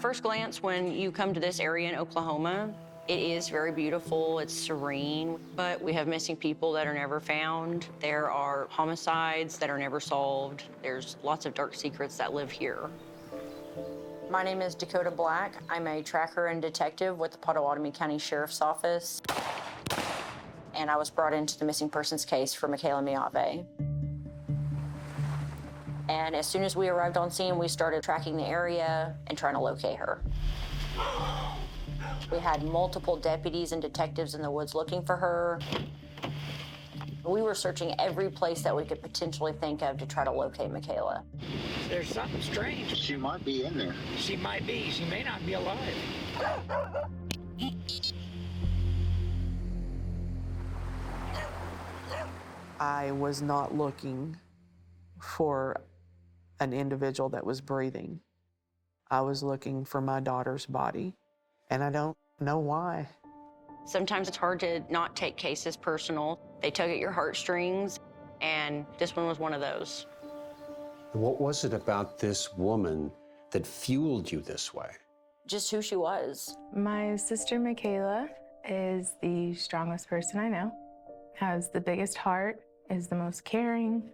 first glance, when you come to this area in Oklahoma, it is very beautiful, it's serene, but we have missing people that are never found. There are homicides that are never solved. There's lots of dark secrets that live here. My name is Dakota Black. I'm a tracker and detective with the Pottawatomie County Sheriff's Office, and I was brought into the missing persons case for Michaela Miave. And as soon as we arrived on scene, we started tracking the area and trying to locate her. We had multiple deputies and detectives in the woods looking for her. We were searching every place that we could potentially think of to try to locate Michaela. There's something strange. She might be in there. She might be. She may not be alive. I was not looking for an individual that was breathing. I was looking for my daughter's body, and I don't know why. Sometimes it's hard to not take cases personal. They tug at your heartstrings, and this one was one of those. What was it about this woman that fueled you this way? Just who she was. My sister Michaela is the strongest person I know, has the biggest heart, is the most caring,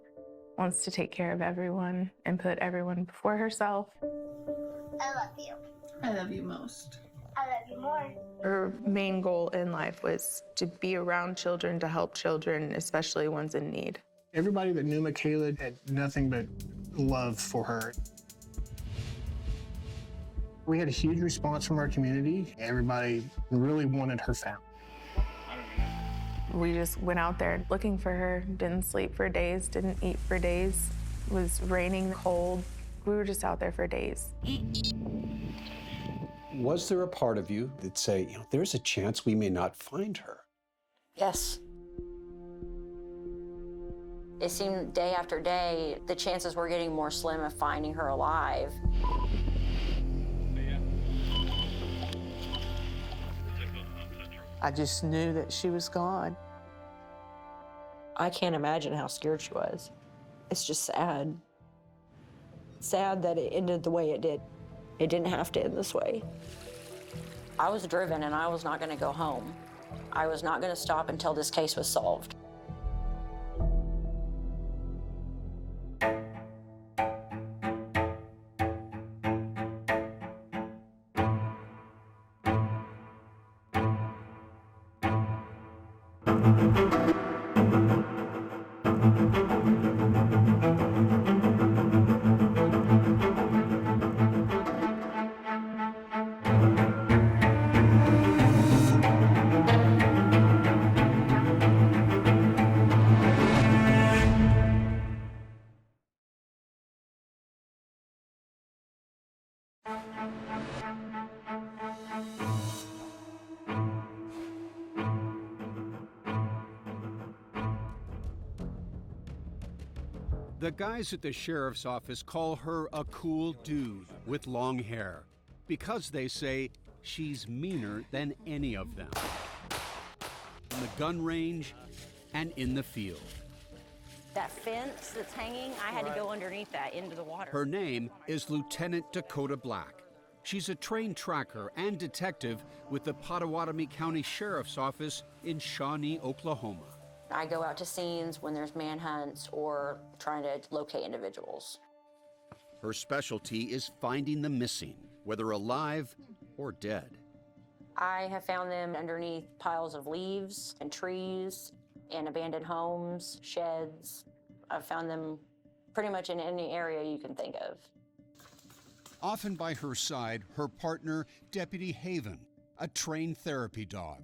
wants to take care of everyone and put everyone before herself. I love you. I love you most. I love you more. Her main goal in life was to be around children, to help children, especially ones in need. Everybody that knew Michaela had nothing but love for her. We had a huge response from our community. Everybody really wanted her found. We just went out there looking for her, didn't sleep for days, didn't eat for days. It was raining, cold. We were just out there for days. Was there a part of you that say, there's a chance we may not find her? Yes. It seemed day after day, the chances were getting more slim of finding her alive. I just knew that she was gone. I can't imagine how scared she was. It's just sad. Sad that it ended the way it did. It didn't have to end this way. I was driven and I was not going to go home. I was not going to stop until this case was solved. The guys at the sheriff's office call her a cool dude with long hair because they say she's meaner than any of them. In the gun range and in the field. That fence that's hanging, I had to go underneath that into the water. Her name is Lieutenant Dakota Black. She's a trained tracker and detective with the Pottawatomie County Sheriff's Office in Shawnee, Oklahoma. I go out to scenes when there's manhunts or trying to locate individuals. Her specialty is finding the missing, whether alive or dead. I have found them underneath piles of leaves and trees and abandoned homes, sheds. I've found them pretty much in any area you can think of. Often by her side, her partner, Deputy Haven, a trained therapy dog.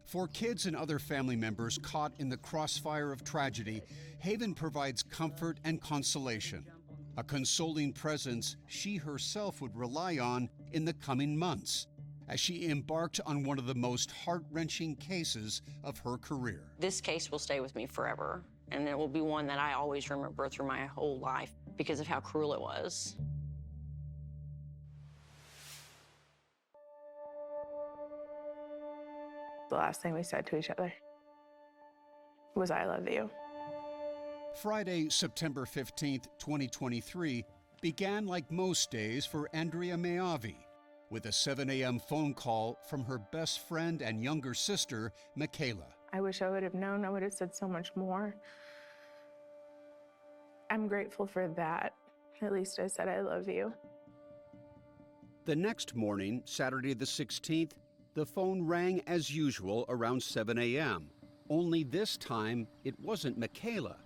For kids and other family members caught in the crossfire of tragedy, Haven provides comfort and consolation, a consoling presence she herself would rely on in the coming months as she embarked on one of the most heart-wrenching cases of her career. This case will stay with me forever, and it will be one that I always remember through my whole life because of how cruel it was. The last thing we said to each other was, "I love you." Friday, September 15th, 2023, began like most days for Andrea Miave. with a 7 a.m. phone call from her best friend and younger sister, Michaela. I wish I would have known. I would have said so much more. I'm grateful for that. At least I said I love you. The next morning, Saturday the 16th, the phone rang as usual around 7 a.m. Only this time, it wasn't Michaela.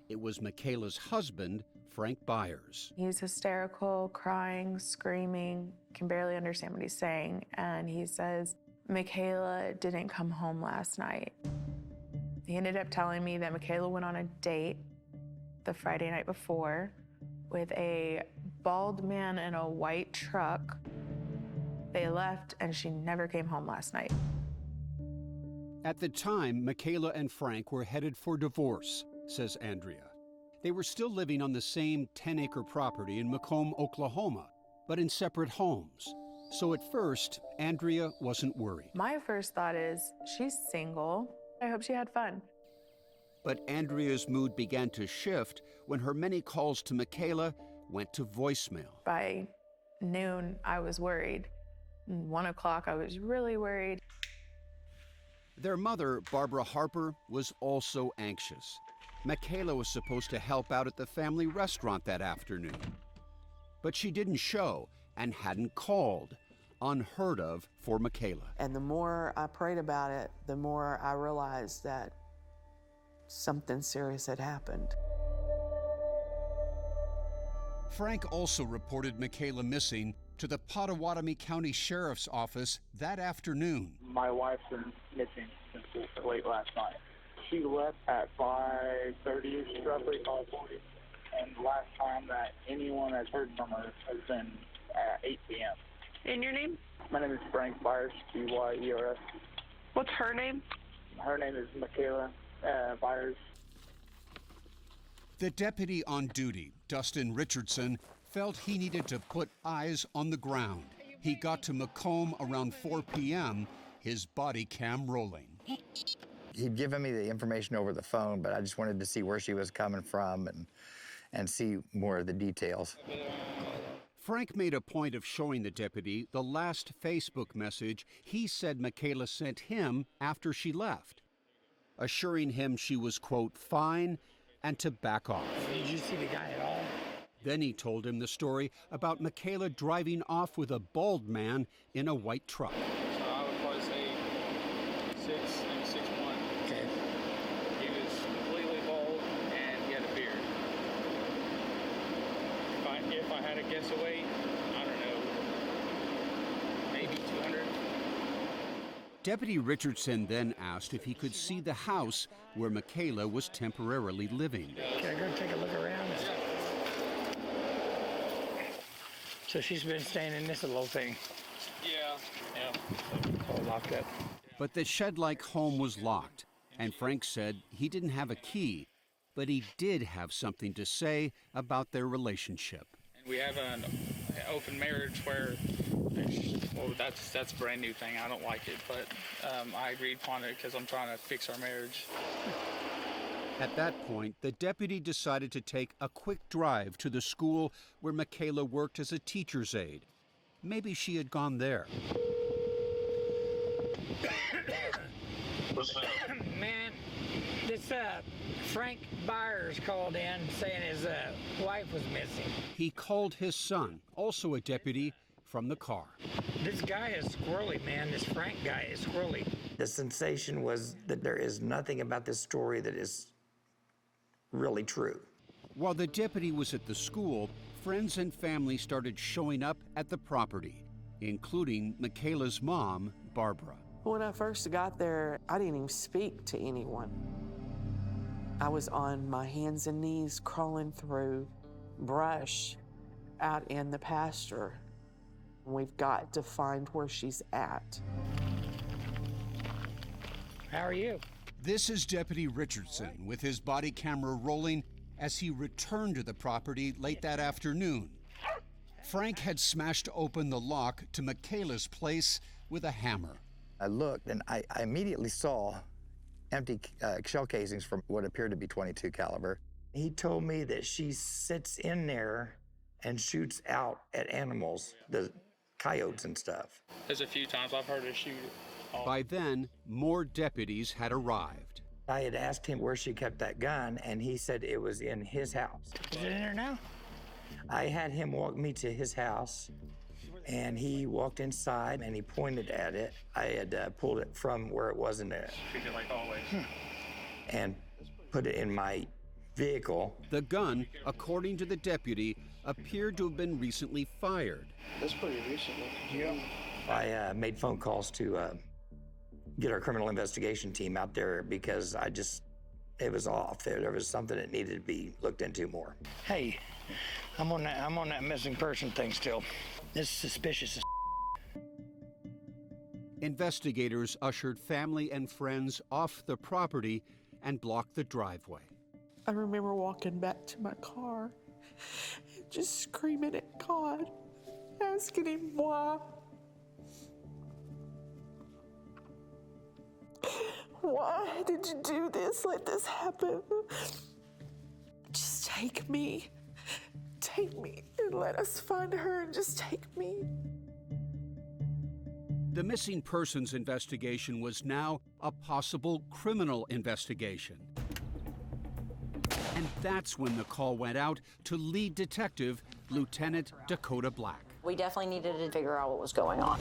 It was Michaela's husband, Frank Byers. He's hysterical, crying, screaming, can barely understand what he's saying. And he says, Michaela didn't come home last night. He ended up telling me that Michaela went on a date the Friday night before with a bald man in a white truck. They left and she never came home last night. At the time, Michaela and Frank were headed for divorce, says Andrea. They were still living on the same 10-acre property in Mortem, Oklahoma, but in separate homes. So at first, Andrea wasn't worried. My first thought is, she's single. I hope she had fun. But Andrea's mood began to shift when her many calls to Michaela went to voicemail. By noon, I was worried. 1 o'clock, I was really worried. Their mother, Barbara Harper, was also anxious. Michaela was supposed to help out at the family restaurant that afternoon. But she didn't show and hadn't called. Unheard of for Michaela. And the more I prayed about it, the more I realized that something serious had happened. Frank also reported Michaela missing to the Pottawatomie County Sheriff's Office that afternoon. My wife's been missing since late last night. She left at 5:30-ish, roughly 5:40. And the last time that anyone has heard from her has been at 8 p.m. And your name? My name is Frank Byers, B-Y-E-R-S. What's her name? Her name is Michaela Byers. The deputy on duty, Dustin Richardson, felt he needed to put eyes on the ground. He got to Macomb around 4 p.m., his body cam rolling. He'd given me the information over the phone, but I just wanted to see where she was coming from and see more of the details. Frank made a point of showing the deputy the last Facebook message he said Michaela sent him after she left, assuring him she was, quote, fine and to back off. Did you see the guy at all? Then he told him the story about Michaela driving off with a bald man in a white truck. So I would probably say 6, maybe 6'1". Okay. He was completely bald and he had a beard. If I had to guess a weight, I don't know, maybe 200. Deputy Richardson then asked if he could see the house where Michaela was temporarily living. Can I go take a look around? So she's been staying in this little thing. Yeah. All locked up. But the shed-like home was locked, and Frank said he didn't have a key, but he did have something to say about their relationship. And we have an open marriage where, well, that's a brand new thing. I don't like it, but I agreed upon it because I'm trying to fix our marriage. At that point, the deputy decided to take a quick drive to the school where Michaela worked as a teacher's aide. Maybe she had gone there. Man, this Frank Byers called in saying his wife was missing. He called his son, also a deputy, from the car. This guy is squirrely, man. This Frank guy is squirrely. The sensation was that there is nothing about this story that is really true. While the deputy was at the school, friends and family started showing up at the property, including Michaela's mom, Barbara. When I first got there, I didn't even speak to anyone. I was on my hands and knees crawling through brush out in the pasture. We've got to find where she's at. How are you? This is Deputy Richardson with his body camera rolling as he returned to the property late that afternoon. Frank had smashed open the lock to Michaela's place with a hammer. I looked and I immediately saw empty shell casings from what appeared to be .22 caliber. He told me that she sits in there and shoots out at animals. The coyotes and stuff. There's a few times I've heard her shoot. By then, more deputies had arrived. I had asked him where she kept that gun, and he said it was in his house. Is it in there now? I had him walk me to his house, and he walked inside and he pointed at it. I had pulled it from where it was in there. Treat it like always. And put it in my vehicle. The gun, according to the deputy, appeared to have been recently fired. That's pretty recent. Yeah. I made phone calls to get our criminal investigation team out there because it was off. There was something that needed to be looked into more. Hey, I'm on that missing person thing still. This is suspicious as Investigators ushered family and friends off the property and blocked the driveway. I remember walking back to my car and just screaming at God, asking him why. Why did you do this? Let this happen? Just take me and let us find her and just take me. The missing persons investigation was now a possible criminal investigation. And that's when the call went out to lead detective, Lieutenant Dakota Black. We definitely needed to figure out what was going on.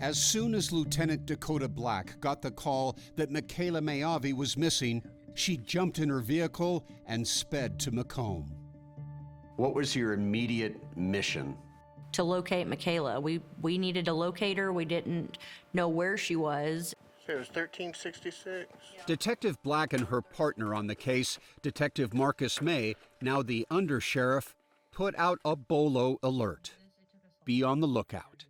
As soon as Lieutenant Dakota Black got the call that Michaela Mayavi was missing, she jumped in her vehicle and sped to Macomb. What was your immediate mission? To locate Michaela. We needed to locate her. We didn't know where she was. So it was 1366. Detective Black and her partner on the case, Detective Marcus May, now the undersheriff, put out a BOLO alert. Be on the lookout.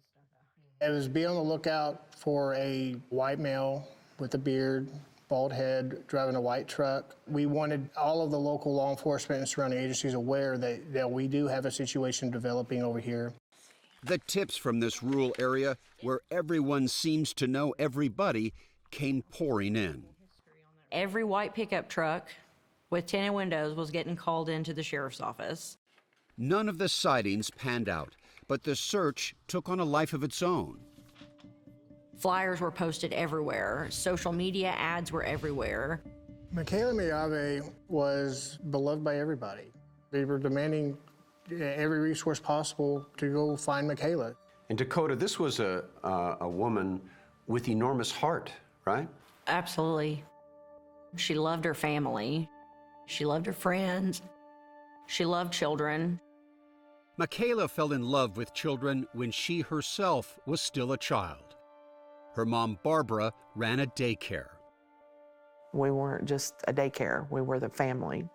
It was be on the lookout for a white male with a beard, bald head, driving a white truck. We wanted all of the local law enforcement and surrounding agencies aware that we do have a situation developing over here. The tips from this rural area, where everyone seems to know everybody, came pouring in. Every white pickup truck with tinted windows was getting called into the sheriff's office. None of the sightings panned out, but the search took on a life of its own. Flyers were posted everywhere. Social media ads were everywhere. Michaela Mayavi was beloved by everybody. They were demanding every resource possible to go find Michaela. And Dakota, this was a woman with enormous heart, right? Absolutely. She loved her family. She loved her friends. She loved children. Michaela fell in love with children when she herself was still a child. Her mom, Barbara, ran a daycare. We weren't just a daycare, we were the family.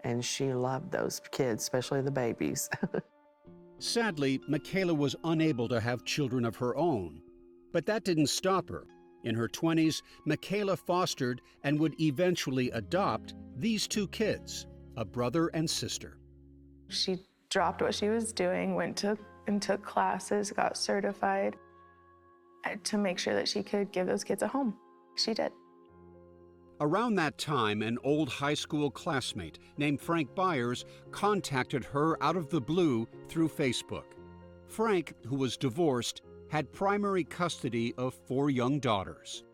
And she loved those kids, especially the babies. Sadly, Michaela was unable to have children of her own, but that didn't stop her. In her 20s, Michaela fostered and would eventually adopt these two kids, a brother and sister. She dropped what she was doing, went and took classes, got certified to make sure that she could give those kids a home. She did. Around that time, an old high school classmate named Frank Byers contacted her out of the blue through Facebook. Frank, who was divorced, had primary custody of 4 young daughters.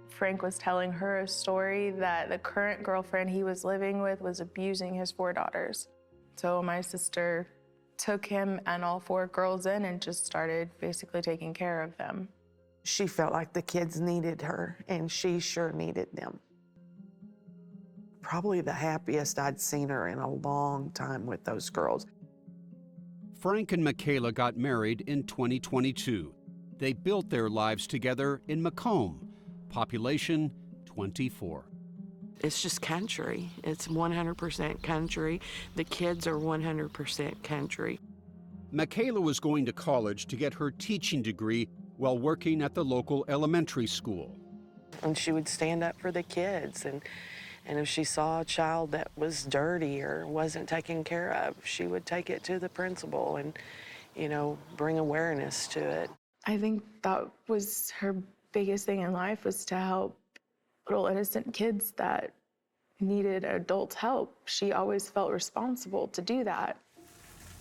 Frank was telling her a story that the current girlfriend he was living with was abusing his 4 daughters. So my sister took him and all 4 girls in and just started basically taking care of them. She felt like the kids needed her, and she sure needed them. Probably the happiest I'd seen her in a long time with those girls. Frank and Michaela got married in 2022. They built their lives together in Macomb, population 24. It's just country. It's 100% country. The kids are 100% country. Michaela was going to college to get her teaching degree while working at the local elementary school. And she would stand up for the kids, and if she saw a child that was dirty or wasn't taken care of, she would take it to the principal, and bring awareness to it. I think that was her biggest thing in life, was to help little innocent kids that needed adult help. She always felt responsible to do that.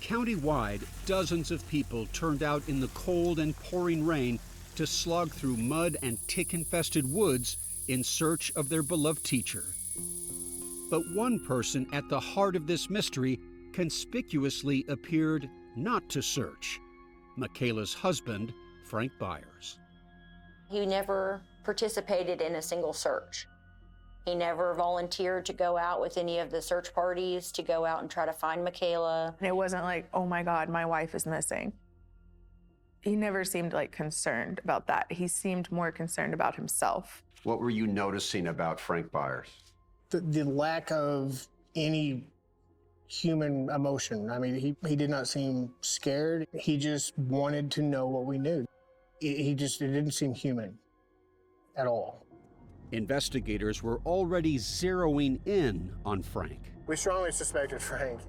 Countywide, dozens of people turned out in the cold and pouring rain to slog through mud and tick-infested woods in search of their beloved teacher. But one person at the heart of this mystery conspicuously appeared not to search: Michaela's husband, Frank Byers. He never participated in a single search. He never volunteered to go out with any of the search parties to go out and try to find Michaela. And it wasn't like, oh my God, my wife is missing. He never seemed like concerned about that. He seemed more concerned about himself. What were you noticing about Frank Byers? The lack of any human emotion. I mean, he did not seem scared. He just wanted to know what we knew. It didn't seem human at all. Investigators were already zeroing in on Frank. We strongly suspected Frank.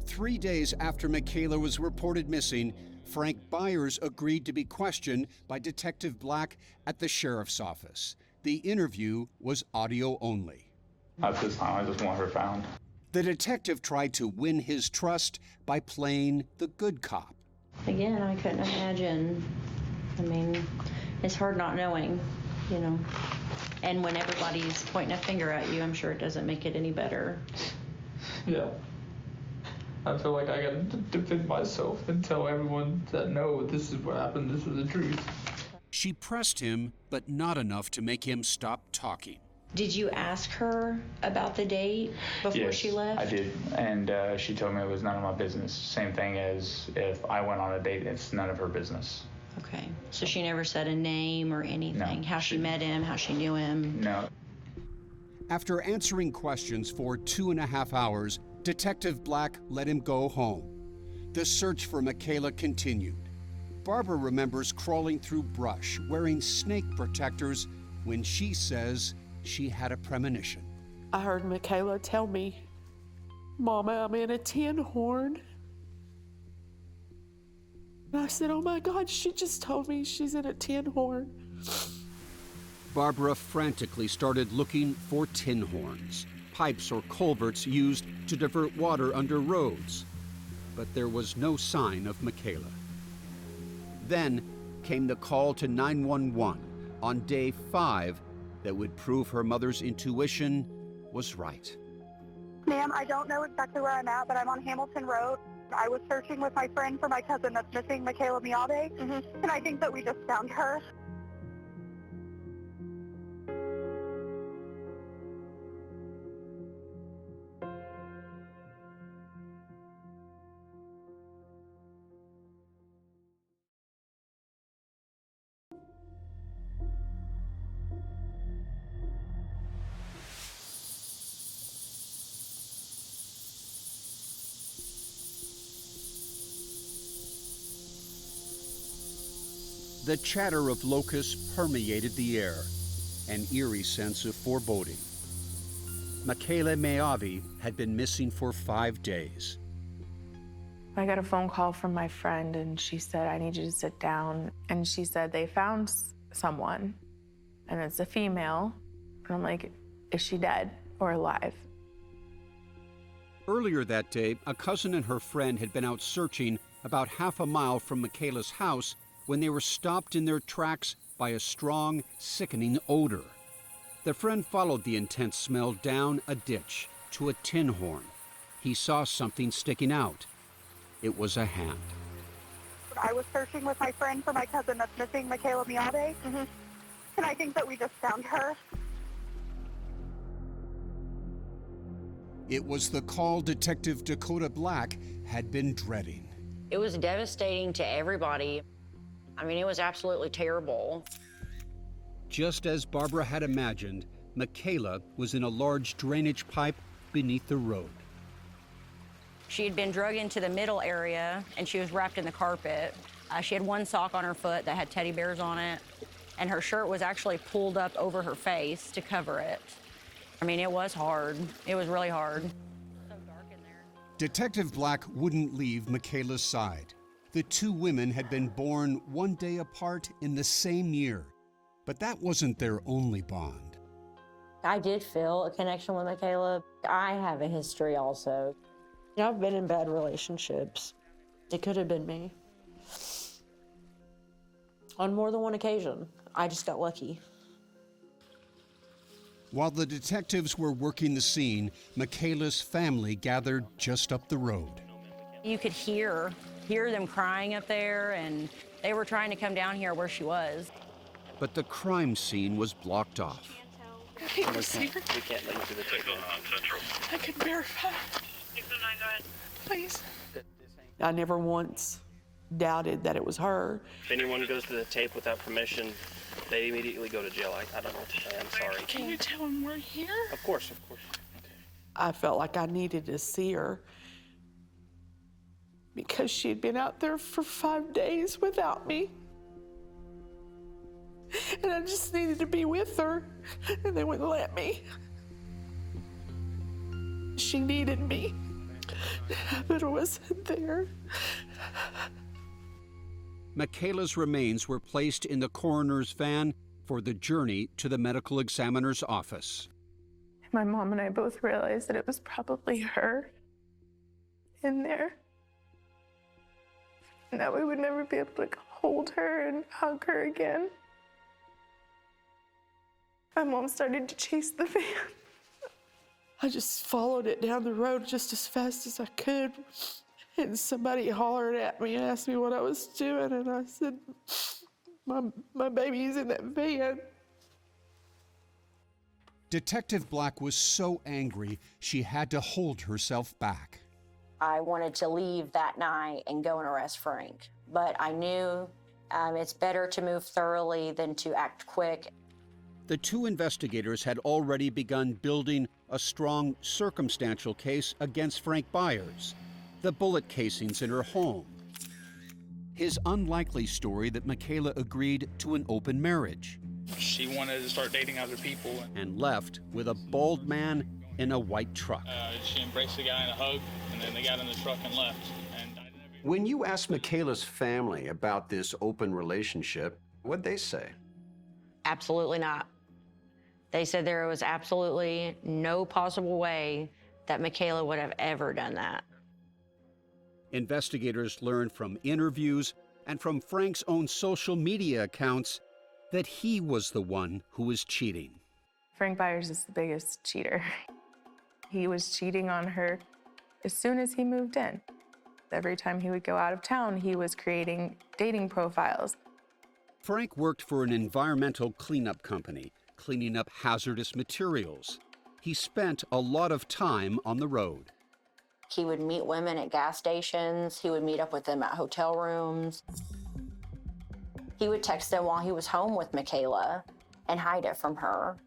3 days after Michaela was reported missing, Frank Byers agreed to be questioned by Detective Black at the sheriff's office. The interview was audio only. At this time, I just want her found. The detective tried to win his trust by playing the good cop. Again, I couldn't imagine. I mean, it's hard not knowing, And when everybody's pointing a finger at you, I'm sure it doesn't make it any better. Yeah. I feel like I gotta defend myself and tell everyone that no, this is what happened, this is the truth. She pressed him, but not enough to make him stop talking. Did you ask her about the date before she left? I did, and she told me it was none of my business. Same thing as if I went on a date, it's none of her business. Okay, so she never said a name or anything? No, how she met him, how she knew him? No. After answering questions for 2.5 hours, Detective Black let him go home. The search for Michaela continued. Barbara remembers crawling through brush, wearing snake protectors, when she says she had a premonition. I heard Michaela tell me, "Mama, I'm in a tin horn." And I said, "Oh my God, she just told me she's in a tin horn." Barbara frantically started looking for tin horns, pipes or culverts used to divert water under roads. But there was no sign of Michaela. Then came the call to 911 on day 5 that would prove her mother's intuition was right. Ma'am, I don't know exactly where I'm at, but I'm on Hamilton Road. I was searching with my friend for my cousin that's missing, Michaela Sade, and I think that we just found her. The chatter of locusts permeated the air, an eerie sense of foreboding. Michaela Mayavi had been missing for 5 days. I got a phone call from my friend, and she said, "I need you to sit down." And she said they found someone, and it's a female. And I'm like, is she dead or alive? Earlier that day, a cousin and her friend had been out searching about half a mile from Michaela's house when they were stopped in their tracks by a strong, sickening odor. The friend followed the intense smell down a ditch to a tin horn. He saw something sticking out. It was a hand. I was searching with my friend for my cousin that's missing, Michaela Sade, and I think that we just found her. It was the call Detective Dakota Black had been dreading. It was devastating to everybody. I mean, it was absolutely terrible. Just as Barbara had imagined, Michaela was in a large drainage pipe beneath the road. She had been drug into the middle area, and she was wrapped in the carpet. She had one sock on her foot that had teddy bears on it, and her shirt was actually pulled up over her face to cover it. I mean, it was hard. It was really hard. Detective Black wouldn't leave Michaela's side. The two women had been born one day apart in the same year, but that wasn't their only bond. I did feel a connection with Michaela. I have a history also. I've been in bad relationships. It could have been me. On more than one occasion. I just got lucky. While the detectives were working the scene, Michaela's family gathered just up the road. You could hear them crying up there, and they were trying to come down here where she was. But the crime scene was blocked off. I can't see her. We can't let you to the table. I can verify. Please. I never once doubted that it was her. If anyone goes to the tape without permission, they immediately go to jail. I don't know what to say. I'm sorry. Can you tell them we're here? Of course, of course. I felt like I needed to see her because she'd been out there for 5 days without me. And I just needed to be with her, and they wouldn't let me. She needed me, but I wasn't there. Michaela's remains were placed in the coroner's van for the journey to the medical examiner's office. My mom and I both realized that it was probably her in there, and that we would never be able to hold her and hug her again. My mom started to chase the van. I just followed it down the road just as fast as I could. And somebody hollered at me and asked me what I was doing. And I said, my baby's in that van. Detective Black was so angry, she had to hold herself back. I wanted to leave that night and go and arrest Frank. But I knew it's better to move thoroughly than to act quick. The two investigators had already begun building a strong circumstantial case against Frank Byers, the bullet casings in her home, his unlikely story that Michaela agreed to an open marriage. She wanted to start dating other people. And left with a bald man in a white truck. She embraced the guy in a hug, and then they got in the truck and left. When you asked Michaela's family about this open relationship, what'd they say? Absolutely not. They said there was absolutely no possible way that Michaela would have ever done that. Investigators learned from interviews and from Frank's own social media accounts that he was the one who was cheating. Frank Byers is the biggest cheater. He was cheating on her as soon as he moved in. Every time he would go out of town, he was creating dating profiles. Frank worked for an environmental cleanup company, cleaning up hazardous materials. He spent a lot of time on the road. He would meet women at gas stations. He would meet up with them at hotel rooms. He would text them while he was home with Michaela and hide it from her.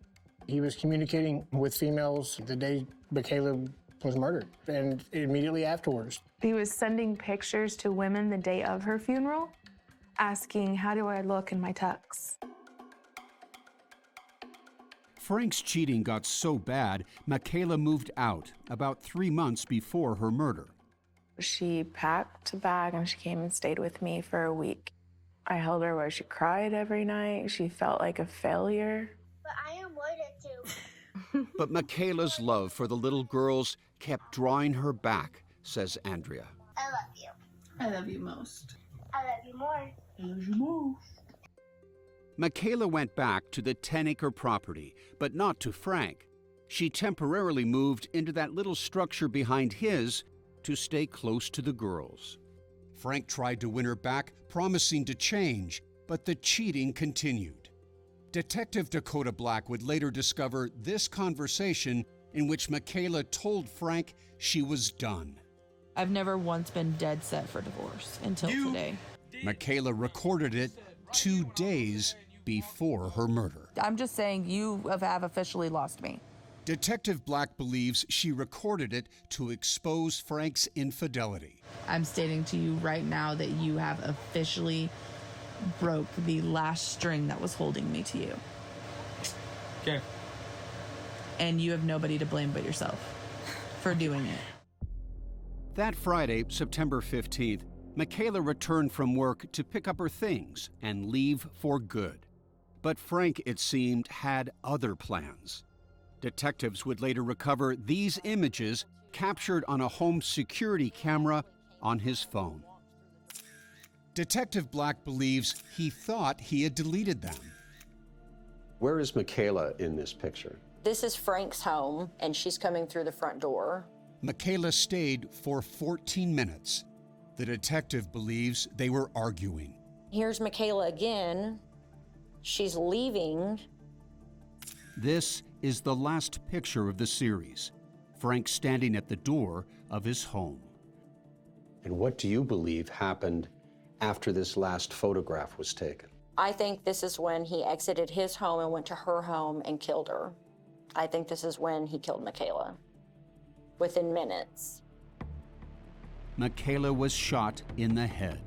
He was communicating with females the day Michaela was murdered and immediately afterwards. He was sending pictures to women the day of her funeral, asking, how do I look in my tux? Frank's cheating got so bad, Michaela moved out about 3 months before her murder. She packed a bag and she came and stayed with me for a week. I held her where she cried every night. She felt like a failure. But I am worried too. But Michaela's love for the little girls kept drawing her back, says Andrea. I love you. I love you most. I love you more. I love you most. Michaela went back to the 10-acre property, but not to Frank. She temporarily moved into that little structure behind his to stay close to the girls. Frank tried to win her back, promising to change, but the cheating continued. Detective Dakota Black would later discover this conversation in which Michaela told Frank she was done. I've never once been dead set for divorce until today. Michaela recorded it 2 days before her murder. I'm just saying you have officially lost me. Detective Black believes she recorded it to expose Frank's infidelity. I'm stating to you right now that you have officially broke the last string that was holding me to you. Okay. And you have nobody to blame but yourself for doing it. That Friday, September 15th, Michaela returned from work to pick up her things and leave for good. But Frank, it seemed, had other plans. Detectives would later recover these images captured on a home security camera on his phone. Detective Black believes he thought he had deleted them. Where is Michaela in this picture? This is Frank's home, and she's coming through the front door. Michaela stayed for 14 minutes. The detective believes they were arguing. Here's Michaela again. She's leaving. This is the last picture of the series. Frank standing at the door of his home. And what do you believe happened after this last photograph was taken? I think this is when he exited his home and went to her home and killed her. I think this is when he killed Michaela, within minutes. Michaela was shot in the head.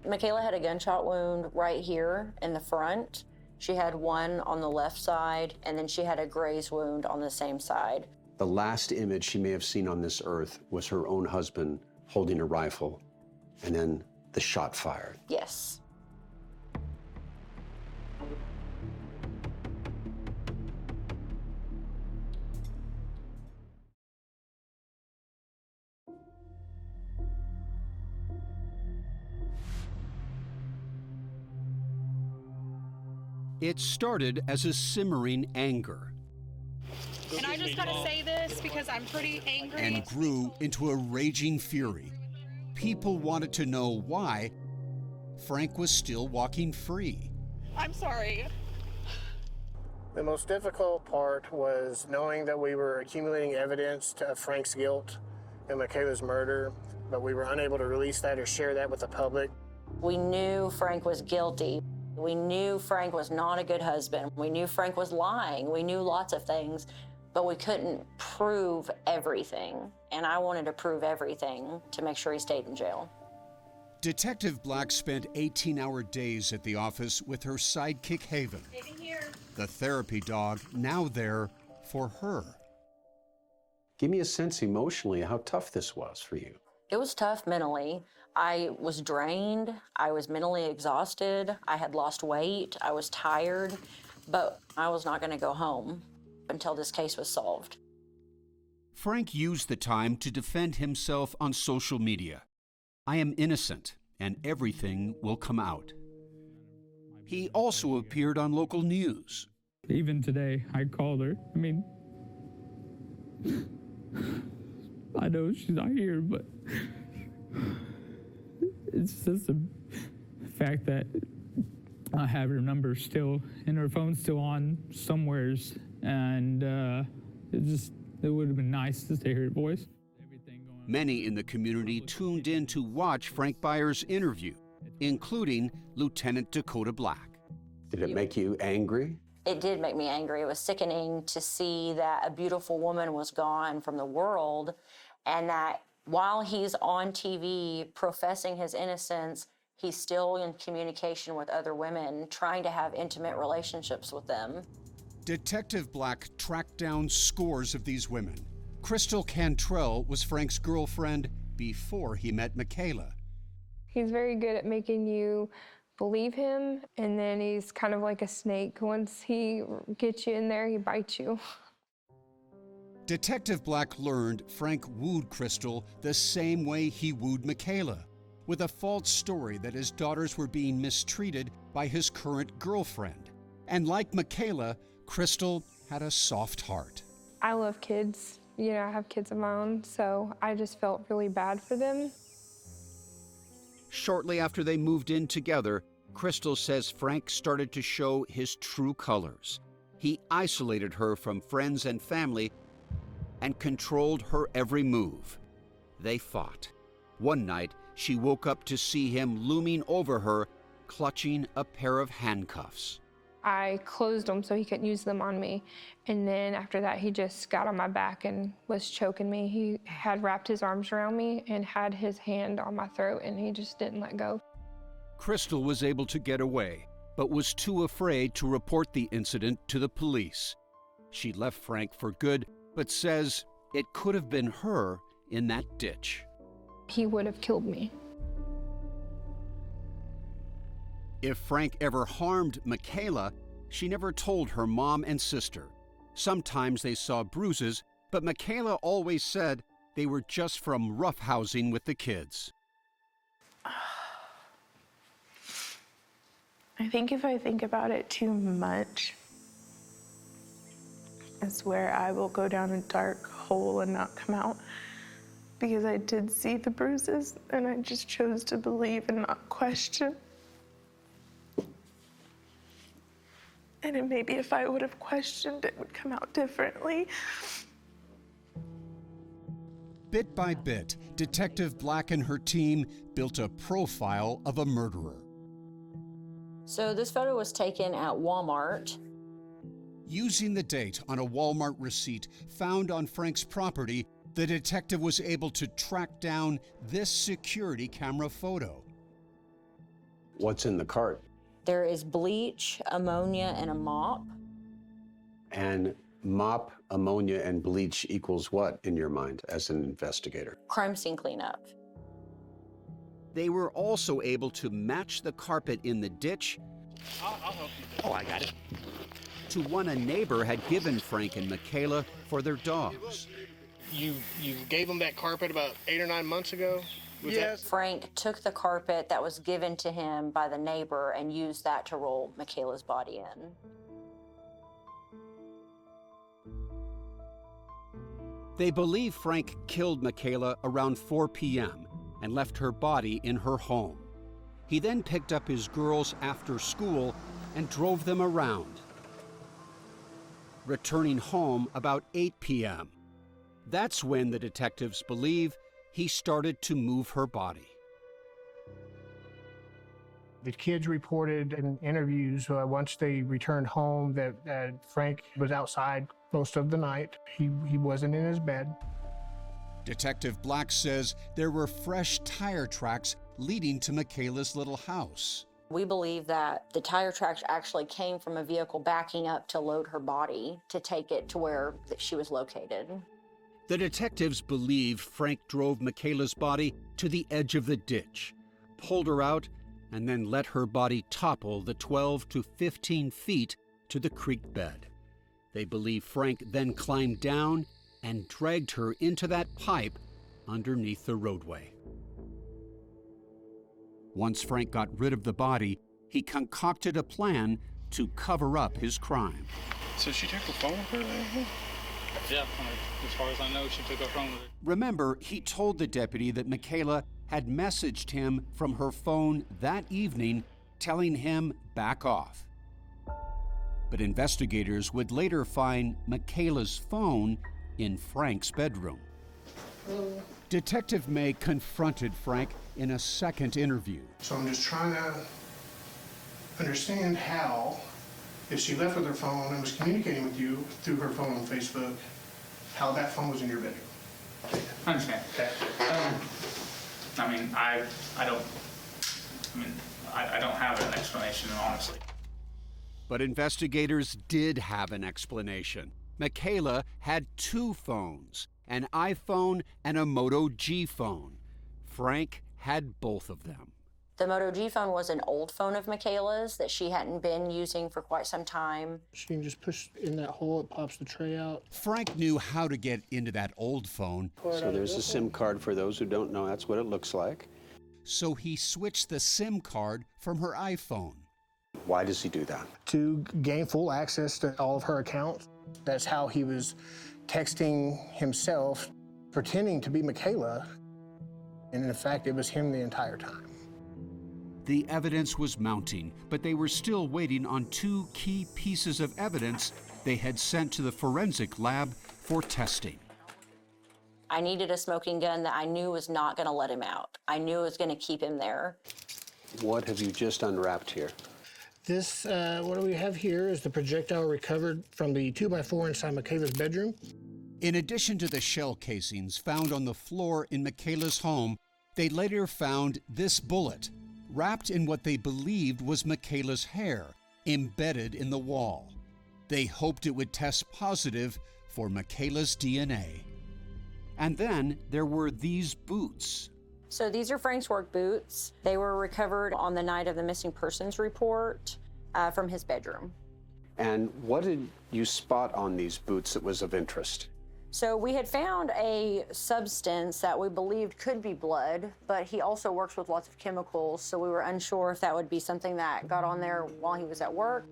Michaela had a gunshot wound right here in the front. She had one on the left side, and then she had a graze wound on the same side. The last image she may have seen on this earth was her own husband holding a rifle, and then the shot fired. Yes. It started as a simmering anger And I just gotta say this because I'm pretty angry. and grew into a raging fury. People wanted to know why Frank was still walking free. I'm sorry. The most difficult part was knowing that we were accumulating evidence of Frank's guilt in Michaela's murder, but we were unable to release that or share that with the public. We knew Frank was guilty. We knew Frank was not a good husband. We knew Frank was lying. We knew lots of things, but we couldn't prove everything. And I wanted to prove everything to make sure he stayed in jail. Detective Black spent 18-hour days at the office with her sidekick Haven, the therapy dog now there for her. Give me a sense emotionally how tough this was for you. It was tough mentally. I was drained. I was mentally exhausted. I had lost weight. I was tired, but I was not going to go home until this case was solved. Frank used the time to defend himself on social media. I am innocent, and everything will come out. He also appeared on local news. Even today, I called her. I mean, I know she's not here, but it's just the fact that I have her number still, and her phone's still on somewheres, and it would have been nice to hear her voice. Many in the community tuned in to watch Frank Byers' interview, including Lieutenant Dakota Black. Did it make you angry? It did make me angry. It was sickening to see that a beautiful woman was gone from the world, and that while he's on TV professing his innocence, he's still in communication with other women, trying to have intimate relationships with them. Detective Black tracked down scores of these women. Kristil Cantrell was Frank's girlfriend before he met Michaela. He's very good at making you believe him, and then he's kind of like a snake. Once he gets you in there, he bites you. Detective Black learned Frank wooed Kristil the same way he wooed Michaela, with a false story that his daughters were being mistreated by his current girlfriend. And like Michaela, Kristil had a soft heart. I love kids. You know, I have kids of my own, so I just felt really bad for them. Shortly after they moved in together, Kristil says Frank started to show his true colors. He isolated her from friends and family and controlled her every move. They fought. One night, she woke up to see him looming over her, clutching a pair of handcuffs. I closed them so he couldn't use them on me. And then after that, he just got on my back and was choking me. He had wrapped his arms around me and had his hand on my throat, and he just didn't let go. Kristil was able to get away, but was too afraid to report the incident to the police. She left Frank for good, but says it could have been her in that ditch. He would have killed me. If Frank ever harmed Michaela, she never told her mom and sister. Sometimes they saw bruises, but Michaela always said they were just from roughhousing with the kids. I think if I think about it too much, it's where I will go down a dark hole and not come out. Because I did see the bruises, and I just chose to believe and not question. And it maybe if I would have questioned, it would come out differently. Bit by bit, Detective Black and her team built a profile of a murderer. So this photo was taken at Walmart. Using the date on a Walmart receipt found on Frank's property, the detective was able to track down this security camera photo. What's in the cart? There is bleach, ammonia, and a mop. And mop, ammonia, and bleach equals what in your mind as an investigator? Crime scene cleanup. They were also able to match the carpet in the ditch I'll help you. Oh, I got it. to one a neighbor had given Frank and Michaela for their dogs. You gave them that carpet about 8 or 9 months ago? Yes. Frank took the carpet that was given to him by the neighbor and used that to roll Michaela's body in. They believe Frank killed Michaela around 4 p.m. and left her body in her home. He then picked up his girls after school and drove them around, returning home about 8 p.m. That's when the detectives believe he started to move her body. The kids reported in interviews once they returned home that Frank was outside most of the night. He wasn't in his bed. Detective Black says there were fresh tire tracks leading to Michaela's little house. We believe that the tire tracks actually came from a vehicle backing up to load her body to take it to where she was located. The detectives believe Frank drove Michaela's body to the edge of the ditch, pulled her out, and then let her body topple the 12 to 15 feet to the creek bed. They believe Frank then climbed down and dragged her into that pipe underneath the roadway. Once Frank got rid of the body, he concocted a plan to cover up his crime. So she took the phone with her? Yeah, as far as I know, she took her phone with her. Remember, he told the deputy that Michaela had messaged him from her phone that evening, telling him back off. But investigators would later find Michaela's phone in Frank's bedroom. Detective May confronted Frank in a second interview. So I'm just trying to understand how, if she left with her phone and was communicating with you through her phone on Facebook, how that phone was in your bedroom. I understand. Okay. I don't have an explanation, honestly. But investigators did have an explanation. Michaela had 2 phones, an iPhone and a Moto G phone. Frank had both of them. The Moto G phone was an old phone of Michaela's that she hadn't been using for quite some time. She can just push in that hole, it pops the tray out. Frank knew how to get into that old phone. So there's a SIM card for those who don't know. That's what it looks like. So he switched the SIM card from her iPhone. Why does he do that? To gain full access to all of her accounts. That's how he was texting himself, pretending to be Michaela. And in fact, it was him the entire time. The evidence was mounting, but they were still waiting on 2 key pieces of evidence they had sent to the forensic lab for testing. I needed a smoking gun that I knew was not going to let him out. I knew it was going to keep him there. What have you just unwrapped here? This, what do we have here is the projectile recovered from the 2x4 inside Michaela's bedroom. In addition to the shell casings found on the floor in Michaela's home, they later found this bullet, wrapped in what they believed was Michaela's hair, embedded in the wall. They hoped it would test positive for Michaela's DNA. And then there were these boots. So these are Frank's work boots. They were recovered on the night of the missing persons report from his bedroom. And what did you spot on these boots that was of interest? So we had found a substance that we believed could be blood, but he also works with lots of chemicals, so we were unsure if that would be something that got on there while he was at work.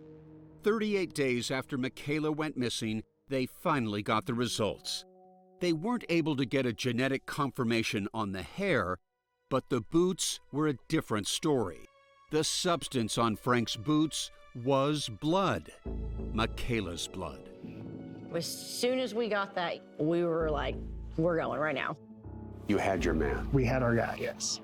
38 days after Michaela went missing, they finally got the results. They weren't able to get a genetic confirmation on the hair, but the boots were a different story. The substance on Frank's boots was blood, Michaela's blood. As soon as we got that, we were like, we're going right now. You had your man. We had our guy, yes.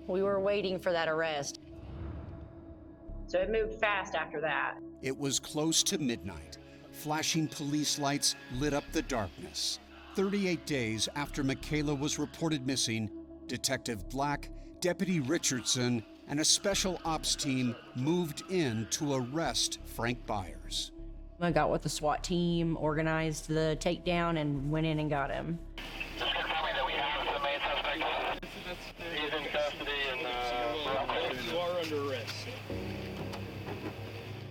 We were waiting for that arrest. So it moved fast after that. It was close to midnight. Flashing police lights lit up the darkness. 38 days after Michaela was reported missing, Detective Black, Deputy Richardson, and a special ops team moved in to arrest Frank Byers. I got with the SWAT team, organized the takedown, and went in and got him. He's in custody and you are under arrest.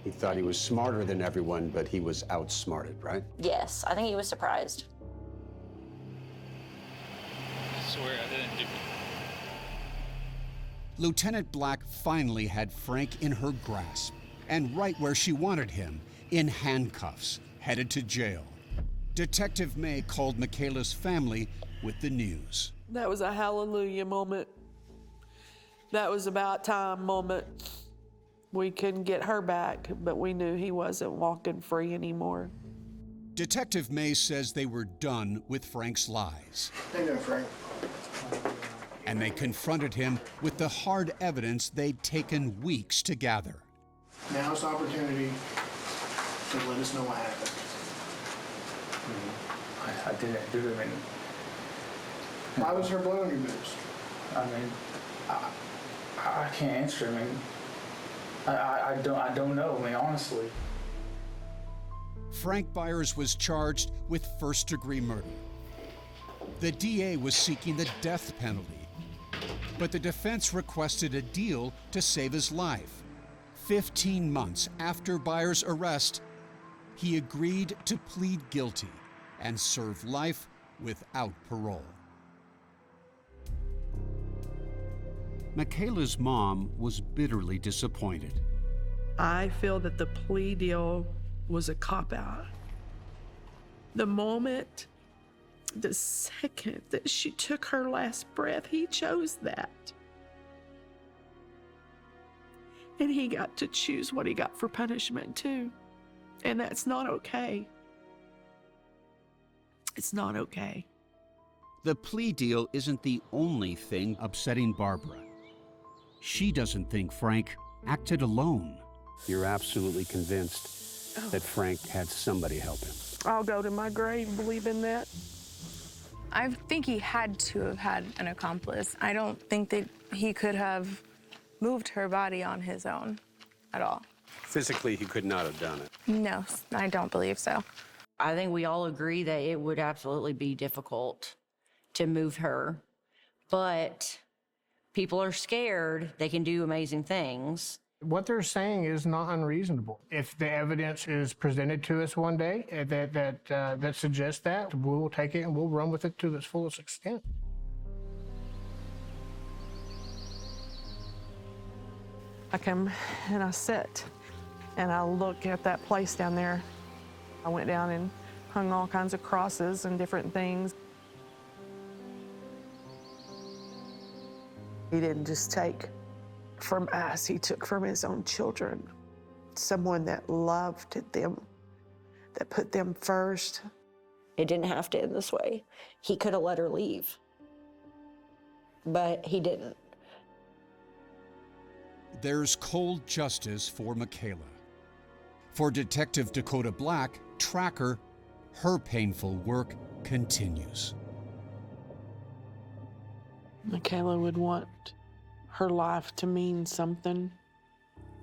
He thought he was smarter than everyone, but he was outsmarted, right? Yes, I think he was surprised. I swear I didn't do it. Lieutenant Black finally had Frank in her grasp, and right where she wanted him, in handcuffs, headed to jail. Detective May called Michaela's family with the news. That was a hallelujah moment. That was about time moment. We couldn't get her back, but we knew he wasn't walking free anymore. Detective May says they were done with Frank's lies. Hey there, Frank. And they confronted him with the hard evidence they'd taken weeks to gather. Now's the opportunity to let us know what happened. I didn't do it. I mean, why was there blood on your boots? I mean, I can't answer. I mean, I don't know. I mean, honestly. Frank Byers was charged with first-degree murder. The DA was seeking the death penalty, but the defense requested a deal to save his life. 15 months after Byers' arrest, he agreed to plead guilty and serve life without parole. Michaela's mom was bitterly disappointed. I feel that the plea deal was a cop-out. The moment, the second that she took her last breath, he chose that. And he got to choose what he got for punishment too. And that's not okay. It's not okay. The plea deal isn't the only thing upsetting Barbara. She doesn't think Frank acted alone. You're absolutely convinced that Frank had somebody help him. I'll go to my grave believing that. I think he had to have had an accomplice. I don't think that he could have moved her body on his own at all. Physically, he could not have done it. No, I don't believe so. I think we all agree that it would absolutely be difficult to move her, but people are scared. They can do amazing things. What they're saying is not unreasonable. If the evidence is presented to us one day that suggests that, we will take it and we'll run with it to its fullest extent. I come and I sit and I look at that place down there. I went down and hung all kinds of crosses and different things. He didn't just take from us, he took from his own children. Someone that loved them, that put them first. It didn't have to end this way. He could have let her leave, but he didn't. There's cold justice for Michaela. For Detective Dakota Black, Tracker, her painful work continues. Michaela would want her life to mean something.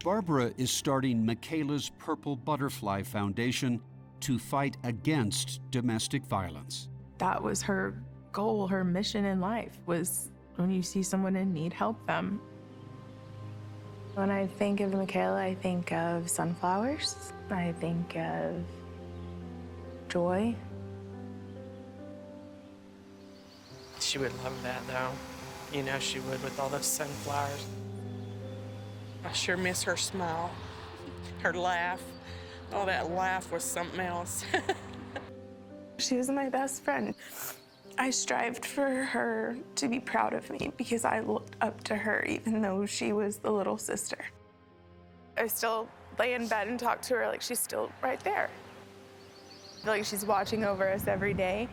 Barbara is starting Michaela's Purple Butterfly Foundation to fight against domestic violence. That was her goal, her mission in life, was when you see someone in need, help them. When I think of Michaela, I think of sunflowers. I think of joy. She would love that, though. You know she would, with all those sunflowers. I sure miss her smile, her laugh. Oh, that laugh was something else. She was my best friend. I strived for her to be proud of me because I looked up to her even though she was the little sister. I still lay in bed and talk to her like she's still right there. I feel like she's watching over us every day.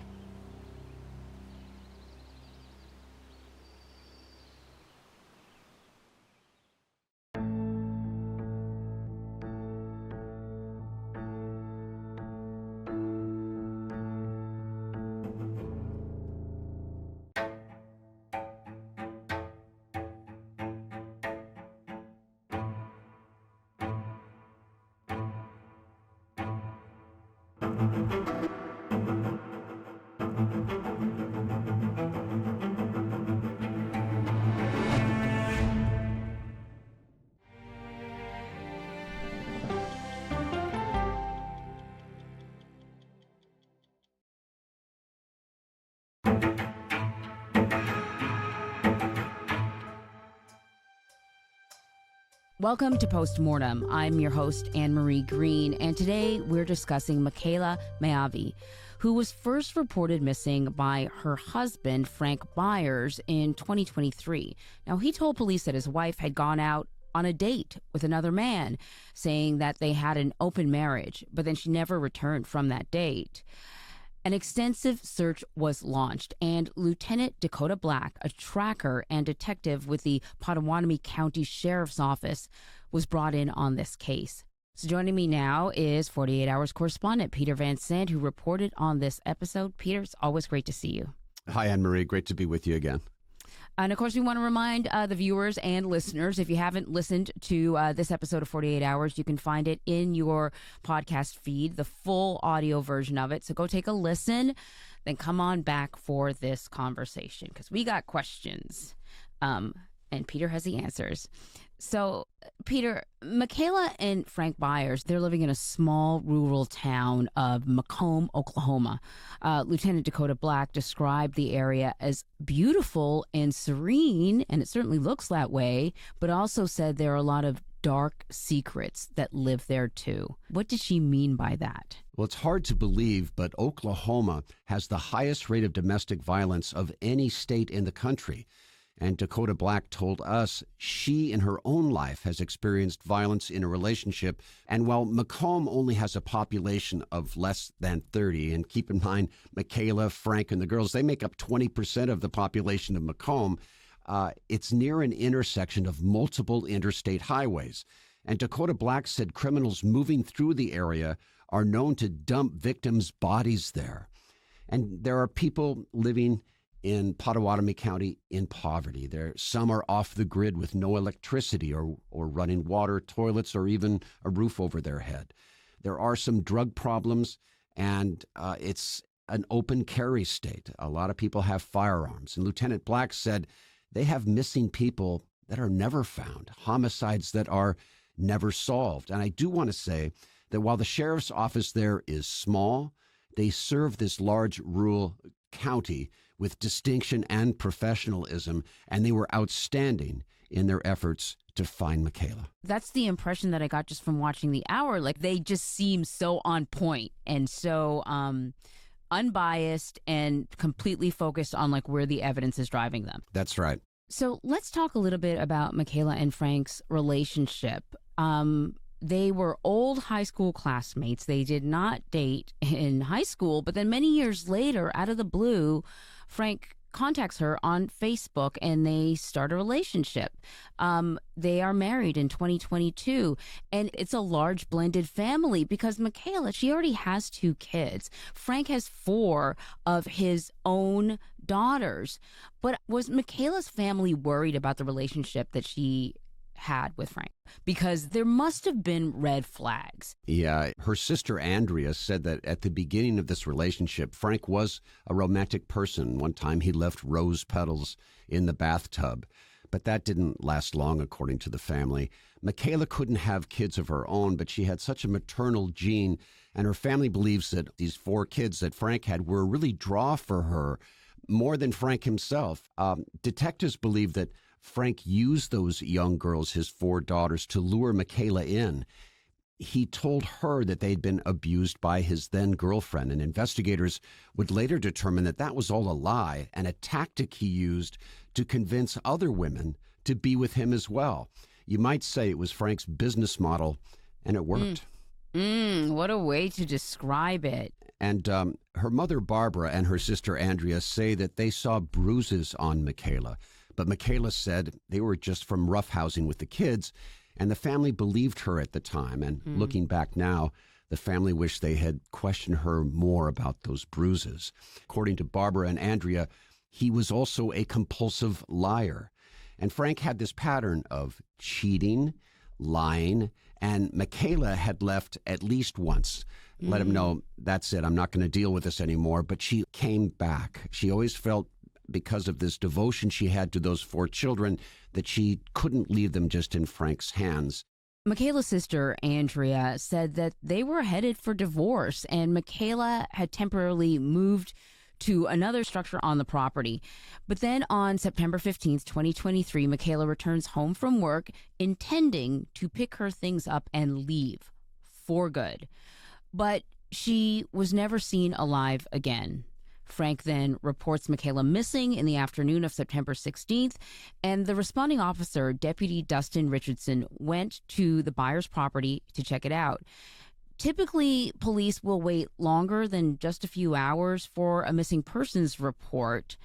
Welcome to Postmortem. I'm your host, Anne-Marie Green, and today we're discussing Michaela Mayavi, who was first reported missing by her husband, Frank Byers, in 2023. Now, he told police that his wife had gone out on a date with another man, saying that they had an open marriage, but then she never returned from that date. An extensive search was launched, and Lieutenant Dakota Black, a tracker and detective with the Potawatomi County Sheriff's Office, was brought in on this case. So joining me now is 48 Hours correspondent Peter Van Sant, who reported on this episode. Peter, it's always great to see you. Hi, Anne-Marie. Great to be with you again. And of course, we want to remind the viewers and listeners, if you haven't listened to this episode of 48 Hours, you can find it in your podcast feed, the full audio version of it. So go take a listen, then come on back for this conversation because we got questions and Peter has the answers. So, Peter, Michaela and Frank Byers, they're living in a small rural town of Macomb, Oklahoma. Lieutenant Dakota Black described the area as beautiful and serene, and it certainly looks that way, but also said there are a lot of dark secrets that live there too. What did she mean by that? Well, it's hard to believe, but Oklahoma has the highest rate of domestic violence of any state in the country. And Dakota Black told us she in her own life has experienced violence in a relationship. And while Macomb only has a population of less than 30, and keep in mind, Michaela, Frank, and the girls, they make up 20% of the population of Macomb, it's near an intersection of multiple interstate highways. And Dakota Black said criminals moving through the area are known to dump victims' bodies there. And there are people living in Potawatomi County in poverty. Some are off the grid with no electricity or running water, toilets, or even a roof over their head. There are some drug problems, and it's an open carry state. A lot of people have firearms. And Lieutenant Black said they have missing people that are never found, homicides that are never solved. And I do want to say that while the sheriff's office there is small, they serve this large rural county with distinction and professionalism, and they were outstanding in their efforts to find Michaela. That's the impression that I got just from watching the hour. Like, they just seem so on point and so unbiased and completely focused on like where the evidence is driving them. That's right. So let's talk a little bit about Michaela and Frank's relationship. They were old high school classmates. They did not date in high school, but then many years later, out of the blue, Frank contacts her on Facebook and they start a relationship. They are married in 2022, and it's a large blended family because Michaela, she already has 2 kids. Frank has 4 of his own daughters. But was Michaela's family worried about the relationship that she had with Frank? Because there must have been red flags. Yeah, her sister Andrea said that at the beginning of this relationship, Frank was a romantic person. One time he left rose petals in the bathtub, but that didn't last long, according to the family. Michaela couldn't have kids of her own, but she had such a maternal gene, and her family believes that these 4 kids that Frank had were a really draw for her, more than Frank himself. Detectives believe that Frank used those young girls, his 4 daughters, to lure Michaela in. He told her that they'd been abused by his then girlfriend, and investigators would later determine that that was all a lie and a tactic he used to convince other women to be with him as well. You might say it was Frank's business model, and it worked. What a way to describe it. And her mother, Barbara, and her sister, Andrea, say that they saw bruises on Michaela. But Michaela said they were just from roughhousing with the kids, and the family believed her at the time. And looking back now, the family wished they had questioned her more about those bruises. According to Barbara and Andrea, he was also a compulsive liar. And Frank had this pattern of cheating, lying, and Michaela had left at least once. Let him know, that's it, I'm not going to deal with this anymore. But she came back. She always felt, because of this devotion she had to those 4 children, that she couldn't leave them just in Frank's hands. Michaela's sister, Andrea, said that they were headed for divorce, and Michaela had temporarily moved to another structure on the property. But then on September 15th, 2023, Michaela returns home from work, intending to pick her things up and leave for good. But she was never seen alive again. Frank then reports Michaela missing in the afternoon of September 16th, and the responding officer, Deputy Dustin Richardson, went to the buyer's property to check it out. Typically, police will wait longer than just a few hours for a missing persons report.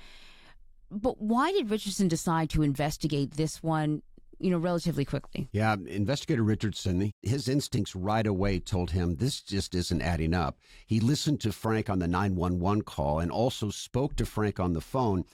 But why did Richardson decide to investigate this one, relatively quickly? Yeah, Investigator Richardson, his instincts right away told him this just isn't adding up. He listened to Frank on the 911 call and also spoke to Frank on the phone,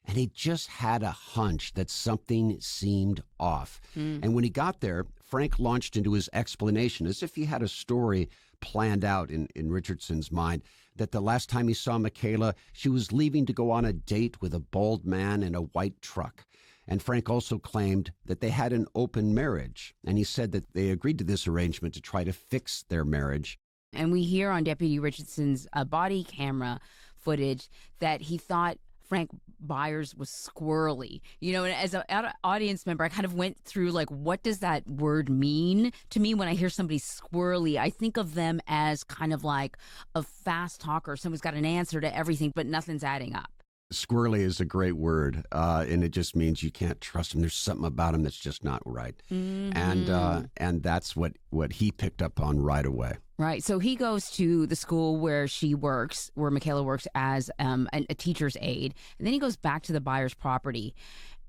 and he just had a hunch that something seemed off. And when he got there, Frank launched into his explanation as if he had a story planned out in Richardson's mind, that the last time he saw Michaela, she was leaving to go on a date with a bald man in a white truck. And Frank also claimed that they had an open marriage, and he said that they agreed to this arrangement to try to fix their marriage. And we hear on Deputy Richardson's body camera footage that he thought Frank Byers was squirrely. And as an audience member, I kind of went through, what does that word mean to me when I hear somebody squirrely? I think of them as kind of like a fast talker. Someone's got an answer to everything, but nothing's adding up. Squirrely is a great word, and it just means you can't trust him. There's something about him that's just not right. And that's what he picked up on right away. Right. So he goes to the school where Michaela works as a teacher's aide. And then he goes back to the buyer's property.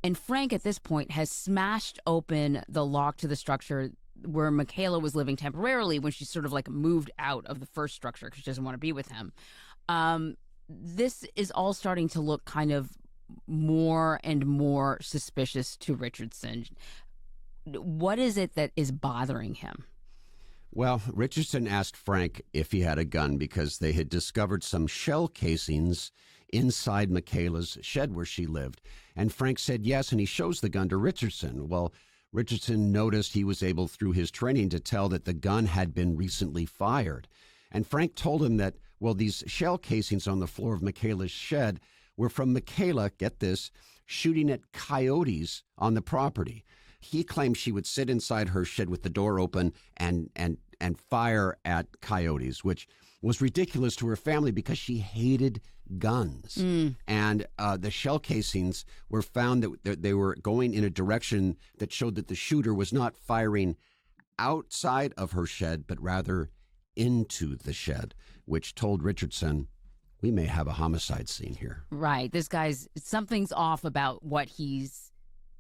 And Frank, at this point, has smashed open the lock to the structure where Michaela was living temporarily when she sort of moved out of the first structure because she doesn't want to be with him. This is all starting to look kind of more and more suspicious to Richardson. What is it that is bothering him? Well, Richardson asked Frank if he had a gun because they had discovered some shell casings inside Michaela's shed where she lived. And Frank said yes, and he shows the gun to Richardson. Well, Richardson noticed he was able, through his training, to tell that the gun had been recently fired. And Frank told him that, these shell casings on the floor of Michaela's shed were from Michaela, get this, shooting at coyotes on the property. He claimed she would sit inside her shed with the door open and fire at coyotes, which was ridiculous to her family because she hated guns. And the shell casings were found that they were going in a direction that showed that the shooter was not firing outside of her shed, but rather into the shed, which told Richardson, we may have a homicide scene here. Right. This guy's, something's off about what he's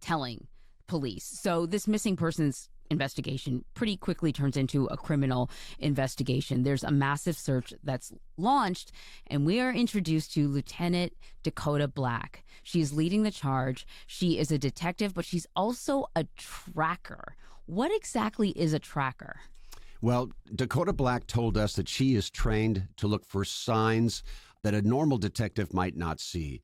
telling police. So this missing persons investigation pretty quickly turns into a criminal investigation. There's a massive search that's launched, and we are introduced to Lieutenant Dakota Black. She's leading the charge. She is a detective, but she's also a tracker. What exactly is a tracker? Well, Dakota Black told us that she is trained to look for signs that a normal detective might not see.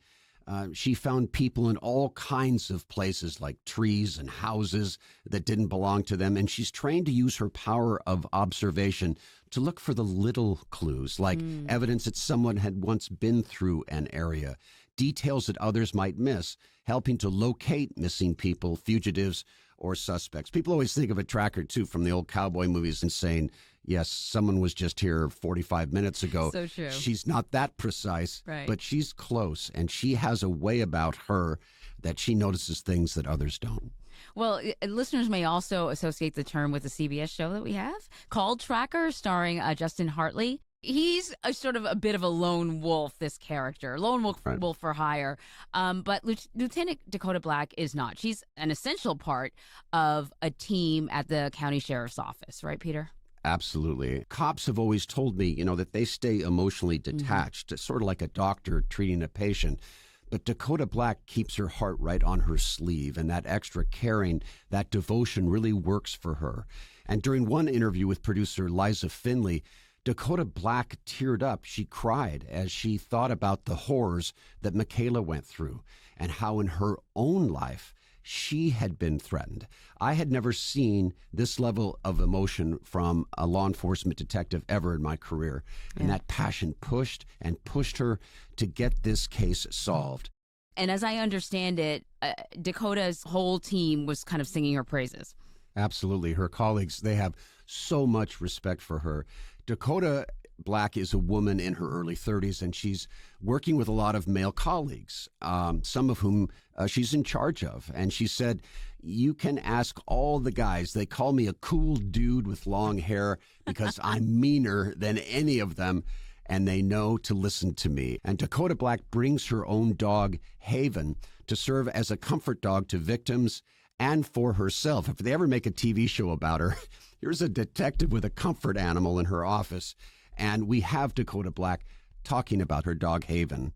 She found people in all kinds of places like trees and houses that didn't belong to them. And she's trained to use her power of observation to look for the little clues, like evidence that someone had once been through an area, details that others might miss, helping to locate missing people, fugitives, or suspects. People always think of a tracker, too, from the old cowboy movies and saying, yes, someone was just here 45 minutes ago. So true. She's not that precise, Right. but she's close, and she has a way about her that she notices things that others don't. Well, listeners may also associate the term with a CBS show that we have called Tracker, starring Justin Hartley. He's a sort of a bit of a lone wolf, this character, lone wolf, Right. wolf for hire. But Lieutenant Dakota Black is not. She's an essential part of a team at the county sheriff's office, right, Peter? Absolutely. Cops have always told me, that they stay emotionally detached, sort of like a doctor treating a patient. But Dakota Black keeps her heart right on her sleeve, and that extra caring, that devotion really works for her. And during one interview with producer Liza Finley, Dakota Black teared up. She cried as she thought about the horrors that Michaela went through and how in her own life she had been threatened. I had never seen this level of emotion from a law enforcement detective ever in my career. And that passion pushed and pushed her to get this case solved. And as I understand it, Dakota's whole team was kind of singing her praises. Absolutely. Her colleagues, they have so much respect for her. Dakota Black is a woman in her early 30s, and she's working with a lot of male colleagues, some of whom she's in charge of. And she said, you can ask all the guys. They call me a cool dude with long hair because I'm meaner than any of them, and they know to listen to me. And Dakota Black brings her own dog, Haven, to serve as a comfort dog to victims and for herself. If they ever make a TV show about her, here's a detective with a comfort animal in her office. And we have Dakota Black talking about her dog, Haven.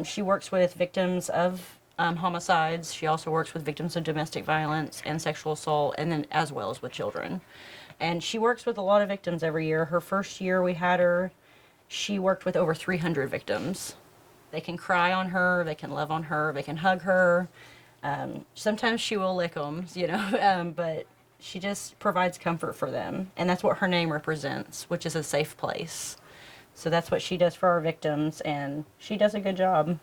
She works with victims of homicides. She also works with victims of domestic violence and sexual assault, and then as well as with children. And she works with a lot of victims every year. Her first year we had her, she worked with over 300 victims. They can cry on her, they can love on her, they can hug her. Sometimes she will lick them, but she just provides comfort for them. And that's what her name represents, which is a safe place. So that's what she does for our victims, and she does a good job.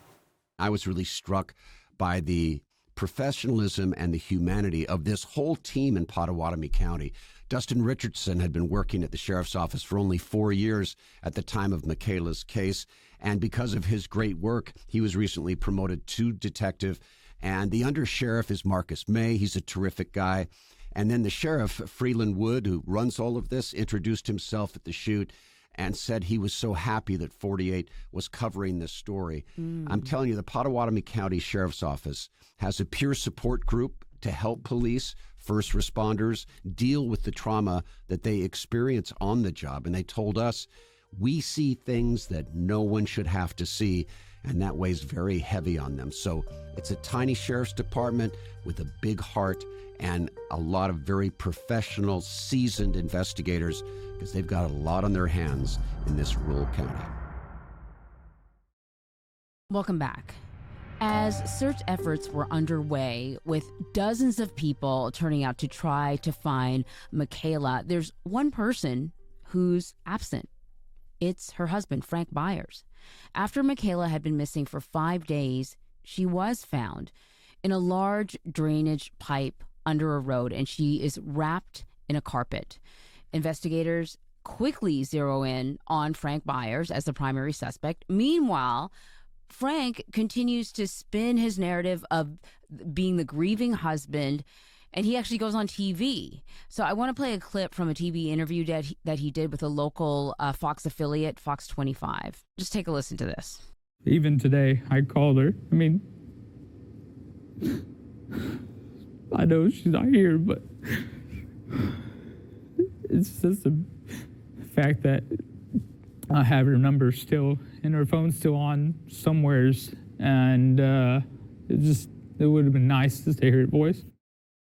I was really struck by the professionalism and the humanity of this whole team in Pottawatomie County. Dustin Richardson had been working at the sheriff's office for only 4 years at the time of Michaela's case. And because of his great work, he was recently promoted to detective. And the undersheriff is Marcus May. He's a terrific guy. And then the sheriff, Freeland Wood, who runs all of this, introduced himself at the shoot and said he was so happy that 48 was covering this story. I'm telling you, the Pottawatomie County Sheriff's Office has a peer support group to help police, first responders, deal with the trauma that they experience on the job. And they told us, we see things that no one should have to see, and that weighs very heavy on them. So it's a tiny sheriff's department with a big heart and a lot of very professional, seasoned investigators, because they've got a lot on their hands in this rural county. Welcome back. As search efforts were underway, with dozens of people turning out to try to find Michaela, there's one person who's absent. It's her husband, Frank Byers. After Michaela had been missing for 5 days, she was found in a large drainage pipe under a road, and she is wrapped in a carpet. Investigators quickly zero in on Frank Byers as the primary suspect. Meanwhile, Frank continues to spin his narrative of being the grieving husband And he actually goes on TV. So I want to play a clip from a TV interview that he did with a local Fox affiliate, Fox 25. Just take a listen to this. Even today, I called her. I mean, I know she's not here, but it's just the fact that I have her number still and her phone's still on somewheres, and it would have been nice to hear her voice.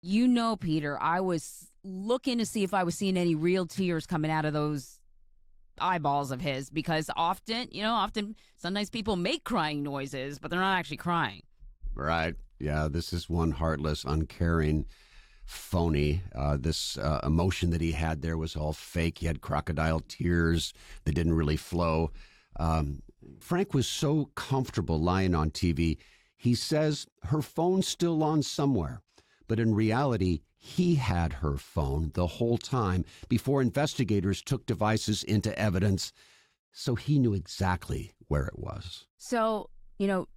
You know, Peter, I was looking to see if I was seeing any real tears coming out of those eyeballs of his, because often sometimes people make crying noises, but they're not actually crying. Right. Yeah, this is one heartless, uncaring phony. This emotion that he had there was all fake. He had crocodile tears that didn't really flow. Frank was so comfortable lying on TV. He says her phone's still on somewhere, but in reality, he had her phone the whole time before investigators took devices into evidence, so he knew exactly where it was. So,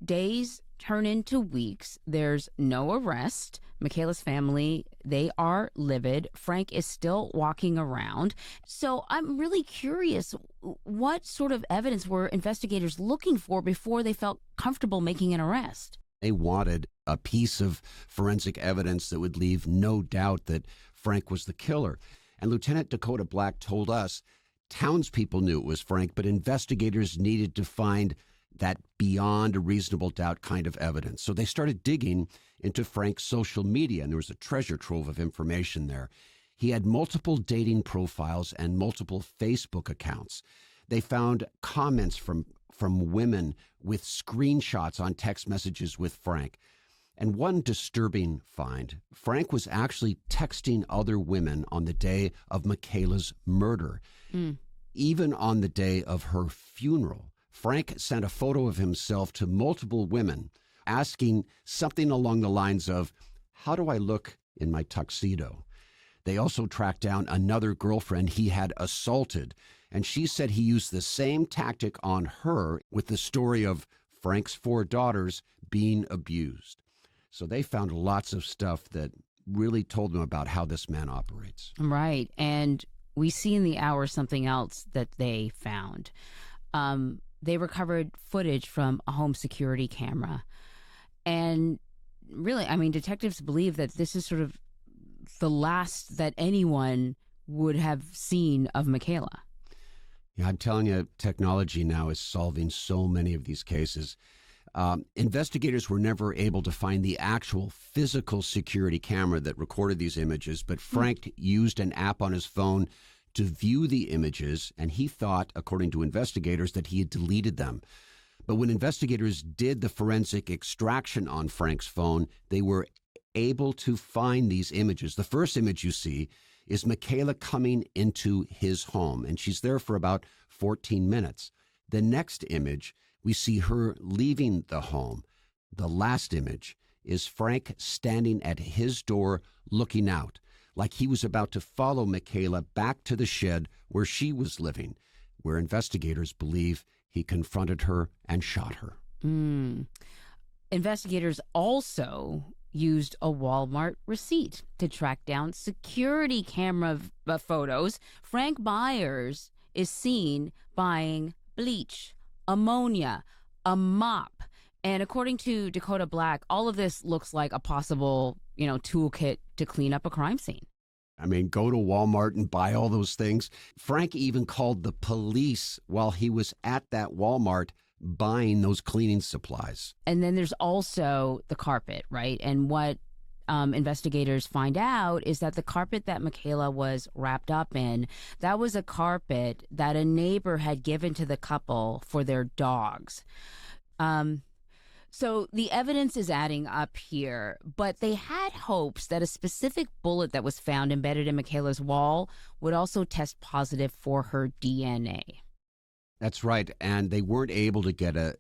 days turn into weeks. There's no arrest. Michaela's family, they are livid. Frank is still walking around. So I'm really curious, what sort of evidence were investigators looking for before they felt comfortable making an arrest? They wanted a piece of forensic evidence that would leave no doubt that Frank was the killer. And Lieutenant Dakota Black told us townspeople knew it was Frank, but investigators needed to find that beyond a reasonable doubt kind of evidence. So they started digging into Frank's social media, and there was a treasure trove of information there. He had multiple dating profiles and multiple Facebook accounts. They found comments from women with screenshots on text messages with Frank. And one disturbing find, Frank was actually texting other women on the day of Michaela's murder. Even on the day of her funeral, Frank sent a photo of himself to multiple women asking something along the lines of, "How do I look in my tuxedo?" They also tracked down another girlfriend he had assaulted, and she said he used the same tactic on her with the story of Frank's 4 daughters being abused. So they found lots of stuff that really told them about how this man operates. Right. And we see in the hour something else that they found. They recovered footage from a home security camera. And really, detectives believe that this is sort of the last that anyone would have seen of Michaela. Yeah, I'm telling you, technology now is solving so many of these cases. Investigators were never able to find the actual physical security camera that recorded these images, but Frank used an app on his phone to view the images, and he thought, according to investigators, that he had deleted them. But when investigators did the forensic extraction on Frank's phone, they were able to find these images. The first image you see is Michaela coming into his home, and she's there for about 14 minutes. The next image, we see her leaving the home. The last image is Frank standing at his door looking out, like he was about to follow Michaela back to the shed where she was living, where investigators believe he confronted her and shot her. Investigators also used a Walmart receipt to track down security camera photos. Frank Byers is seen buying bleach, ammonia, a mop. And according to Dakota Black, all of this looks like a possible, toolkit to clean up a crime scene. Go to Walmart and buy all those things. Frank even called the police while he was at that Walmart buying those cleaning supplies. And then there's also the carpet, right? And what investigators find out is that the carpet that Michaela was wrapped up in, that was a carpet that a neighbor had given to the couple for their dogs. So the evidence is adding up here, but they had hopes that a specific bullet that was found embedded in Michaela's wall would also test positive for her DNA. That's right. And they weren't able to get a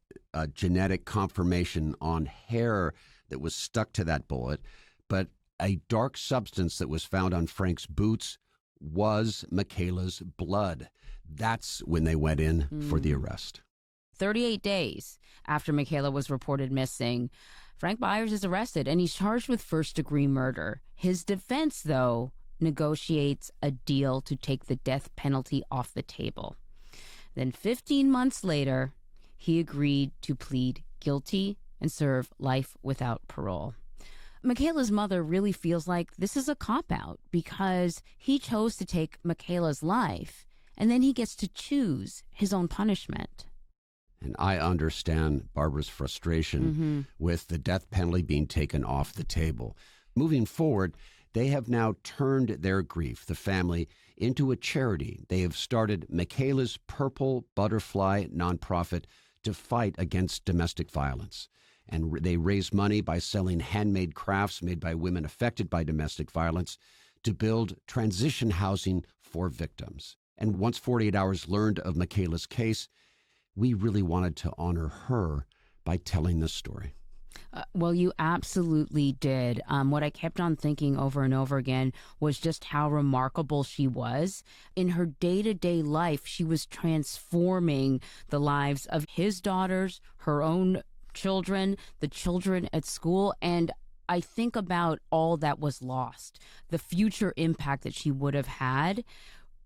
genetic confirmation on hair that was stuck to that bullet, but a dark substance that was found on Frank's boots was Michaela's blood. That's when they went in for the arrest. 38 days after Michaela was reported missing, Frank Byers is arrested and he's charged with first-degree murder. His defense, though, negotiates a deal to take the death penalty off the table. Then 15 months later, he agreed to plead guilty and serve life without parole. Michaela's mother really feels like this is a cop-out because he chose to take Michaela's life, and then he gets to choose his own punishment. And I understand Barbara's frustration with the death penalty being taken off the table. Moving forward, they have now turned their grief, the family, into a charity. They have started Michaela's Purple Butterfly nonprofit to fight against domestic violence. And they raise money by selling handmade crafts made by women affected by domestic violence to build transition housing for victims. And once 48 Hours learned of Michaela's case, we really wanted to honor her by telling this story. Well, you absolutely did. What I kept on thinking over and over again was just how remarkable she was. In her day-to-day life, she was transforming the lives of his daughters, her own children, the children at school, and I think about all that was lost, the future impact that she would have had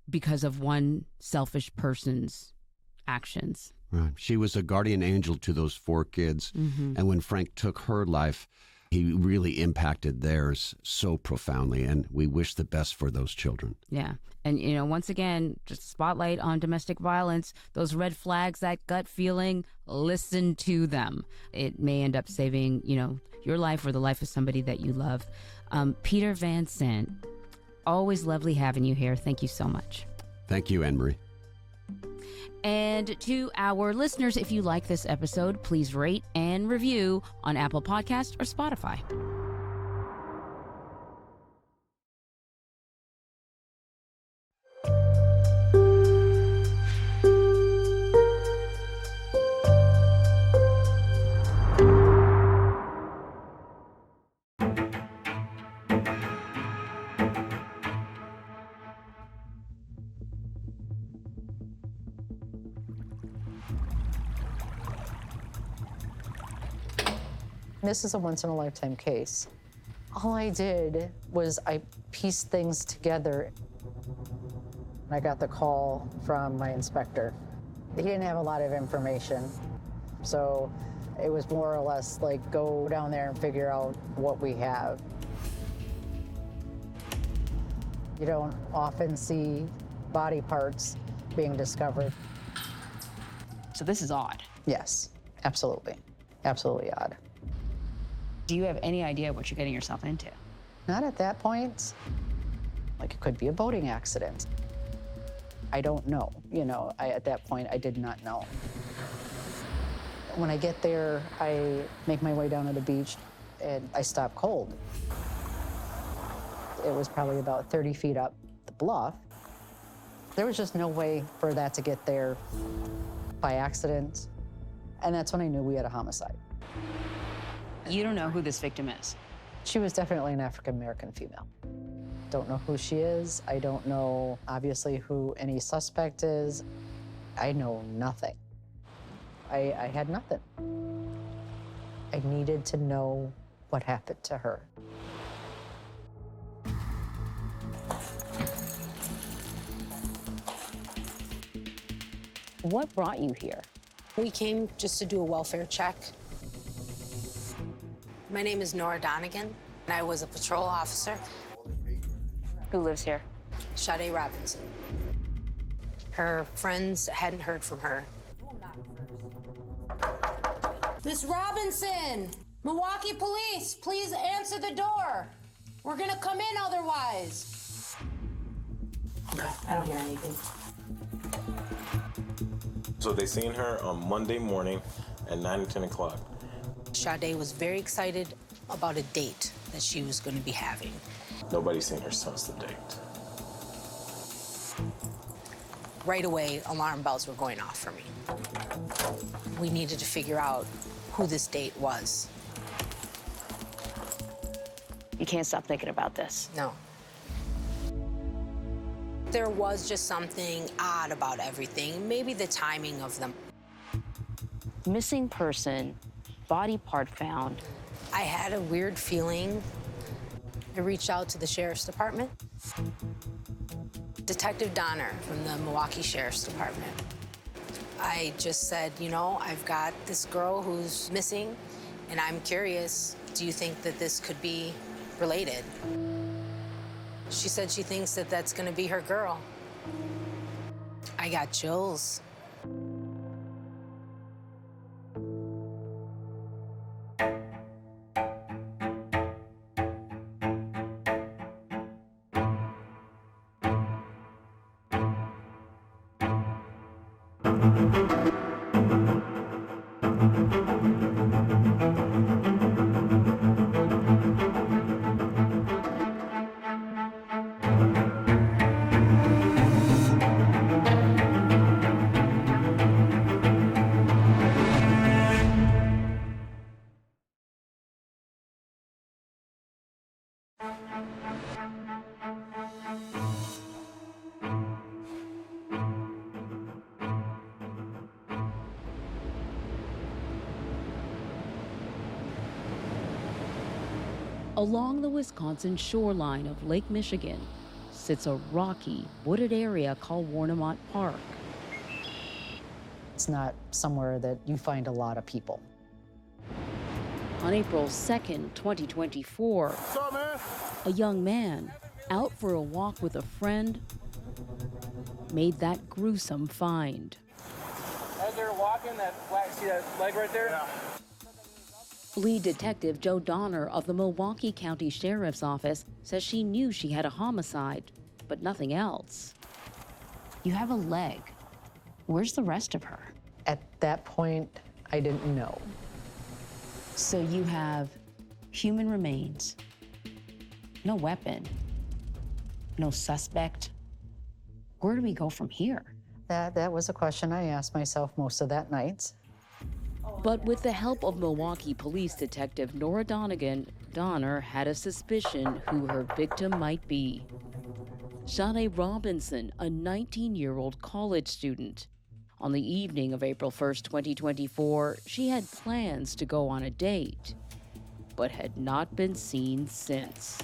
because of one selfish person's actions. Right. She was a guardian angel to those 4 kids. And when Frank took her life, he really impacted theirs so profoundly. And we wish the best for those children. Yeah. And, you know, once again, just spotlight on domestic violence, those red flags, that gut feeling, listen to them. It may end up saving, you know, your life or the life of somebody that you love. Peter Van Sant, always lovely having you here. Thank you so much. Thank you, Anne-Marie. And to our listeners, if you like this episode, please rate and review on Apple Podcasts or Spotify. This is a once-in-a-lifetime case. All I did was I pieced things together. I got the call from my inspector. He didn't have a lot of information, so it was more or less like go down there and figure out what we have. You don't often see body parts being discovered. So this is odd. Yes, absolutely. Absolutely odd. Do you have any idea what you're getting yourself into? Not at that point. Like it could be a boating accident. I don't know. You know, at that point, I did not know. When I get there, I make my way down to the beach and I stop cold. It was probably about 30 feet up the bluff. There was just no way for that to get there by accident. And that's when I knew we had a homicide. You don't know who this victim is? She was definitely an African-American female. Don't know who she is. I don't know, obviously, who any suspect is. I know nothing. I had nothing. I needed to know what happened to her. What brought you here? We came just to do a welfare check. My name is Nora Donegan, and I was a patrol officer. Who lives here? Sade Robinson. Her friends hadn't heard from her. Miss Robinson! Milwaukee Police, please answer the door. We're gonna come in otherwise. Okay, I don't hear anything. So they seen her on Monday morning at 9 and 10 o'clock. Sade was very excited about a date that she was going to be having. Nobody's seen her since the date. Right away, alarm bells were going off for me. We needed to figure out who this date was. You can't stop thinking about this. No. There was just something odd about everything, maybe the timing of them. Missing person, body part found. I had a weird feeling. I reached out to the sheriff's department. Detective Donner from the Milwaukee Sheriff's Department. I just said, you know, I've got this girl who's missing, and I'm curious, do you think that this could be related? She said she thinks that that's gonna be her girl. I got chills. Along the Wisconsin shoreline of Lake Michigan sits a rocky, wooded area called Warnemont Park. It's not somewhere that you find a lot of people. On April 2nd, 2024, a young man out for a walk with a friend made that gruesome find. As they're walking, see that leg right there? Yeah. Lead Detective Joe Donner of the Milwaukee County Sheriff's Office says she knew she had a homicide, but nothing else. You have a leg. Where's the rest of her? At that point, I didn't know. So you have human remains, no weapon, no suspect. Where do we go from here? That was a question I asked myself most of that night. But with the help of Milwaukee Police Detective Nora Donegan, Donner had a suspicion who her victim might be. Sade Robinson, a 19-year-old college student. On the evening of April 1st, 2024, she had plans to go on a date, but had not been seen since.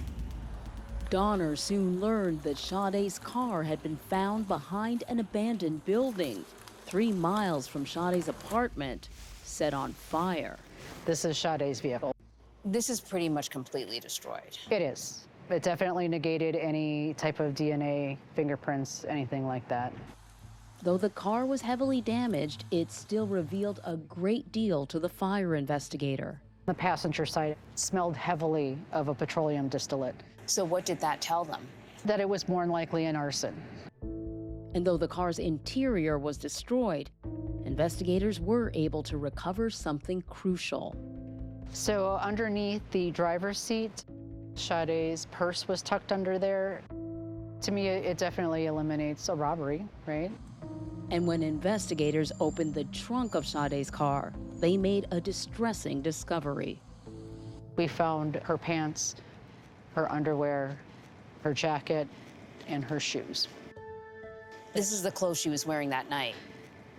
Donner soon learned that Sade's car had been found behind an abandoned building, 3 miles from Sade's apartment, set on fire. This is Sade's vehicle. This is pretty much completely destroyed. It is. It definitely negated any type of DNA, fingerprints, anything like that. Though the car was heavily damaged, it still revealed a great deal to the fire investigator. The passenger side smelled heavily of a petroleum distillate. So what did that tell them? That it was more than likely an arson. And though the car's interior was destroyed, investigators were able to recover something crucial. So underneath the driver's seat, Sade's purse was tucked under there. To me, it definitely eliminates a robbery, right? And when investigators opened the trunk of Sade's car, they made a distressing discovery. We found her pants, her underwear, her jacket, and her shoes. This is the clothes she was wearing that night.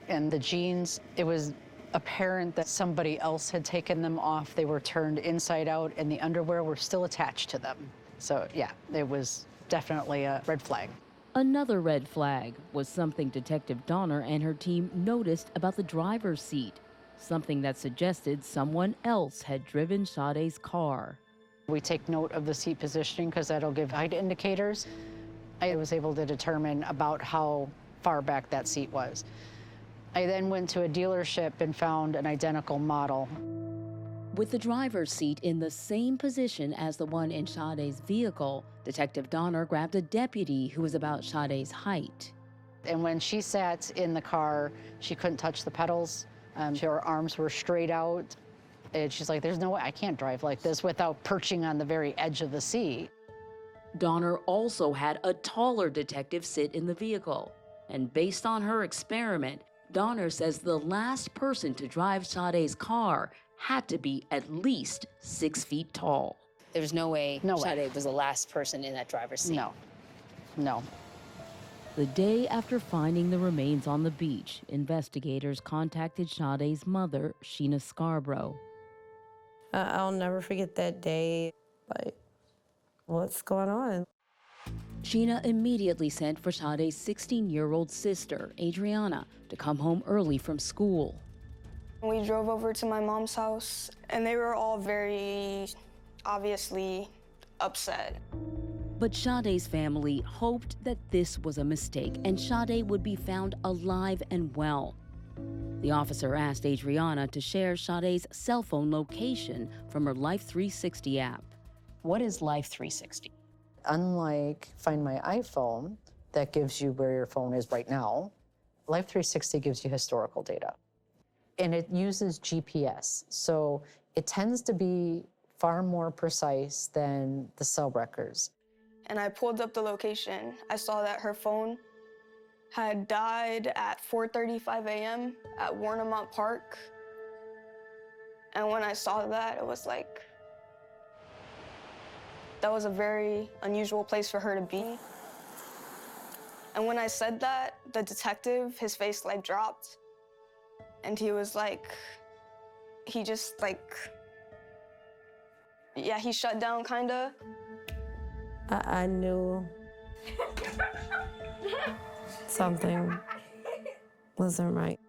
And the jeans, it was apparent that somebody else had taken them off. They were turned inside out, and the underwear were still attached to them. So yeah, it was definitely a red flag. Another red flag was something Detective Donner and her team noticed about the driver's seat, something that suggested someone else had driven Sade's car. We take note of the seat positioning because that'll give height indicators. I was able to determine about how far back that seat was. I then went to a dealership and found an identical model. With the driver's seat in the same position as the one in Sade's vehicle, Detective Donner grabbed a deputy who was about Sade's height. And when she sat in the car, she couldn't touch the pedals. Her arms were straight out. And she's like, there's no way, I can't drive like this without perching on the very edge of the seat. Donner also had a taller detective sit in the vehicle. And based on her experiment, Donner says the last person to drive Sade's car had to be at least 6 feet tall. There was no way Sade was the last person in that driver's seat. No. The day after finding the remains on the beach, investigators contacted Sade's mother, Sheena Scarborough. I'll never forget that day. Like, what's going on? Sheena immediately sent for Sade's 16-year-old sister, Adriana, to come home early from school. We drove over to my mom's house, and they were all very obviously upset. But Sade's family hoped that this was a mistake and Sade would be found alive and well. The officer asked Adriana to share Sade's cell phone location from her Life 360 app. What is Life 360? Unlike Find My iPhone, that gives you where your phone is right now, Life 360 gives you historical data. And it uses GPS, so it tends to be far more precise than the cell records. And I pulled up the location. I saw that her phone had died at 4:35 a.m. at Warnemont Park. And when I saw that, it was like, that was a very unusual place for her to be. And when I said that, the detective, his face like dropped. And he was like, he just like, yeah, he shut down kinda. I knew something wasn't right.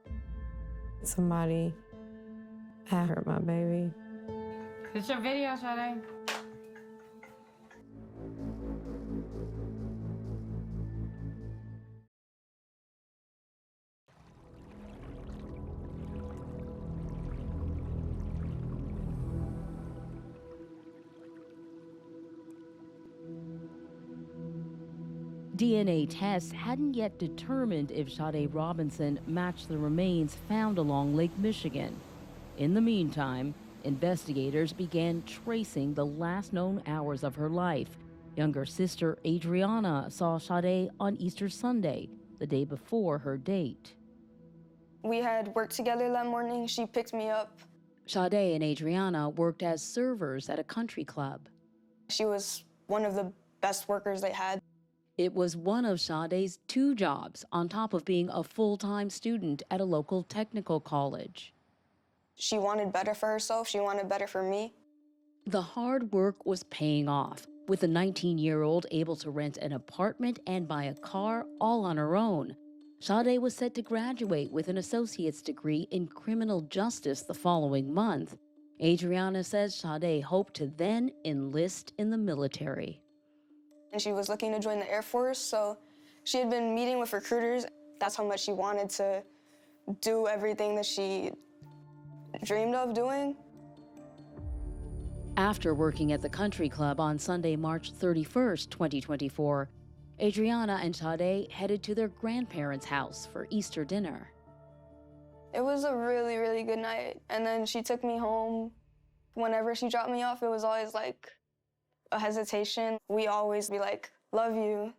Somebody had hurt my baby. It's your video, Sade. DNA tests hadn't yet determined if Sade Robinson matched the remains found along Lake Michigan. In the meantime, investigators began tracing the last known hours of her life. Younger sister Adriana saw Sade on Easter Sunday, the day before her date. We had worked together that morning. She picked me up. Sade and Adriana worked as servers at a country club. She was one of the best workers they had. It was one of Sade's 2 jobs on top of being a full-time student at a local technical college. She wanted better for herself. She wanted better for me. The hard work was paying off, with the 19-year-old able to rent an apartment and buy a car all on her own. Sade was set to graduate with an associate's degree in criminal justice the following month. Adriana says Sade hoped to then enlist in the military. And she was looking to join the Air Force, so she had been meeting with recruiters. That's how much she wanted to do everything that she dreamed of doing. After working at the country club on Sunday, March 31st, 2024, Adriana and Sade headed to their grandparents' house for Easter dinner. It was a really, really good night. And then she took me home. Whenever she dropped me off, it was always like a hesitation. We always be like, love you.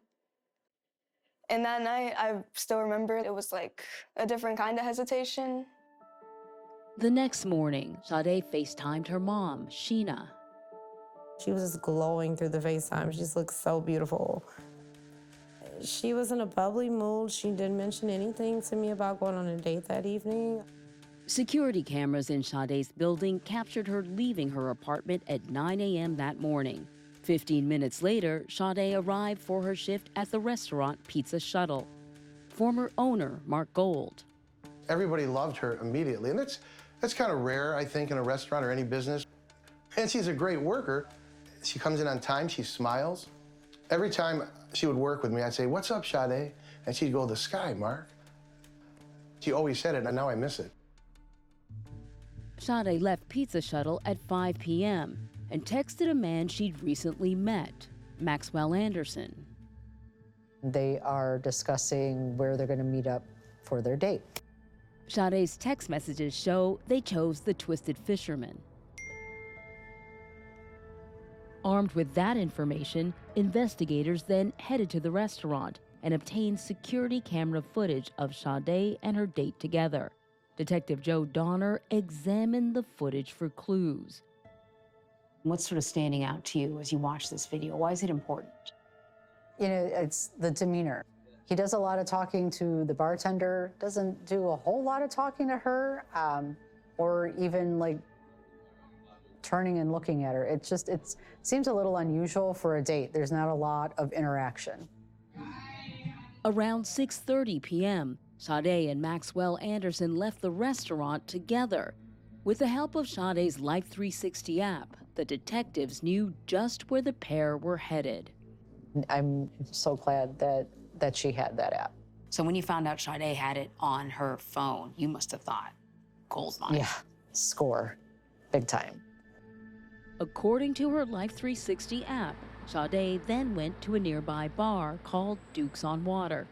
And that night, I still remember it was like a different kind of hesitation. The next morning, Sade FaceTimed her mom, Sheena. She was just glowing through the FaceTime. She just looked so beautiful. She was in a bubbly mood. She didn't mention anything to me about going on a date that evening. Security cameras in Sade's building captured her leaving her apartment at 9 a.m. that morning. 15 minutes later, Sade arrived for her shift at the restaurant Pizza Shuttle. Former owner Mark Gold. Everybody loved her immediately, and that's kind of rare, I think, in a restaurant or any business. And she's a great worker. She comes in on time, she smiles. Every time she would work with me, I'd say, "What's up, Sade?" And she'd go, "The sky, Mark." She always said it, and now I miss it. Sade left Pizza Shuttle at 5 p.m. and texted a man she'd recently met, Maxwell Anderson. They are discussing where they're going to meet up for their date. Sade's text messages show they chose the Twisted Fisherman. Armed with that information, investigators then headed to the restaurant and obtained security camera footage of Sade and her date together. Detective Joe Donner examined the footage for clues. What's sort of standing out to you as you watch this video? Why is it important? You know, it's the demeanor. He does a lot of talking to the bartender, doesn't do a whole lot of talking to her, or even like turning and looking at her. It seems a little unusual for a date. There's not a lot of interaction. Around 6:30 p.m., Sade and Maxwell Anderson left the restaurant together. With the help of Sade's Life 360 app, the detectives knew just where the pair were headed. I'm so glad that she had that app. So when you found out Sade had it on her phone, you must have thought, gold mine. Yeah, score, big time. According to her Life 360 app, Sade then went to a nearby bar called Duke's on Water.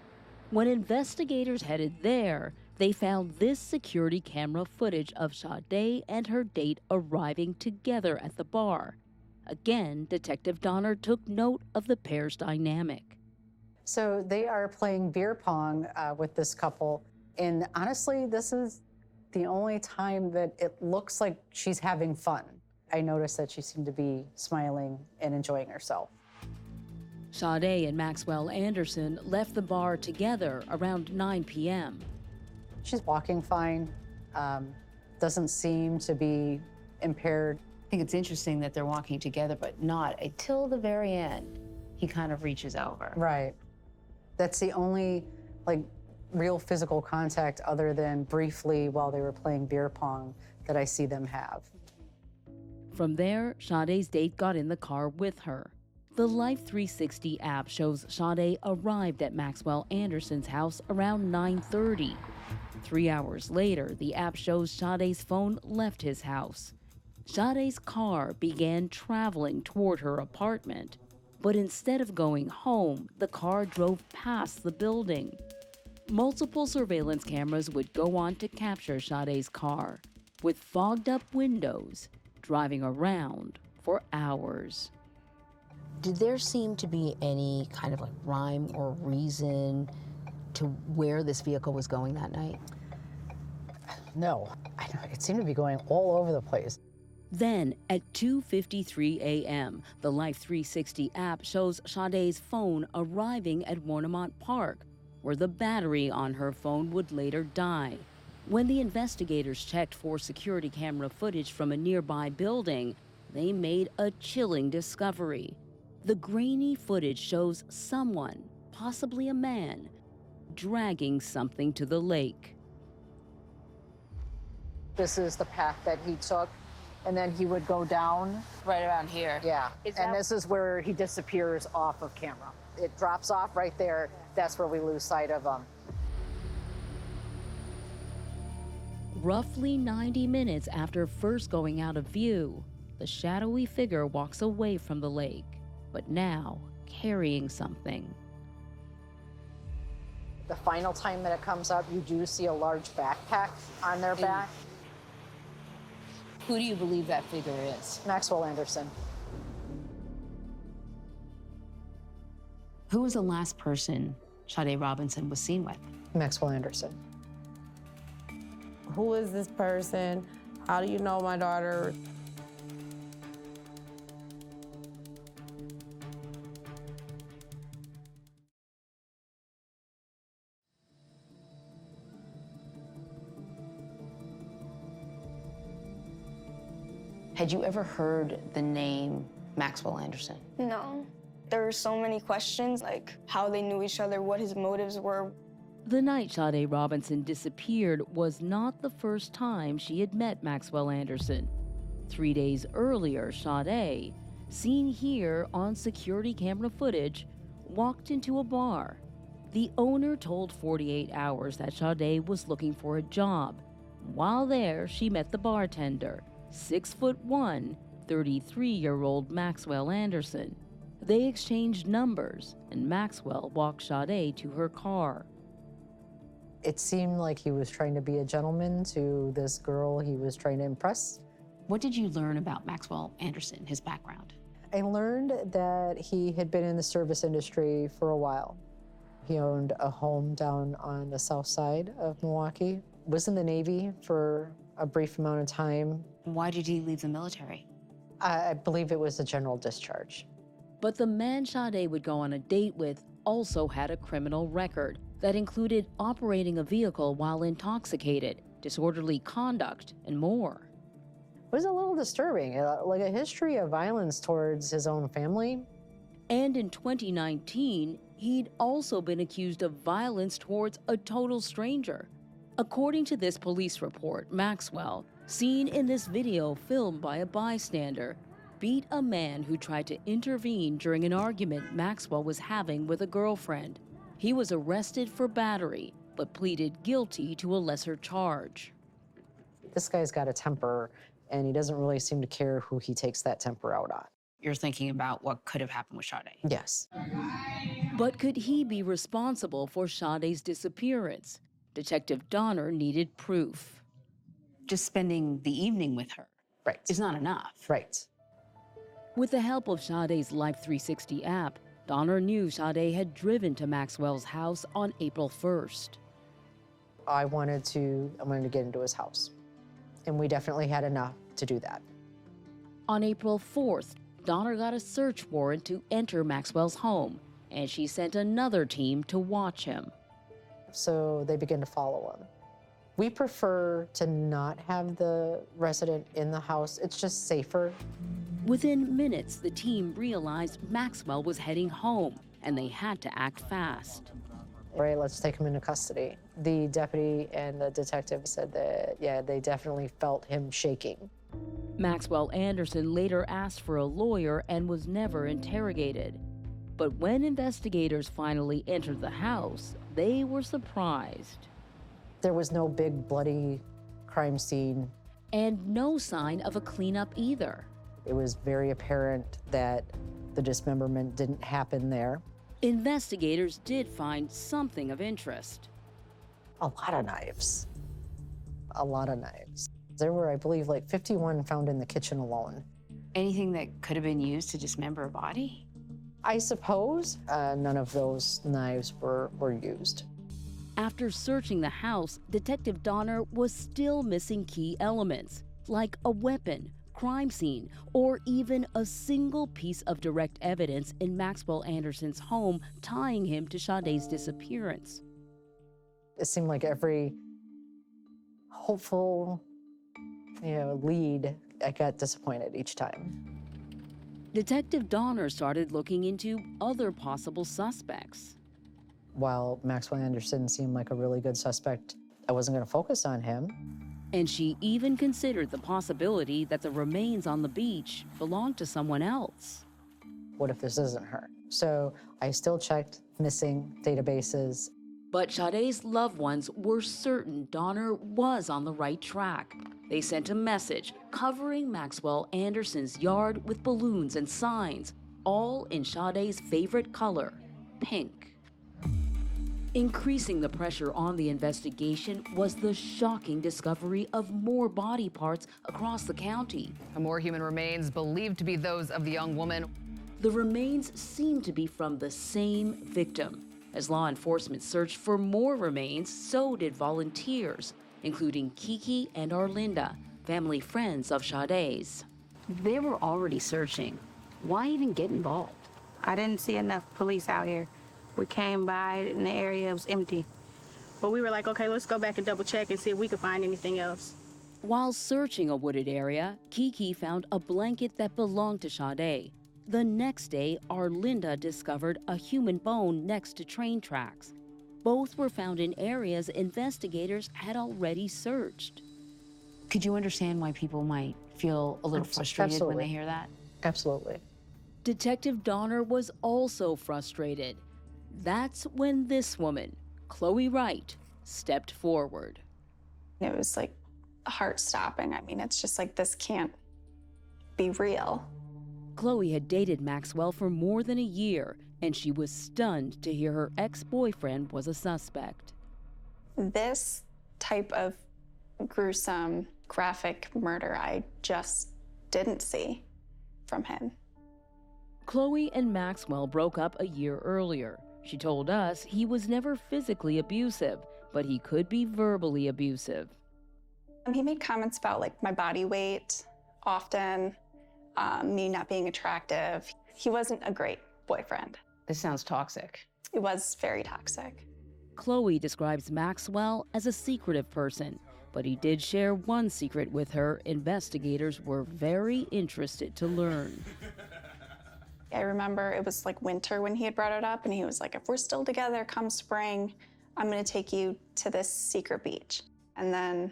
When investigators headed there, they found this security camera footage of Sade and her date arriving together at the bar. Again, Detective Donner took note of the pair's dynamic. So they are playing beer pong with this couple, and honestly, this is the only time that it looks like she's having fun. I noticed that she seemed to be smiling and enjoying herself. Sade and Maxwell Anderson left the bar together around 9 p.m. She's walking fine, doesn't seem to be impaired. I think it's interesting that they're walking together, but not until the very end. He kind of reaches over. Right. That's the only, real physical contact other than briefly while they were playing beer pong that I see them have. From there, Sade's date got in the car with her. The Life 360 app shows Sade arrived at Maxwell Anderson's house around 9:30. 3 hours later, the app shows Sade's phone left his house. Sade's car began traveling toward her apartment, but instead of going home, the car drove past the building. Multiple surveillance cameras would go on to capture Sade's car, with fogged-up windows, driving around for hours. Did there seem to be any kind of rhyme or reason to where this vehicle was going that night? No, it seemed to be going all over the place. Then, at 2:53 a.m., the Life 360 app shows Sade's phone arriving at Warnemont Park, where the battery on her phone would later die. When the investigators checked for security camera footage from a nearby building, they made a chilling discovery. The grainy footage shows someone, possibly a man, dragging something to the lake. This is the path that he took, and then he would go down. Right around here. Yeah, and this is where he disappears off of camera. It drops off right there. That's where we lose sight of him. Roughly 90 minutes after first going out of view, the shadowy figure walks away from the lake, but now carrying something. The final time that it comes up, you do see a large backpack on their back. Who do you believe that figure is? Maxwell Anderson. Who was the last person Sade Robinson was seen with? Maxwell Anderson. Who is this person? How do you know my daughter? Had you ever heard the name Maxwell Anderson? No. There were so many questions, like how they knew each other, what his motives were. The night Sade Robinson disappeared was not the first time she had met Maxwell Anderson. 3 days earlier, Sade, seen here on security camera footage, walked into a bar. The owner told 48 Hours that Sade was looking for a job. While there, she met the bartender, 6'1", 33-year-old Maxwell Anderson. They exchanged numbers, and Maxwell walked Sade to her car. It seemed like he was trying to be a gentleman to this girl he was trying to impress. What did you learn about Maxwell Anderson, his background? I learned that he had been in the service industry for a while. He owned a home down on the south side of Milwaukee, was in the Navy for a brief amount of time. Why did he leave the military? I believe it was a general discharge. But the man Sade would go on a date with also had a criminal record that included operating a vehicle while intoxicated, disorderly conduct, and more. It was a little disturbing, like a history of violence towards his own family. And in 2019, he'd also been accused of violence towards a total stranger. According to this police report, Maxwell, seen in this video filmed by a bystander, beat a man who tried to intervene during an argument Maxwell was having with a girlfriend. He was arrested for battery, but pleaded guilty to a lesser charge. This guy's got a temper, and he doesn't really seem to care who he takes that temper out on. You're thinking about what could have happened with Sade. Yes. But could he be responsible for Sade's disappearance? Detective Donner needed proof. Just spending the evening with her is not enough. Right. With the help of Sade's Life 360 app, Donner knew Sade had driven to Maxwell's house on April 1st. I wanted to get into his house, and we definitely had enough to do that. On April 4th, Donner got a search warrant to enter Maxwell's home, and she sent another team to watch him. So they began to follow him. We prefer to not have the resident in the house. It's just safer. Within minutes, the team realized Maxwell was heading home, and they had to act fast. Right, let's take him into custody. The deputy and the detective said that, yeah, they definitely felt him shaking. Maxwell Anderson later asked for a lawyer and was never interrogated. But when investigators finally entered the house, they were surprised. There was no big bloody crime scene. And no sign of a cleanup either. It was very apparent that the dismemberment didn't happen there. Investigators did find something of interest. A lot of knives. A lot of knives. There were, I believe, like 51 found in the kitchen alone. Anything that could have been used to dismember a body? I suppose none of those knives were used. After searching the house, Detective Donner was still missing key elements, like a weapon, crime scene, or even a single piece of direct evidence in Maxwell Anderson's home tying him to Sade's disappearance. It seemed like every hopeful, lead, I got disappointed each time. Detective Donner started looking into other possible suspects. While Maxwell Anderson seemed like a really good suspect, I wasn't going to focus on him. And she even considered the possibility that the remains on the beach belonged to someone else. What if this isn't her? So I still checked missing databases. But Sade's loved ones were certain Donner was on the right track. They sent a message covering Maxwell Anderson's yard with balloons and signs, all in Sade's favorite color, pink. Increasing the pressure on the investigation was the shocking discovery of more body parts across the county. More human remains believed to be those of the young woman. The remains seemed to be from the same victim. As law enforcement searched for more remains, so did volunteers, including Kiki and Arlinda, family friends of Sade's. They were already searching. Why even get involved? I didn't see enough police out here. We came by and the area was empty. But we were like, okay, let's go back and double check and see if we could find anything else. While searching a wooded area, Kiki found a blanket that belonged to Sade. The next day, Arlinda discovered a human bone next to train tracks. Both were found in areas investigators had already searched. Could you understand why people might feel a little frustrated when they hear that? Absolutely. Detective Donner was also frustrated. That's when this woman, Chloe Wright, stepped forward. It was like heart-stopping. I mean, it's just like, this can't be real. Chloe had dated Maxwell for more than a year, and she was stunned to hear her ex-boyfriend was a suspect. This type of gruesome, graphic murder I just didn't see from him. Chloe and Maxwell broke up a year earlier. She told us he was never physically abusive, but he could be verbally abusive. He made comments about like my body weight often, me not being attractive. He wasn't a great boyfriend. This sounds toxic. It was very toxic. Chloe describes Maxwell as a secretive person, but he did share one secret with her investigators were very interested to learn. I remember it was like winter when he had brought it up, and he was like, if we're still together come spring, I'm gonna take you to this secret beach. And then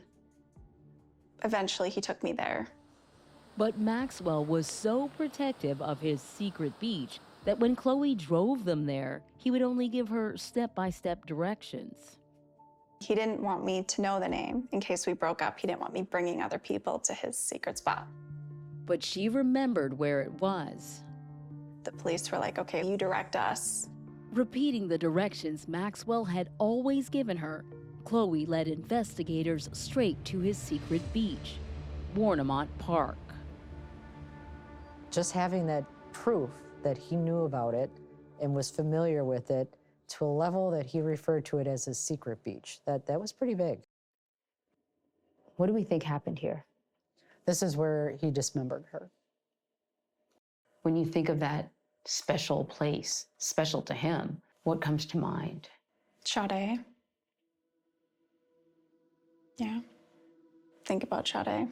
eventually he took me there. But Maxwell was so protective of his secret beach that when Chloe drove them there, he would only give her step-by-step directions. He didn't want me to know the name in case we broke up. He didn't want me bringing other people to his secret spot. But she remembered where it was. The police were like, okay, you direct us. Repeating the directions Maxwell had always given her, Chloe led investigators straight to his secret beach, Warnemont Park. Just having that proof that he knew about it and was familiar with it to a level that he referred to it as his secret beach, that was pretty big. What do we think happened here? This is where he dismembered her. When you think of that special place, special to him, what comes to mind? Sade. Yeah. Think about Sade.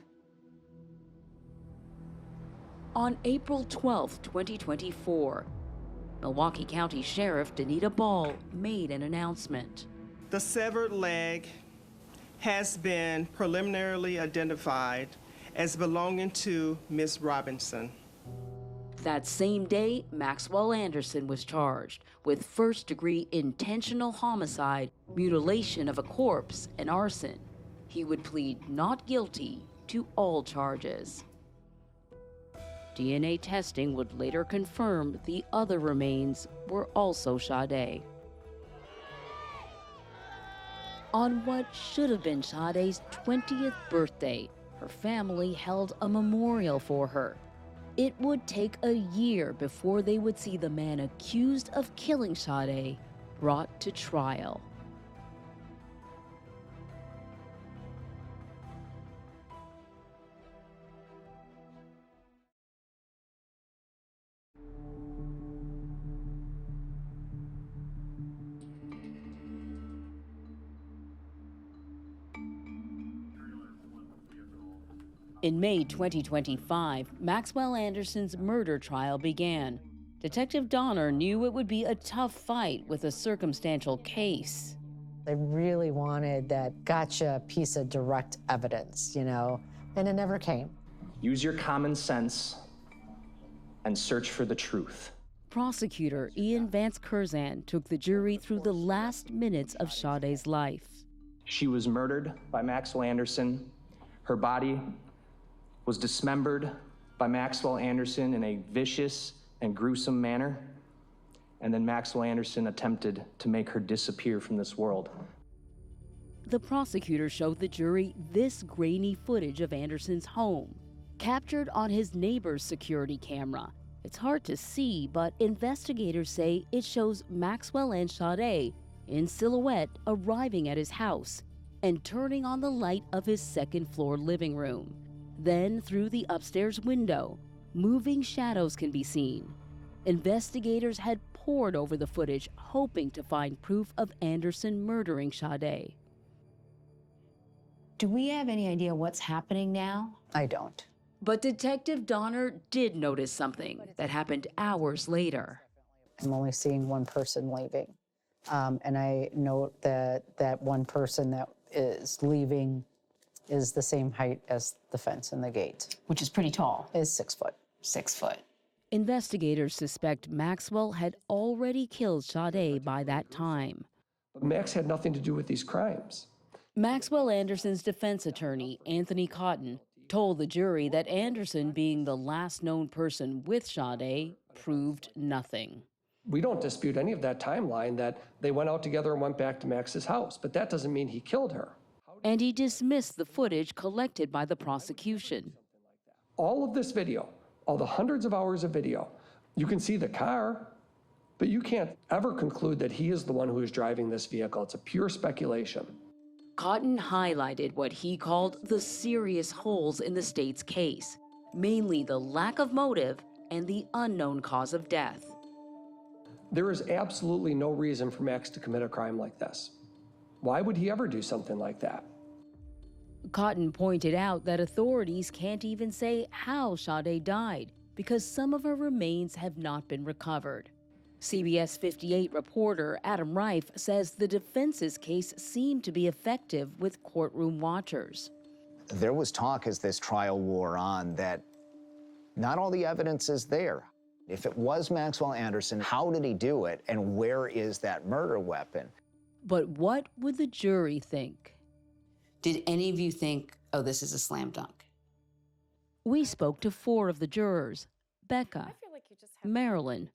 On April 12, 2024, Milwaukee County Sheriff Danita Ball made an announcement. The severed leg has been preliminarily identified as belonging to Ms. Robinson. That same day, Maxwell Anderson was charged with first-degree intentional homicide, mutilation of a corpse, and arson. He would plead not guilty to all charges. DNA testing would later confirm the other remains were also Sade. On what should have been Sade's 20th birthday, her family held a memorial for her. It would take a year before they would see the man accused of killing Sade brought to trial. In May 2025, Maxwell Anderson's murder trial began. Detective Donner knew it would be a tough fight with a circumstantial case. They really wanted that gotcha piece of direct evidence, you know, and it never came. Use your common sense and search for the truth. Prosecutor Ian Vance Curzan took the jury through the last minutes of Sade's life. She was murdered by Maxwell Anderson. Her body was dismembered by Maxwell Anderson in a vicious and gruesome manner. And then Maxwell Anderson attempted to make her disappear from this world. The prosecutor showed the jury this grainy footage of Anderson's home, captured on his neighbor's security camera. It's hard to see, but investigators say it shows Maxwell and Sade in silhouette arriving at his house and turning on the light of his second-floor living room. Then, through the upstairs window, moving shadows can be seen. Investigators had pored over the footage, hoping to find proof of Anderson murdering Sade. Do we have any idea what's happening now? I don't. But Detective Donner did notice something that happened hours later. I'm only seeing one person leaving. And I note that that one person that is leaving is the same height as the fence and the gate. Which is pretty tall. Is 6 foot. 6 foot. Investigators suspect Maxwell had already killed Sade by that time. Max had nothing to do with these crimes. Maxwell Anderson's defense attorney, Anthony Cotton, told the jury that Anderson being the last known person with Sade proved nothing. We don't dispute any of that timeline that they went out together and went back to Max's house, but that doesn't mean he killed her. And he dismissed the footage collected by the prosecution. All of this video, all the hundreds of hours of video, you can see the car, but you can't ever conclude that he is the one who is driving this vehicle. It's a pure speculation. Cotton highlighted what he called the serious holes in the state's case, mainly the lack of motive and the unknown cause of death. There is absolutely no reason for Max to commit a crime like this. Why would he ever do something like that? Cotton pointed out that authorities can't even say how Sade died because some of her remains have not been recovered. CBS 58 reporter Adam Reif says the defense's case seemed to be effective with courtroom watchers. There was talk as this trial wore on that not all the evidence is there. If it was Maxwell Anderson, how did he do it, and where is that murder weapon? But what would the jury think? Did any of you think, oh, this is a slam dunk? We spoke to 4 of the jurors: Becca, Marilyn,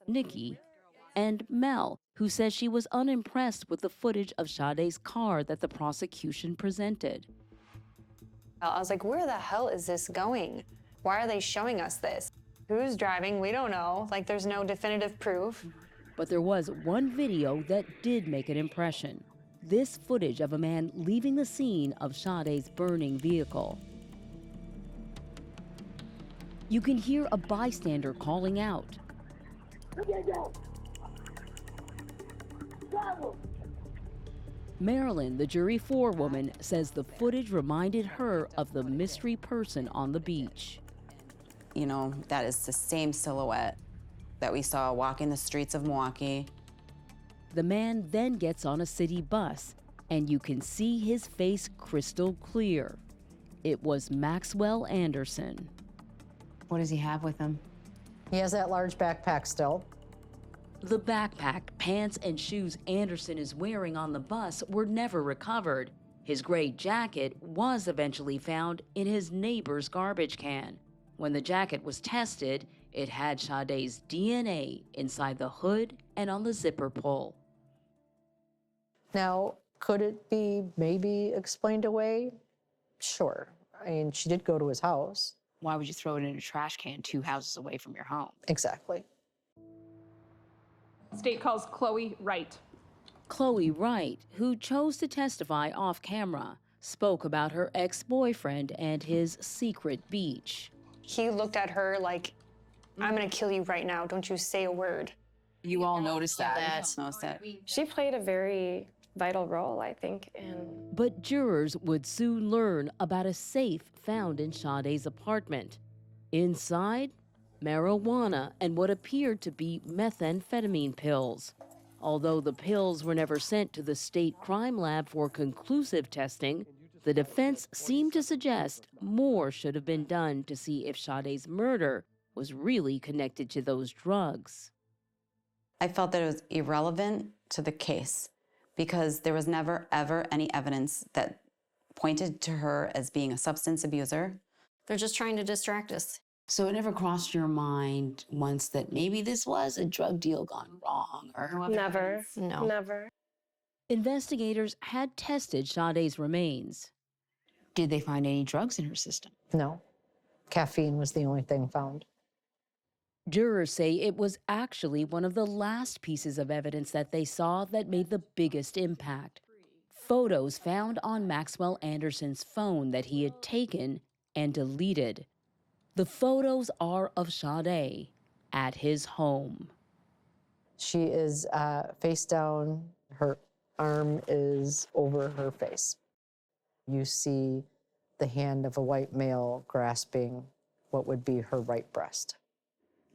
Nikki, and Mel, who says she was unimpressed with the footage of Sade's car that the prosecution presented. I was like, where the hell is this going? Why are they showing us this? Who's driving? We don't know. Like, there's no definitive proof. But there was one video that did make an impression. This footage of a man leaving the scene of Sade's burning vehicle. You can hear a bystander calling out. Marilyn, the jury forewoman, says the footage reminded her of the mystery person on the beach. You know, that is the same silhouette that we saw walking the streets of Milwaukee. The man then gets on a city bus, and you can see his face crystal clear. It was Maxwell Anderson. What does he have with him? He has that large backpack still. The backpack, pants, and shoes Anderson is wearing on the bus were never recovered. His gray jacket was eventually found in his neighbor's garbage can. When the jacket was tested, it had Sade's DNA inside the hood and on the zipper pull. Now, could it be maybe explained away? Sure. I mean, she did go to his house. Why would you throw it in a trash can 2 houses away from your home? Exactly. State calls Chloe Wright. Chloe Wright, who chose to testify off camera, spoke about her ex-boyfriend and his secret beach. He looked at her like, I'm gonna kill you right now. Don't you say a word. You all noticed that. That's no set. She played a very vital role, I think, in... But jurors would soon learn about a safe found in Sade's apartment. Inside, marijuana and what appeared to be methamphetamine pills. Although the pills were never sent to the state crime lab for conclusive testing, the defense seemed to suggest more should have been done to see if Sade's murder was really connected to those drugs. I felt that it was irrelevant to the case because there was never, ever any evidence that pointed to her as being a substance abuser. They're just trying to distract us. So it never crossed your mind once that maybe this was a drug deal gone wrong? Or Never. No. Never. Investigators had tested Sade's remains. Did they find any drugs in her system? No. Caffeine was the only thing found. Jurors say it was actually one of the last pieces of evidence that they saw that made the biggest impact. Photos found on Maxwell Anderson's phone that he had taken and deleted. The photos are of Sade at his home. She is face down. Her arm is over her face. You see the hand of a white male grasping what would be her right breast.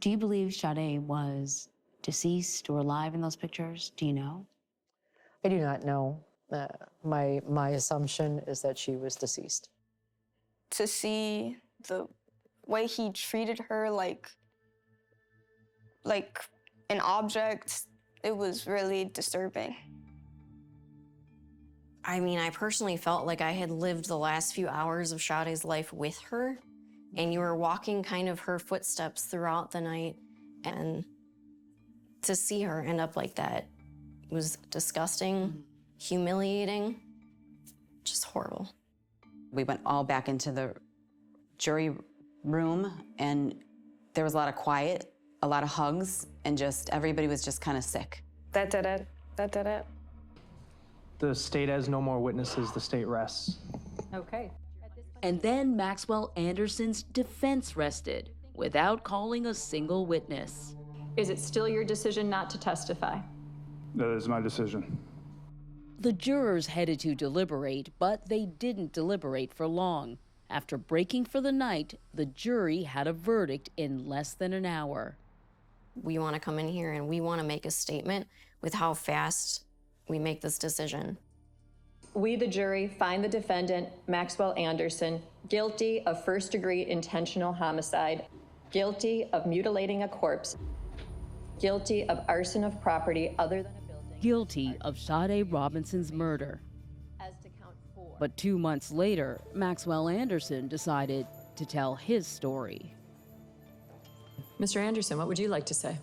Do you believe Sade was deceased or alive in those pictures? Do you know? I do not know. My assumption is that she was deceased. To see the way he treated her like an object, it was really disturbing. I mean, I personally felt like I had lived the last few hours of Sade's life with her, and you were walking kind of her footsteps throughout the night, and to see her end up like that was disgusting, humiliating, just horrible. We went all back into the jury room, and there was a lot of quiet, a lot of hugs, and just everybody was just kind of sick. That did it. That did it. The state has no more witnesses. The state rests. Okay. And then Maxwell Anderson's defense rested without calling a single witness. Is it still your decision not to testify? That is my decision. The jurors headed to deliberate, but they didn't deliberate for long. After breaking for the night, the jury had a verdict in less than an hour. We want to come in here and we want to make a statement with how fast we make this decision. We, the jury, find the defendant, Maxwell Anderson, guilty of first-degree intentional homicide, guilty of mutilating a corpse, guilty of arson of property other than a building, Guilty of Sade Robinson's murder. as to count 4. But 2 months later, Maxwell Anderson decided to tell his story. Mr. Anderson, what would you like to say?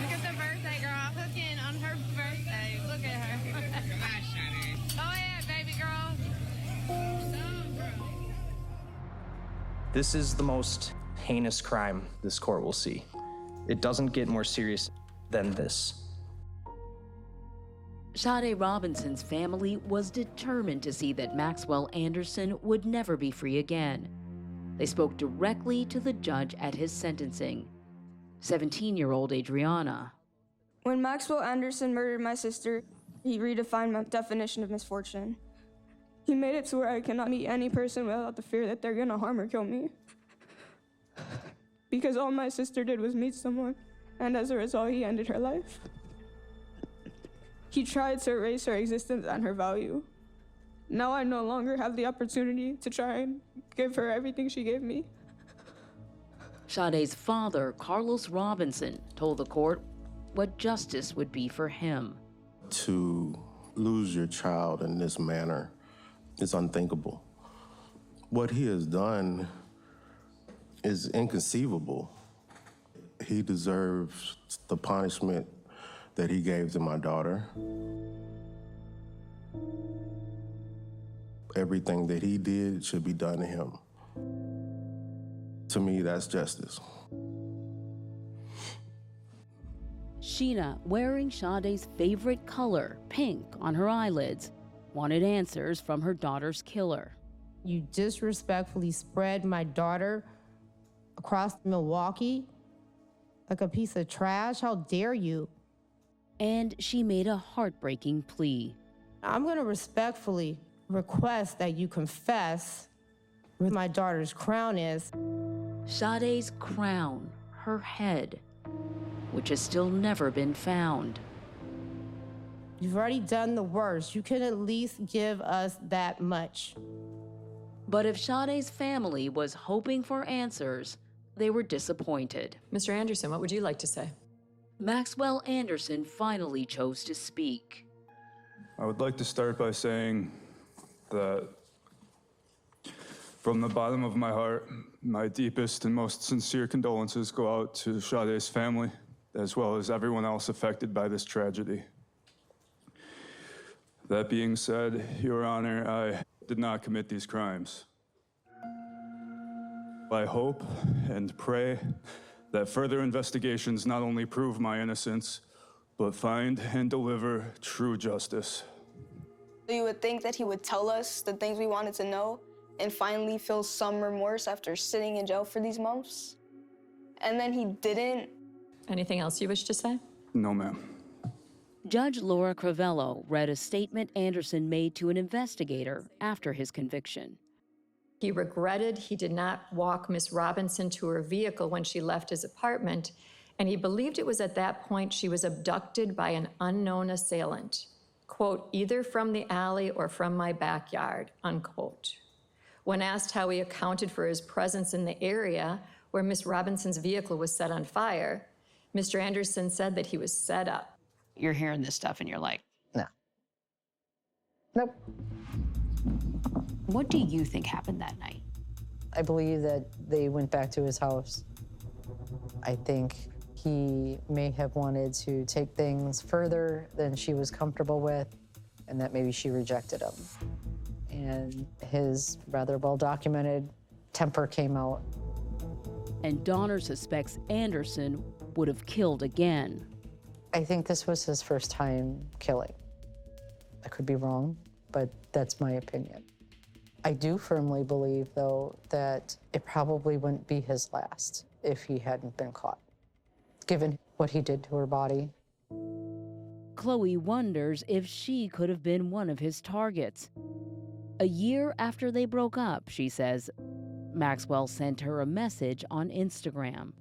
Look at the birthday girl hooking on her birthday. Look at her. Come on, Sade. Go ahead, baby girl. This is the most heinous crime this court will see. It doesn't get more serious than this. Sade Robinson's family was determined to see that Maxwell Anderson would never be free again. They spoke directly to the judge at his sentencing. 17-year-old Adriana. When Maxwell Anderson murdered my sister, he redefined my definition of misfortune. He made it to where I cannot meet any person without the fear that they're gonna harm or kill me. Because all my sister did was meet someone, and as a result, he ended her life. He tried to erase her existence and her value. Now I no longer have the opportunity to try and give her everything she gave me. Sade's father, Carlos Robinson, told the court what justice would be for him. To lose your child in this manner is unthinkable. What he has done is inconceivable. He deserves the punishment that he gave to my daughter. Everything that he did should be done to him. To me, that's justice. Sheena, wearing Sade's favorite color, pink, on her eyelids, wanted answers from her daughter's killer. You disrespectfully spread my daughter across Milwaukee like a piece of trash. How dare you? And she made a heartbreaking plea. I'm going to respectfully request that you confess where my daughter's crown is. Sade's crown, her head, which has still never been found. You've already done the worst. You can at least give us that much. But if Sade's family was hoping for answers, they were disappointed. Mr. Anderson, what would you like to say? Maxwell Anderson finally chose to speak. I would like to start by saying that from the bottom of my heart, my deepest and most sincere condolences go out to Sade's family, as well as everyone else affected by this tragedy. That being said, Your Honor, I did not commit these crimes. I hope and pray that further investigations not only prove my innocence, but find and deliver true justice. You would think that he would tell us the things we wanted to know and finally feel some remorse after sitting in jail for these months. And then he didn't. Anything else you wish to say? No, ma'am. Judge Laura Cravello read a statement Anderson made to an investigator after his conviction. He regretted he did not walk Miss Robinson to her vehicle when she left his apartment, and he believed it was at that point she was abducted by an unknown assailant, quote, either from the alley or from my backyard, unquote. When asked how he accounted for his presence in the area where Miss Robinson's vehicle was set on fire, Mr. Anderson said that he was set up. You're hearing this stuff and you're like, no. Nope. What do you think happened that night? I believe that they went back to his house. I think he may have wanted to take things further than she was comfortable with, and that maybe she rejected him. And his rather well-documented temper came out. And Donner suspects Anderson would have killed again. I think this was his first time killing. I could be wrong, but that's my opinion. I do firmly believe, though, that it probably wouldn't be his last if he hadn't been caught, given what he did to her body. Chloe wonders if she could have been one of his targets. A year after they broke up, she says, Maxwell sent her a message on Instagram.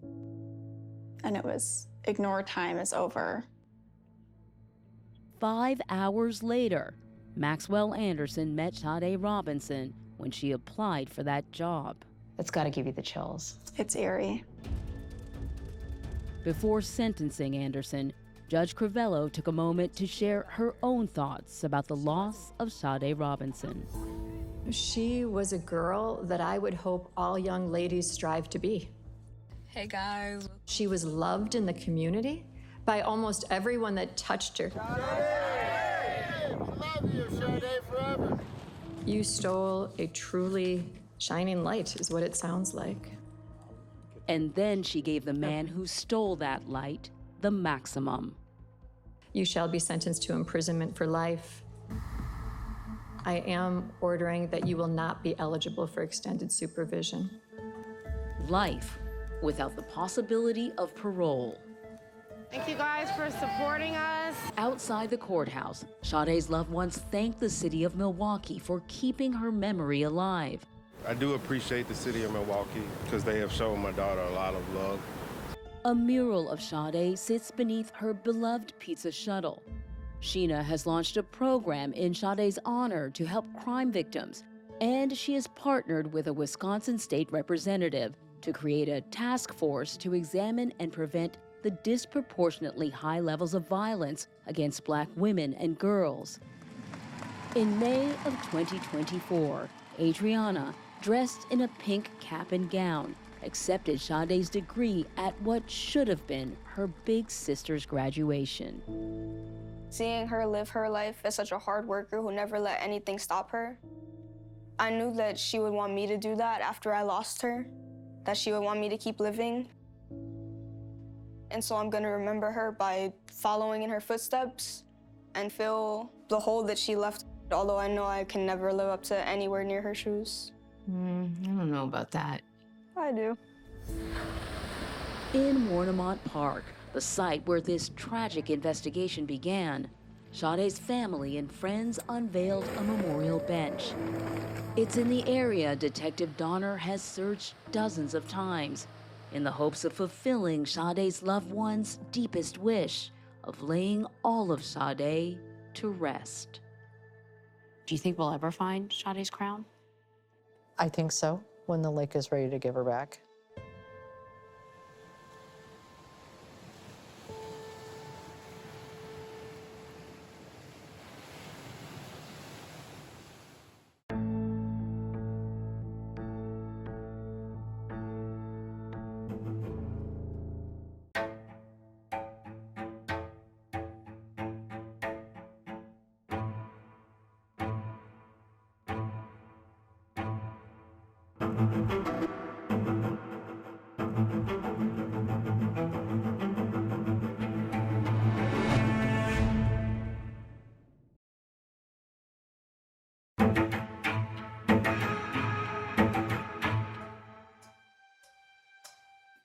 And it was, ignore time is over. 5 hours later, Maxwell Anderson met Sade Robinson when she applied for that job. That's got to give you the chills. It's eerie. Before sentencing Anderson, Judge Crivello took a moment to share her own thoughts about the loss of Sade Robinson. She was a girl that I would hope all young ladies strive to be. Hey guys. She was loved in the community by almost everyone that touched her. Sade! Love you, Sade, forever. You stole a truly shining light, is what it sounds like. And then she gave the man who stole that light the maximum. You shall be sentenced to imprisonment for life. I am ordering that you will not be eligible for extended supervision. Life without the possibility of parole. Thank you guys for supporting us. Outside the courthouse, Sade's loved ones thanked the city of Milwaukee for keeping her memory alive. I do appreciate the city of Milwaukee because they have shown my daughter a lot of love. A mural of Sade sits beneath her beloved pizza shuttle. Sheena has launched a program in Sade's honor to help crime victims, and she has partnered with a Wisconsin state representative to create a task force to examine and prevent the disproportionately high levels of violence against Black women and girls. In May of 2024, Adriana, dressed in a pink cap and gown, accepted Sade's degree at what should have been her big sister's graduation. Seeing her live her life as such a hard worker who never let anything stop her, I knew that she would want me to do that after I lost her, that she would want me to keep living. And so I'm gonna remember her by following in her footsteps and fill the hole that she left, although I know I can never live up to anywhere near her shoes. I don't know about that. I do. In Warnemont Park, the site where this tragic investigation began, Sade's family and friends unveiled a memorial bench. It's in the area Detective Donner has searched dozens of times in the hopes of fulfilling Sade's loved one's deepest wish of laying all of Sade to rest. Do you think we'll ever find Sade's crown? I think so, when the lake is ready to give her back.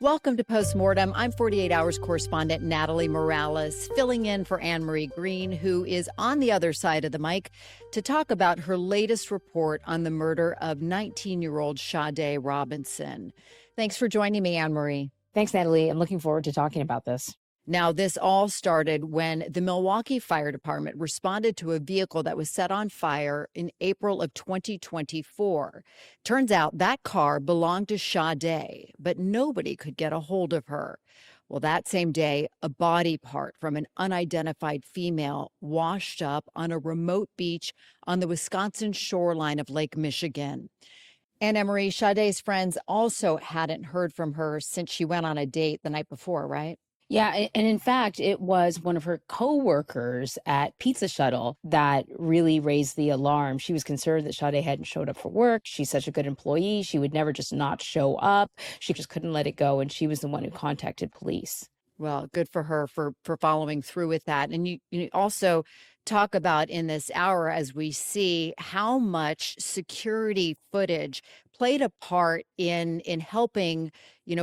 Welcome to Postmortem. I'm 48 Hours correspondent Natalie Morales, filling in for Anne-Marie Green, who is on the other side of the mic to talk about her latest report on the murder of 19-year-old Sade Robinson. Thanks for joining me, Anne-Marie. Thanks, Natalie. I'm looking forward to talking about this. Now, this all started when the Milwaukee Fire Department responded to a vehicle that was set on fire in April of 2024. Turns out that car belonged to Sade, but nobody could get a hold of her. Well, that same day, a body part from an unidentified female washed up on a remote beach on the Wisconsin shoreline of Lake Michigan. And Anne-Marie, Sade's friends also hadn't heard from her since she went on a date the night before, right? Yeah, and in fact, it was one of her coworkers at Pizza Shuttle that really raised the alarm. She was concerned that Sade hadn't showed up for work. She's such a good employee. She would never just not show up. She just couldn't let it go, and she was the one who contacted police. Well, good for her for following through with that. And you also talk about in this hour as we see how much security footage played a part in helping,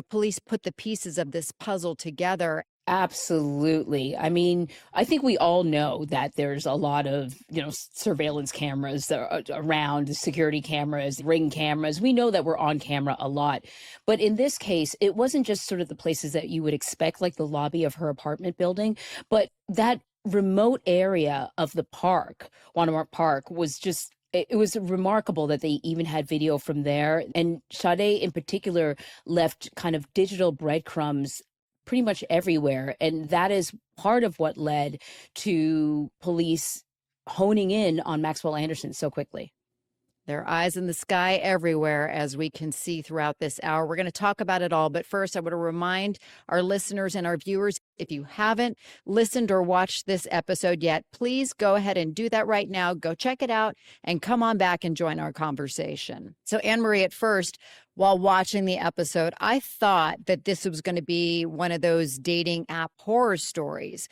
police put the pieces of this puzzle together. Absolutely. I mean, I think we all know that there's a lot of, surveillance cameras around, security cameras, ring cameras. We know that we're on camera a lot. But in this case, it wasn't just sort of the places that you would expect, like the lobby of her apartment building, but that remote area of the park, Wanamart Park, was just it was remarkable that they even had video from there. And Sade in particular left kind of digital breadcrumbs pretty much everywhere. And that is part of what led to police honing in on Maxwell Anderson so quickly. There are eyes in the sky everywhere, as we can see throughout this hour. We're going to talk about it all. But first, I want to remind our listeners and our viewers, if you haven't listened or watched this episode yet, please go ahead and do that right now. Go check it out and come on back and join our conversation. So, Anne-Marie, at first, while watching the episode, I thought that this was going to be one of those dating app horror stories.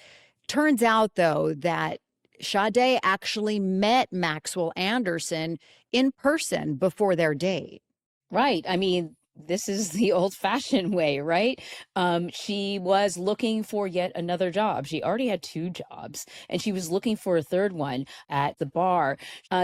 Turns out, though, that Sade actually met Maxwell Anderson in person before their date. Right. I mean, this is the old-fashioned way, right? She was looking for yet another job. She already had 2 jobs, and she was looking for a third one at the bar.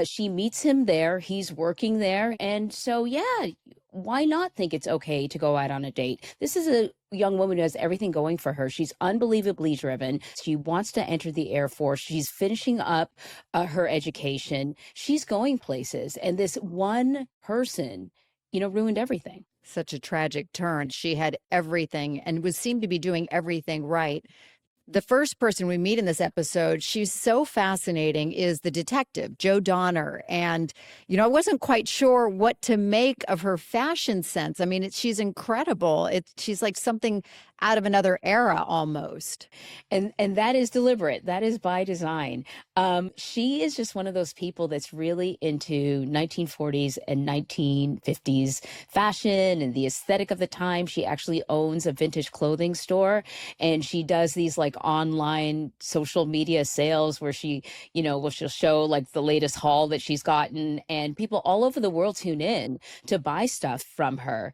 She meets him there. He's working there. And so, yeah, why not think it's okay to go out on a date? This is a young woman who has everything going for her. She's unbelievably driven. She wants to enter the Air Force. She's finishing up her education. She's going places. And this one person, ruined everything. Such a tragic turn. She had everything and seemed to be doing everything right. The first person we meet in this episode, she's so fascinating, is the detective, Joe Donner. And, I wasn't quite sure what to make of her fashion sense. I mean, she's incredible. She's like something out of another era almost. And that is deliberate. That is by design. She is just one of those people that's really into 1940s and 1950s fashion and the aesthetic of the time. She actually owns a vintage clothing store, and she does these like online social media sales where she'll show like the latest haul that she's gotten, and people all over the world tune in to buy stuff from her.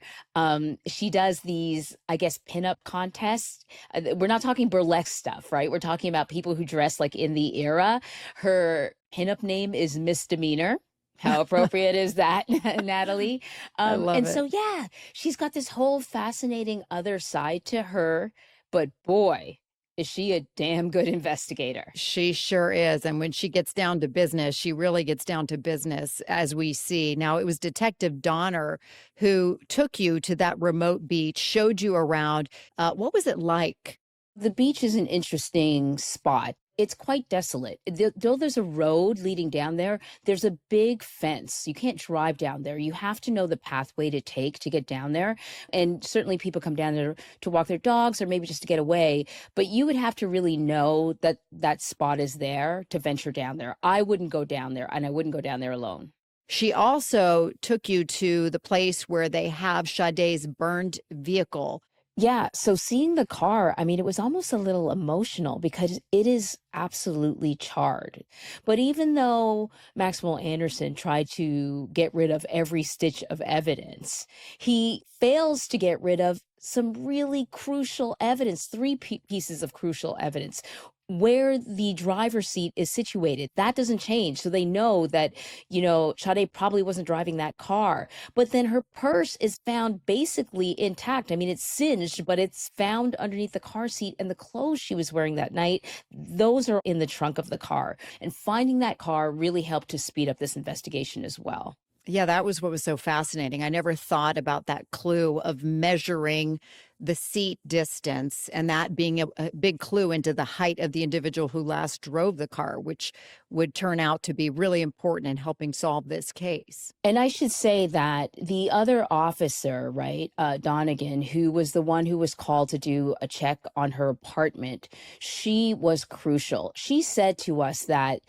She does these, I guess, pinup contests. We're not talking burlesque stuff, right? We're talking about people who dress like in the era. Her pinup name is Misdemeanor. How appropriate is that, Natalie? I love and it. so, yeah, she's got this whole fascinating other side to her, but boy, is she a damn good investigator. She sure is. And when she gets down to business, she really gets down to business, as we see. Now, it was Detective Donner who took you to that remote beach, showed you around. What was it like? The beach is an interesting spot. It's quite desolate. Though there's a road leading down there, there's a big fence. You can't drive down there. You have to know the pathway to take to get down there. And certainly people come down there to walk their dogs or maybe just to get away. But you would have to really know that that spot is there to venture down there. I wouldn't go down there, and I wouldn't go down there alone. She also took you to the place where they have Sade's burned vehicle. Yeah, so seeing the car, I mean, it was almost a little emotional because it is absolutely charred. But even though Maxwell Anderson tried to get rid of every stitch of evidence, he fails to get rid of some really crucial evidence, 3 pieces of crucial evidence. Where the driver's seat is situated, that doesn't change. So they know that, Sade probably wasn't driving that car. But then her purse is found basically intact. I mean, it's singed, but it's found underneath the car seat, and the clothes she was wearing that night, those are in the trunk of the car. And finding that car really helped to speed up this investigation as well. Yeah, that was what was so fascinating. I never thought about that clue of measuring the seat distance and that being a big clue into the height of the individual who last drove the car, which would turn out to be really important in helping solve this case. And I should say that the other officer, right, Donegan, who was the one who was called to do a check on her apartment, she was crucial. She said to us that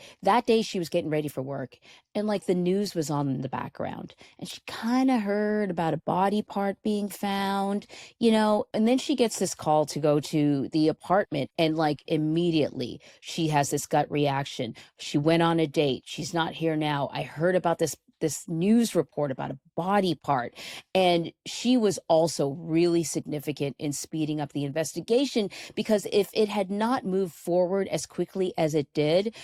day she was getting ready for work, and like the news was on in the background, and she kind of heard about a body part being found, and then she gets this call to go to the apartment, and like immediately she has this gut reaction. She went on a date. She's not here now. I heard about this news report about a body part. And she was also really significant in speeding up the investigation, because if it had not moved forward as quickly as it did,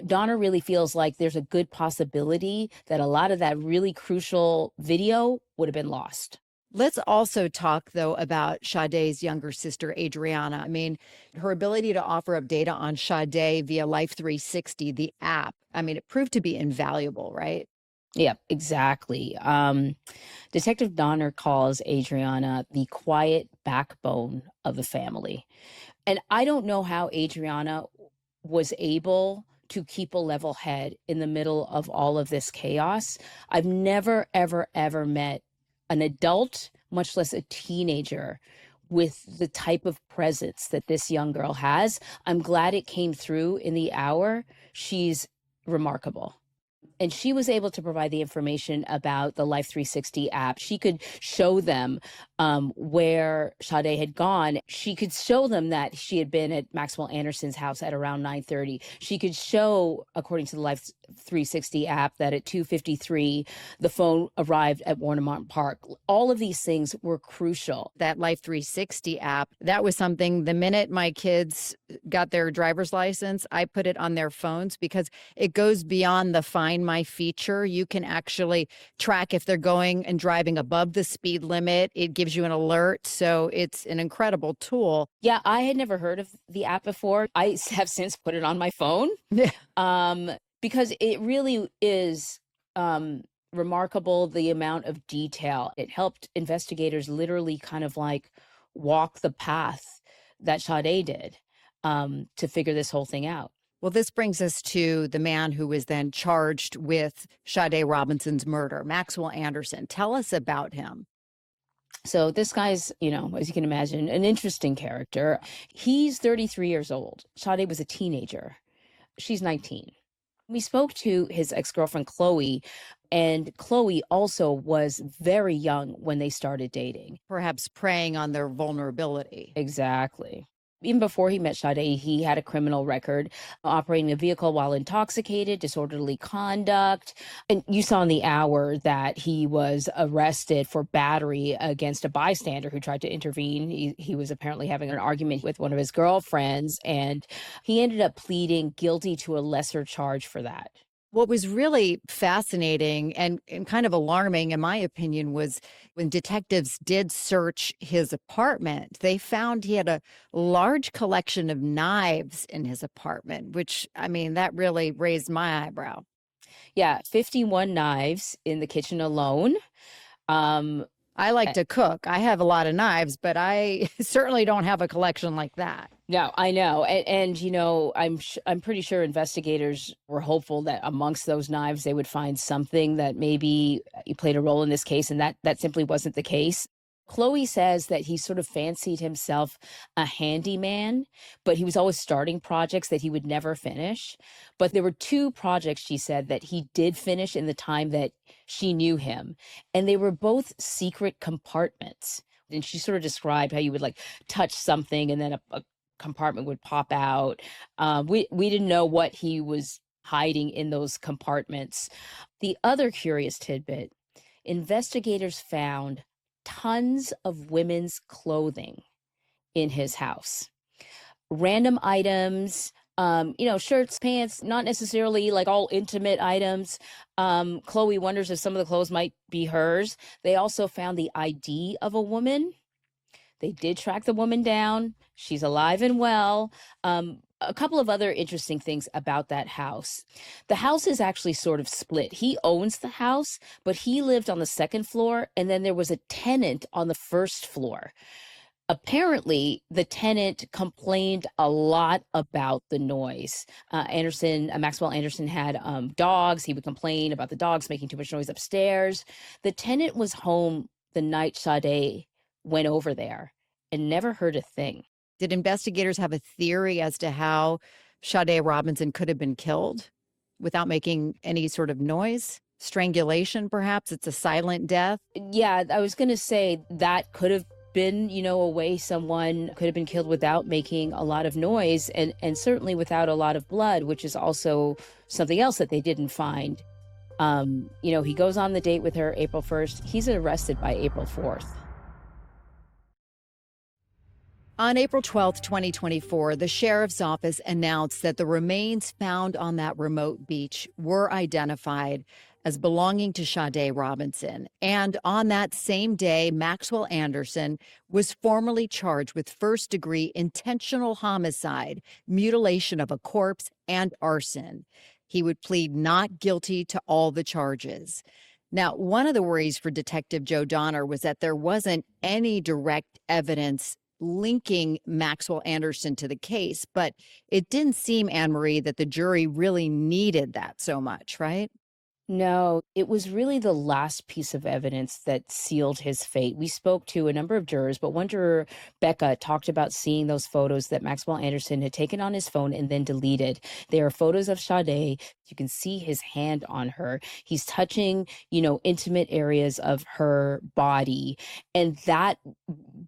Donna really feels like there's a good possibility that a lot of that really crucial video would have been lost. Let's also talk, though, about Sade's younger sister, Adriana. I mean, her ability to offer up data on Sade via Life 360, the app, I mean, it proved to be invaluable, right? Yeah, exactly. Detective Donner calls Adriana the quiet backbone of the family. And I don't know how Adriana was able to keep a level head in the middle of all of this chaos. I've never, ever, ever met an adult, much less a teenager, with the type of presence that this young girl has. I'm glad it came through in the hour. She's remarkable. And she was able to provide the information about the Life 360 app. She could show them where Sade had gone. She could show them that she had been at Maxwell Anderson's house at around 9:30. She could show, according to the Life 360 app, that at 2:53, the phone arrived at Warnemont Park. All of these things were crucial. That Life 360 app, that was something, the minute my kids got their driver's license, I put it on their phones, because it goes beyond the Find My feature. You can actually track if they're going and driving above the speed limit. It gives you an alert. So it's an incredible tool. Yeah, I had never heard of the app before. I have since put it on my phone. Because it really is remarkable, the amount of detail. It helped investigators literally kind of like walk the path that Sade did to figure this whole thing out. Well, this brings us to the man who was then charged with Sade Robinson's murder, Maxwell Anderson. Tell us about him. So this guy's, as you can imagine, an interesting character. He's 33 years old. Sade was a teenager. She's 19. We spoke to his ex-girlfriend, Chloe, and Chloe also was very young when they started dating. Perhaps preying on their vulnerability. Exactly. Even before he met Sade, he had a criminal record, operating a vehicle while intoxicated, disorderly conduct. And you saw in the hour that he was arrested for battery against a bystander who tried to intervene. He was apparently having an argument with one of his girlfriends, and he ended up pleading guilty to a lesser charge for that. What was really fascinating and kind of alarming, in my opinion, was when detectives did search his apartment, they found he had a large collection of knives in his apartment, which, I mean, that really raised my eyebrow. Yeah, 51 knives in the kitchen alone. I like to cook. I have a lot of knives, but I certainly don't have a collection like that. No, I know. And I'm pretty sure investigators were hopeful that amongst those knives, they would find something that maybe played a role in this case. And that simply wasn't the case. Chloe says that he sort of fancied himself a handyman, but he was always starting projects that he would never finish. But there were 2 projects, she said, that he did finish in the time that she knew him. And they were both secret compartments. And she sort of described how you would like touch something and then a compartment would pop out. We didn't know what he was hiding in those compartments. The other curious tidbit, investigators found tons of women's clothing in his house. Random items, shirts, pants, not necessarily like all intimate items. Chloe wonders if some of the clothes might be hers. They also found the ID of a woman. They did track the woman down. She's alive and well. A couple of other interesting things about that house. The house is actually sort of split. He owns the house, but he lived on the 2nd floor, and then there was a tenant on the 1st floor. Apparently, the tenant complained a lot about the noise. Maxwell Anderson had dogs. He would complain about the dogs making too much noise upstairs. The tenant was home the night Sade went over there and never heard a thing. Did investigators have a theory as to how Sade Robinson could have been killed without making any sort of noise? Strangulation, perhaps? It's a silent death? Yeah, I was going to say that could have been, a way someone could have been killed without making a lot of noise and certainly without a lot of blood, which is also something else that they didn't find. He goes on the date with her April 1st. He's arrested by April 4th. On April 12, 2024, the sheriff's office announced that the remains found on that remote beach were identified as belonging to Sade Robinson. And on that same day, Maxwell Anderson was formally charged with first-degree intentional homicide, mutilation of a corpse, and arson. He would plead not guilty to all the charges. Now, one of the worries for Detective Joe Donner was that there wasn't any direct evidence linking Maxwell Anderson to the case, but it didn't seem, Anne-Marie, that the jury really needed that so much, right? No, it was really the last piece of evidence that sealed his fate. We spoke to a number of jurors, but one juror, Becca, talked about seeing those photos that Maxwell Anderson had taken on his phone and then deleted. They are photos of Sade. You can see his hand on her. He's touching, intimate areas of her body. And that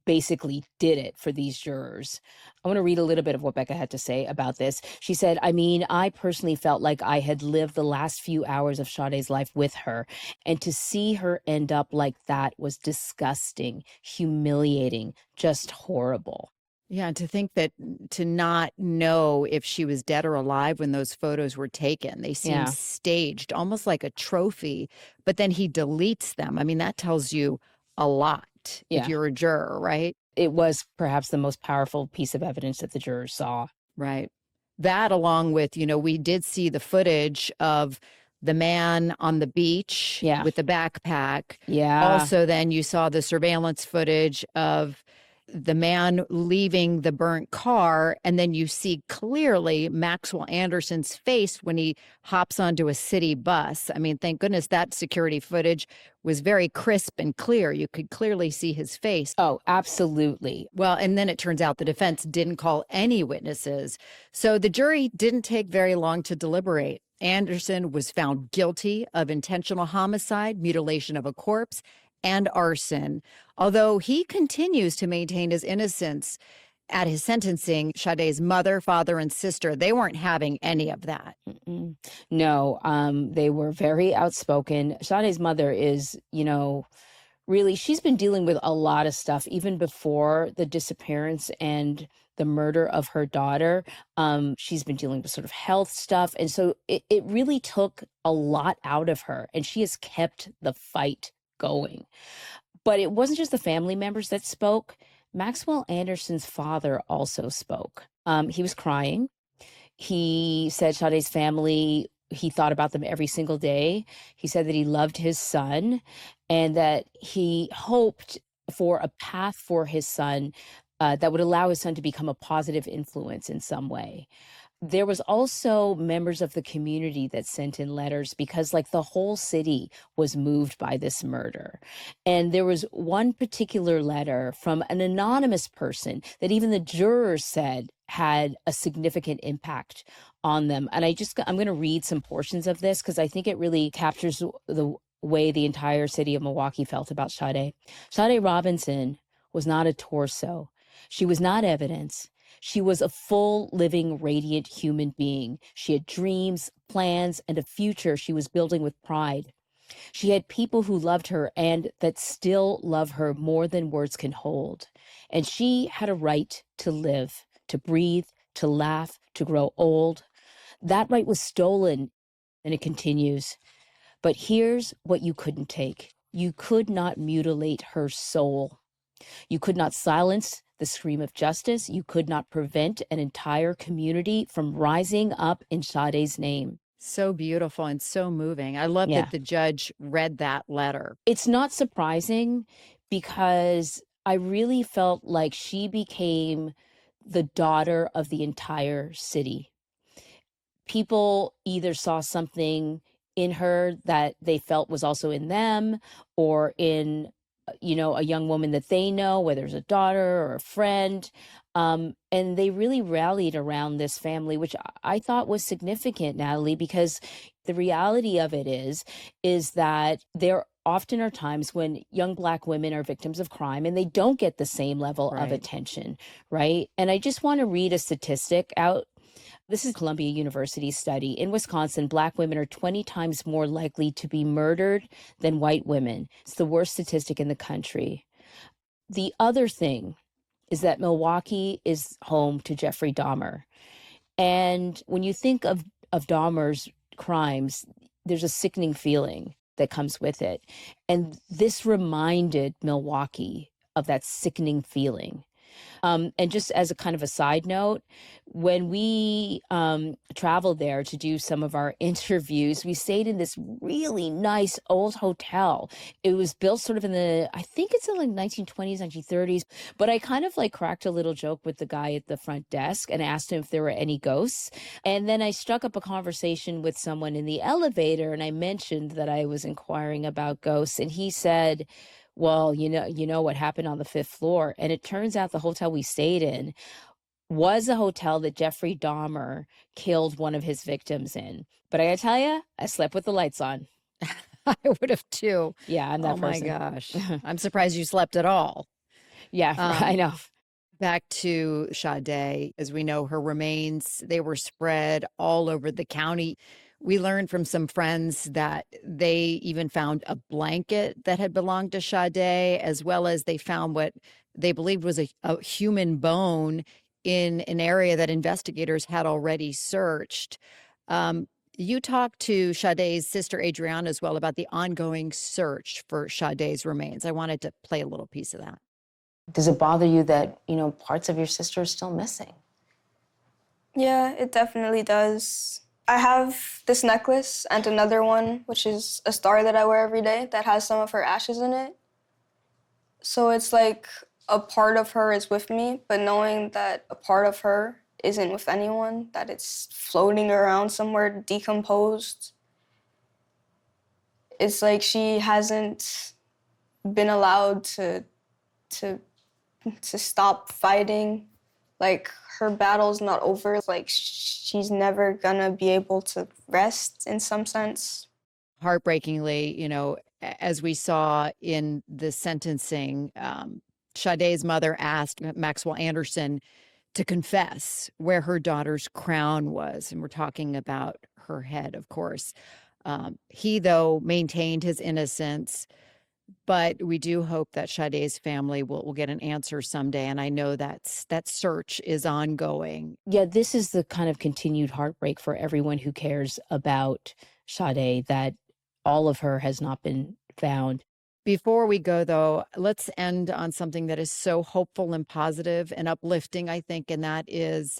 basically did it for these jurors. I want to read a little bit of what Becca had to say about this. She said, I personally felt like I had lived the last few hours of Sade's life with her. And to see her end up like that was disgusting, humiliating, just horrible. Yeah, and to think that to not know if she was dead or alive when those photos were taken, they seem staged, almost like a trophy, but then he deletes them. I mean, that tells you a lot if you're a juror, right? It was perhaps the most powerful piece of evidence that the jurors saw. Right. That along with, we did see the footage of the man on the beach with the backpack. Yeah. Also, then you saw the surveillance footage of the man leaving the burnt car, and then you see clearly Maxwell Anderson's face when he hops onto a city bus. I mean, thank goodness that security footage was very crisp and clear. You could clearly see his face. Oh, absolutely. Well, and then it turns out the defense didn't call any witnesses. So the jury didn't take very long to deliberate. Anderson was found guilty of intentional homicide, mutilation of a corpse, and arson. Although he continues to maintain his innocence at his sentencing, Sade's mother, father, and sister, they weren't having any of that. No, they were very outspoken. Sade's mother is, really, she's been dealing with a lot of stuff even before the disappearance and the murder of her daughter. She's been dealing with sort of health stuff. And so it really took a lot out of her, and she has kept the fight going. But it wasn't just the family members that spoke. Maxwell Anderson's father also spoke. He was crying. He said Sade's family, he thought about them every single day. He said that he loved his son and that he hoped for a path for his son that would allow his son to become a positive influence in some way. There was also members of the community that sent in letters because the whole city was moved by this murder. And there was one particular letter from an anonymous person that even the jurors said had a significant impact on them. And I'm going to read some portions of this because I think it really captures the way the entire city of Milwaukee felt about Sade. Sade Robinson was not a torso. She was not evidence. She was a full, living, radiant human being. She had dreams, plans, and a future she was building with pride. She had people who loved her and that still love her more than words can hold. And she had a right to live, to breathe, to laugh, to grow old. That right was stolen, and it continues. But here's what you couldn't take. You could not mutilate her soul. You could not silence the scream of justice. You could not prevent an entire community from rising up in Sade's name. So beautiful and so moving. I love that the judge read that letter. It's not surprising because I really felt like she became the daughter of the entire city. People either saw something in her that they felt was also in them or in a young woman that they know, whether it's a daughter or a friend. And they really rallied around this family, which I thought was significant, Natalie, because the reality of it is that there often are times when young Black women are victims of crime and they don't get the same level of Right. attention, right? And I just want to read a statistic out. This is Columbia University study. In Wisconsin, Black women are 20 times more likely to be murdered than white women. It's the worst statistic in the country. The other thing is that Milwaukee is home to Jeffrey Dahmer. And when you think of Dahmer's crimes, there's a sickening feeling that comes with it. And this reminded Milwaukee of that sickening feeling. And just as a kind of a side note, when we traveled there to do some of our interviews, we stayed in this really nice old hotel. It was built sort of in the, I think it's in like 1920s, 1930s. But I kind of like cracked a little joke with the guy at the front desk and asked him if there were any ghosts. And then I struck up a conversation with someone in the elevator, and I mentioned that I was inquiring about ghosts. And he said, well, you know what happened on the 5th floor. And it turns out the hotel we stayed in was a hotel that Jeffrey Dahmer killed one of his victims in. But I gotta tell you, I slept with the lights on. I would have too. Yeah, I'm that Oh person. my gosh. I'm surprised you slept at all. Yeah, I know. Back to Sade, as we know, her remains, they were spread all over the county. We learned from some friends that they even found a blanket that had belonged to Sade, as well as they found what they believed was a human bone in an area that investigators had already searched. You talked to Sade's sister, Adriana, as well about the ongoing search for Sade's remains. I wanted to play a little piece of that. Does it bother you that, parts of your sister are still missing? Yeah, it definitely does. I have this necklace and another one, which is a star that I wear every day that has some of her ashes in it. So it's like a part of her is with me, but knowing that a part of her isn't with anyone, that it's floating around somewhere decomposed, it's like she hasn't been allowed to stop fighting. Like, her battle's not over. Like, she's never gonna be able to rest in some sense. Heartbreakingly, as we saw in the sentencing, Sade's mother asked Maxwell Anderson to confess where her daughter's crown was. And we're talking about her head, of course. He, though, maintained his innocence. But we do hope that Sade's family will get an answer someday. And I know that search is ongoing. Yeah, this is the kind of continued heartbreak for everyone who cares about Sade, that all of her has not been found. Before we go, though, let's end on something that is so hopeful and positive and uplifting, I think, and that is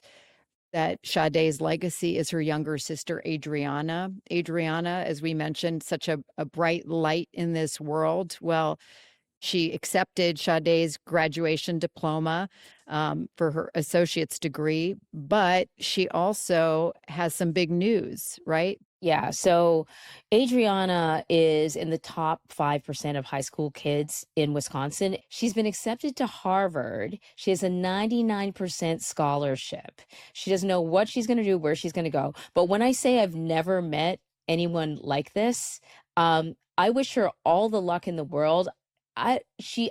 that Sade's legacy is her younger sister, Adriana. Adriana, as we mentioned, such a bright light in this world. Well, she accepted Sade's graduation diploma for her associate's degree, but she also has some big news, right? Yeah, so Adriana is in the top 5% of high school kids in Wisconsin. She's been accepted to Harvard. She has a 99% scholarship. She doesn't know what she's going to do, where she's going to go. But when I say I've never met anyone like this, I wish her all the luck in the world. I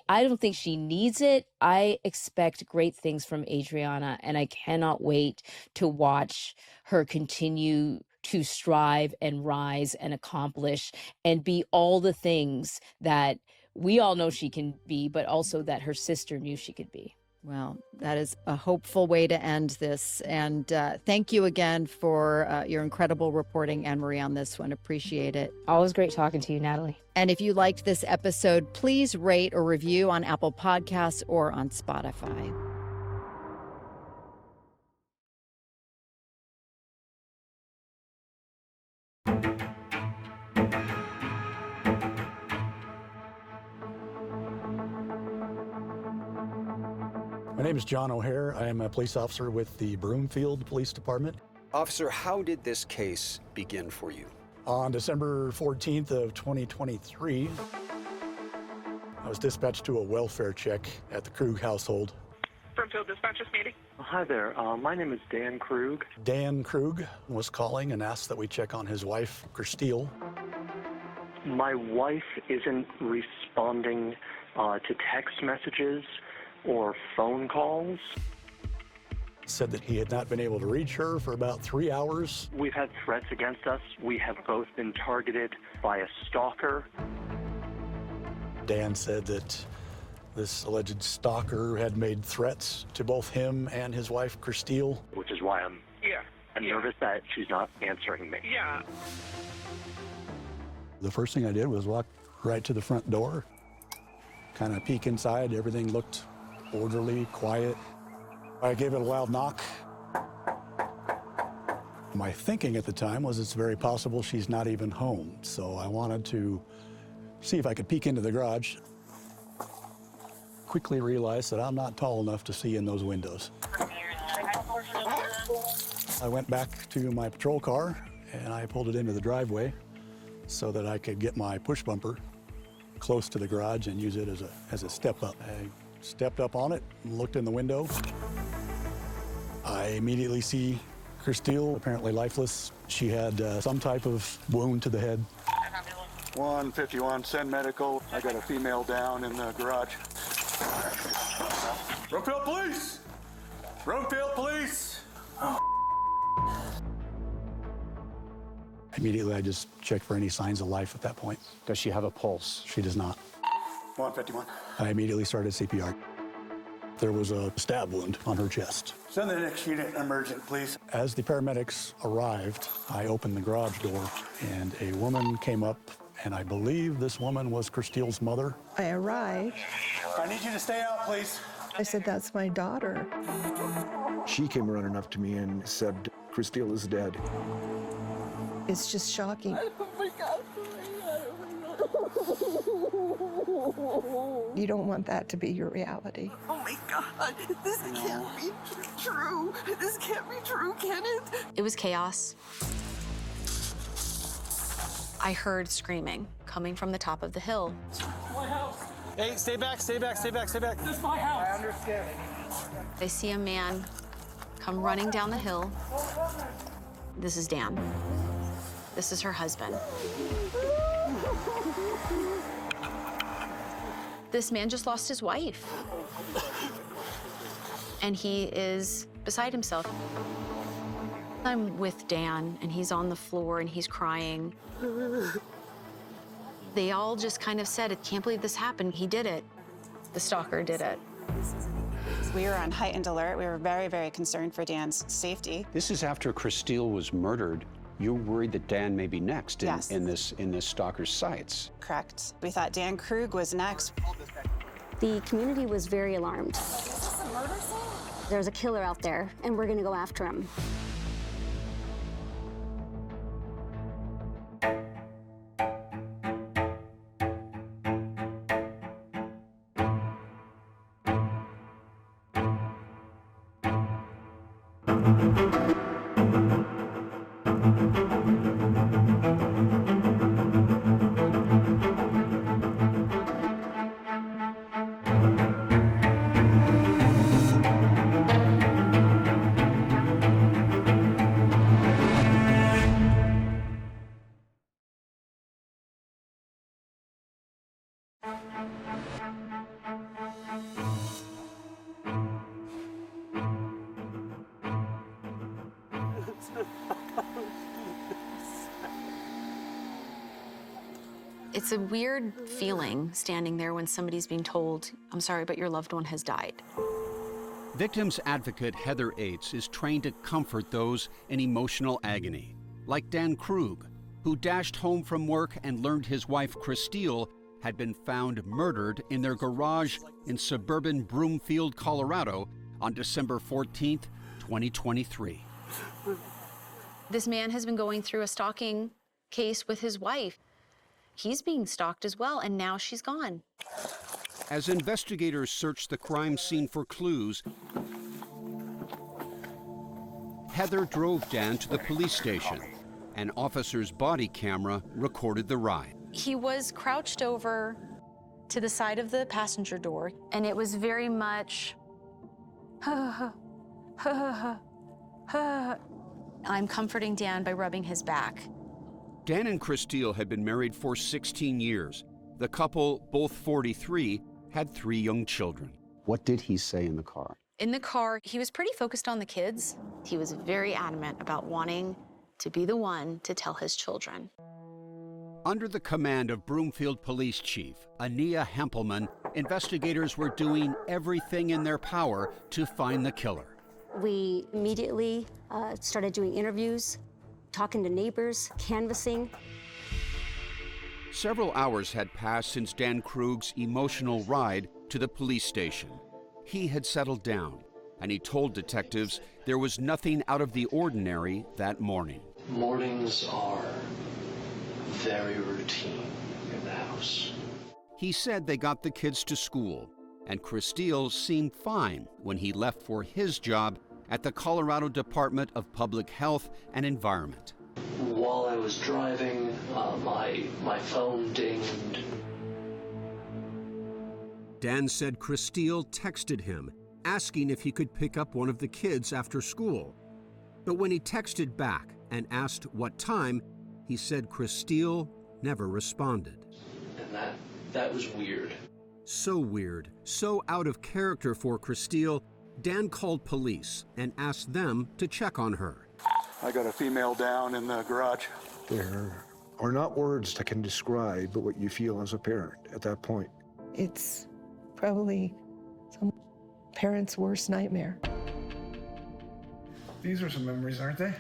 don't think she needs it. I expect great things from Adriana, and I cannot wait to watch her continue to strive and rise and accomplish and be all the things that we all know she can be, but also that her sister knew she could be. Well, that is a hopeful way to end this. And thank you again for your incredible reporting, Anne-Marie, on this one. Appreciate it. Always great talking to you, Natalie. And if you liked this episode, please rate or review on Apple Podcasts or on Spotify. My name is John O'Hare. I am a police officer with the Broomfield Police Department. Officer, how did this case begin for you? On December 14th of 2023, I was dispatched to a welfare check at the Krug household. Broomfield Dispatchers meeting. Hi there. My name is Dan Krug. Dan Krug was calling and asked that we check on his wife, Kristil. My wife isn't responding to text messages or phone calls. Said that he had not been able to reach her for about 3 hours. We've had threats against us. We have both been targeted by a stalker. Dan said that this alleged stalker had made threats to both him and his wife, Kristil. Which is why I'm nervous that she's not answering me. Yeah. The first thing I did was walk right to the front door, kind of peek inside. Everything looked orderly, quiet. I gave it a loud knock. My thinking at the time was it's very possible she's not even home, so I wanted to see if I could peek into the garage. Quickly realized that I'm not tall enough to see in those windows. I went back to my patrol car and I pulled it into the driveway so that I could get my push bumper close to the garage and use it as a step up. I stepped up on it and looked in the window. I immediately see Kristil, apparently lifeless. She had some type of wound to the head. 151, send medical. I got a female down in the garage. Brookfield Police! Brookfield Police! Immediately, I just checked for any signs of life at that point. Does she have a pulse? She does not. 151. I immediately started CPR. There was a stab wound on her chest. Send the next unit emergent, please. As the paramedics arrived, I opened the garage door, and a woman came up, and I believe this woman was Kristil's mother. I arrived. I need you to stay out, please. I said, that's my daughter. She came running up to me and said, Kristil is dead. It's just shocking. You don't want that to be your reality. Oh my God, this can't be true. This can't be true, can it? It was chaos. I heard screaming coming from the top of the hill. My house. Hey, stay back, stay back, stay back, stay back. This is my house. I understand. I see a man come running down the hill. This is Dan. This is her husband. This man just lost his wife. And he is beside himself. I'm with Dan, and he's on the floor, and he's crying. They all just kind of said, I can't believe this happened. He did it. The stalker did it. We were on heightened alert. We were very, very concerned for Dan's safety. This is after Kristil was murdered. You're worried that Dan may be next in this stalker's sights. Correct. We thought Dan Krug was next. The community was very alarmed. There's a killer out there, and we're gonna go after him. It's a weird feeling standing there when somebody's being told, I'm sorry, but your loved one has died. Victims advocate Heather Ates is trained to comfort those in emotional agony, like Dan Krug, who dashed home from work and learned his wife, Kristil, had been found murdered in their garage in suburban Broomfield, Colorado on December 14th, 2023. This man has been going through a stalking case with his wife. He's being stalked as well, and now she's gone. As investigators search the crime scene for clues, Heather drove Dan to the police station. An officer's body camera recorded the ride. He was crouched over to the side of the passenger door, and it was very much, I'm comforting Dan by rubbing his back. Dan and Kristil had been married for 16 years. The couple, both 43, had 3 young children. What did he say in the car? In the car, he was pretty focused on the kids. He was very adamant about wanting to be the one to tell his children. Under the command of Broomfield Police Chief Ania Hempelman, investigators were doing everything in their power to find the killer. We immediately started doing interviews, talking to neighbors, canvassing. Several hours had passed since Dan Krug's emotional ride to the police station. He had settled down, and he told detectives there was nothing out of the ordinary that morning. Mornings are very routine in the house. He said they got the kids to school, and Kristil seemed fine when he left for his job at the Colorado Department of Public Health and Environment. While I was driving, my phone dinged. Dan said Kristil texted him, asking if he could pick up one of the kids after school. But when he texted back and asked what time, he said Kristil never responded. And that was weird. So weird, so out of character for Kristil, Dan called police and asked them to check on her. I got a female down in the garage. There are not words that can describe what you feel as a parent at that point. It's probably some parent's worst nightmare. These are some memories, aren't they?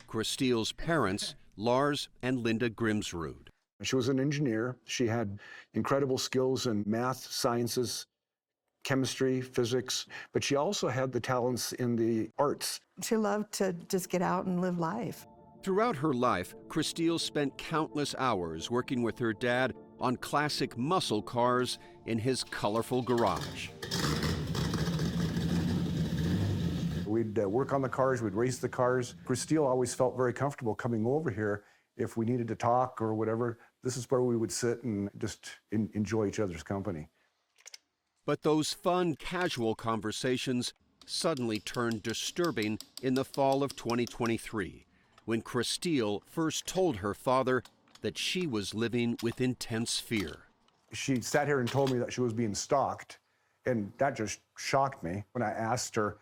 Kristil's parents, Lars and Linda Grimsrud. She was an engineer. She had incredible skills in math, sciences, chemistry, physics, but she also had the talents in the arts. She loved to just get out and live life. Throughout her life, Kristil spent countless hours working with her dad on classic muscle cars in his colorful garage. We'd work on the cars, we'd race the cars. Kristil always felt very comfortable coming over here. If we needed to talk or whatever, this is where we would sit and just enjoy each other's company. But those fun, casual conversations suddenly turned disturbing in the fall of 2023, when Kristil first told her father that she was living with intense fear. She sat here and told me that she was being stalked, and that just shocked me. When I asked her,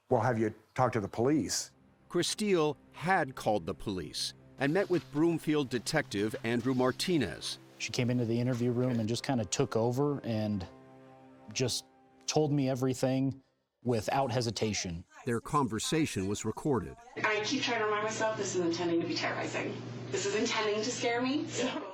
well, have you talked to the police? Kristil had called the police and met with Broomfield detective Andrew Martinez. She came into the interview room and just kind of took over and just told me everything without hesitation. Their conversation was recorded. I keep trying to remind myself this is intending to be terrorizing. This is intending to scare me.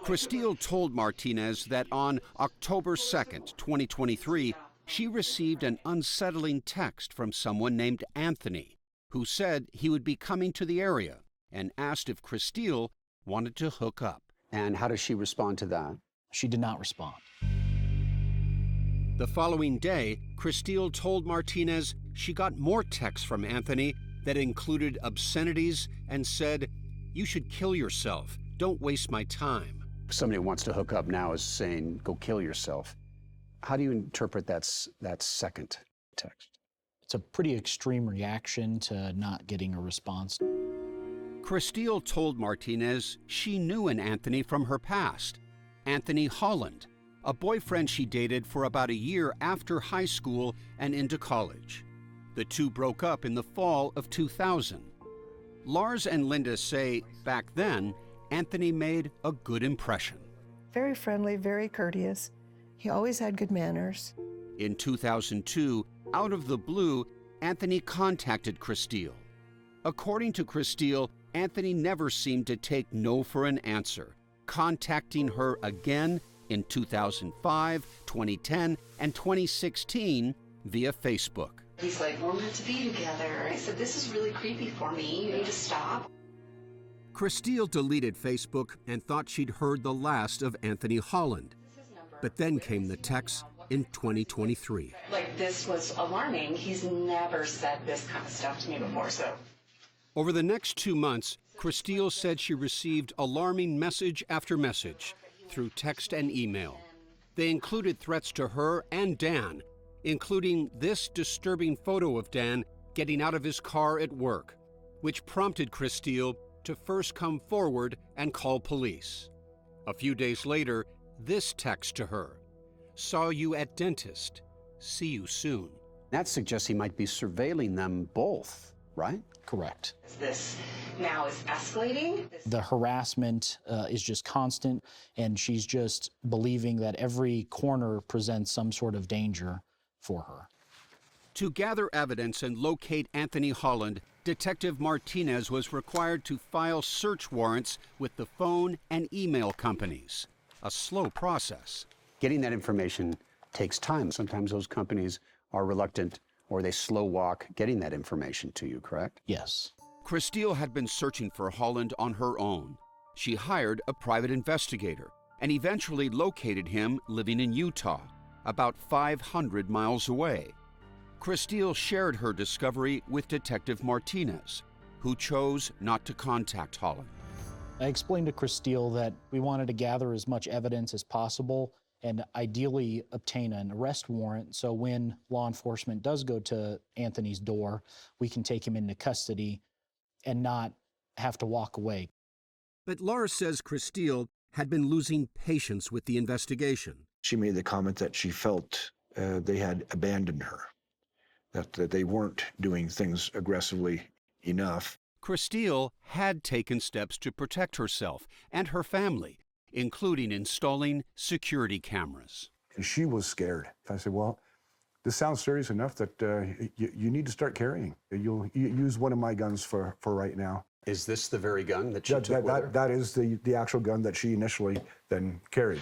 Kristil told Martinez that on October 2nd, 2023, she received an unsettling text from someone named Anthony, who said he would be coming to the area and asked if Kristil wanted to hook up. And how does she respond to that? She did not respond. The following day, Kristil told Martinez she got more texts from Anthony that included obscenities and said, "You should kill yourself. Don't waste my time." Somebody who wants to hook up now is saying, "Go kill yourself." How do you interpret that second text? It's a pretty extreme reaction to not getting a response. Kristil told Martinez she knew an Anthony from her past, Anthony Holland, a boyfriend she dated for about a year after high school and into college. The two broke up in the fall of 2000. Lars and Linda say back then, Anthony made a good impression. Very friendly, very courteous. He always had good manners. In 2002, out of the blue, Anthony contacted Kristil. According to Kristil, Anthony never seemed to take no for an answer, contacting her again in 2005, 2010, and 2016 via Facebook. He's like, we're meant to be together. I said, this is really creepy for me. You need to stop. Kristil deleted Facebook and thought she'd heard the last of Anthony Holland. But then came the text in 2023. Like, this was alarming. He's never said this kind of stuff to me before, so. Over the next 2 months, Kristil said she received alarming message after message through text and email. They included threats to her and Dan, including this disturbing photo of Dan getting out of his car at work, which prompted Kristil to first come forward and call police. A few days later, this text to her: "Saw you at dentist. See you soon." That suggests he might be surveilling them both, right? Correct. This now is escalating. The harassment is just constant, and she's just believing that every corner presents some sort of danger for her. To gather evidence and locate Anthony Holland, Detective Martinez was required to file search warrants with the phone and email companies. A slow process. Getting that information takes time. Sometimes those companies are reluctant or they slow walk getting that information to you, correct? Yes. Kristil had been searching for Holland on her own. She hired a private investigator and eventually located him living in Utah, about 500 miles away. Kristil shared her discovery with Detective Martinez, who chose not to contact Holland. I explained to Kristil that we wanted to gather as much evidence as possible and ideally obtain an arrest warrant, so when law enforcement does go to Anthony's door, we can take him into custody and not have to walk away. But Laura says Kristil had been losing patience with the investigation. She made the comment that she felt they had abandoned her, that they weren't doing things aggressively enough. Kristil had taken steps to protect herself and her family, including installing security cameras. And she was scared. I said, well, this sounds serious enough that you need to start carrying. You'll use one of my guns for right now. Is this the very gun that she took with her? That is the actual gun that she initially then carried.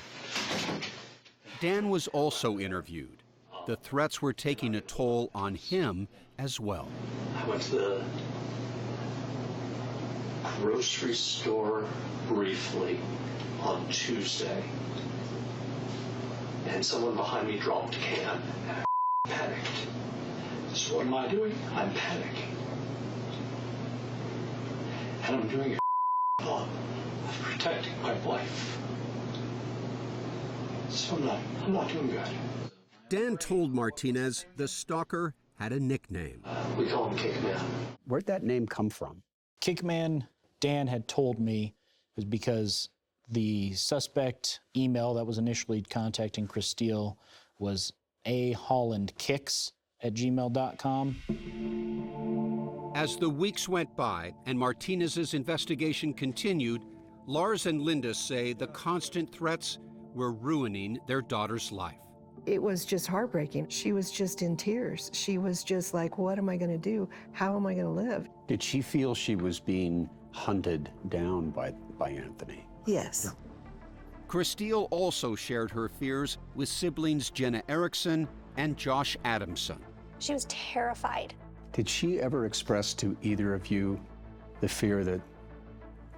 Dan was also interviewed. The threats were taking a toll on him as well. I went to the grocery store briefly on Tuesday, and someone behind me dropped a can, and I panicked. So what am I doing? I'm panicking. And I'm doing a job of protecting my wife. So I'm not doing good. Dan told Martinez the stalker had a nickname. We call him Kickman. Where'd that name come from? Kickman, Dan had told me, was because the suspect email that was initially contacting Kristil was ahollandkicks@gmail.com. As the weeks went by and Martinez's investigation continued, Lars and Linda say the constant threats were ruining their daughter's life. It was just heartbreaking. She was just in tears. She was just like, what am I going to do? How am I going to live? Did she feel she was being hunted down by Anthony? Yes. Kristil also shared her fears with siblings Jenna Erickson and Josh Adamson. She was terrified. Did she ever express to either of you the fear that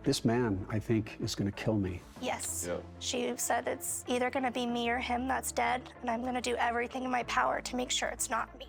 this man, I think, is going to kill me? Yes. Yep. She said it's either going to be me or him that's dead, and I'm going to do everything in my power to make sure it's not me.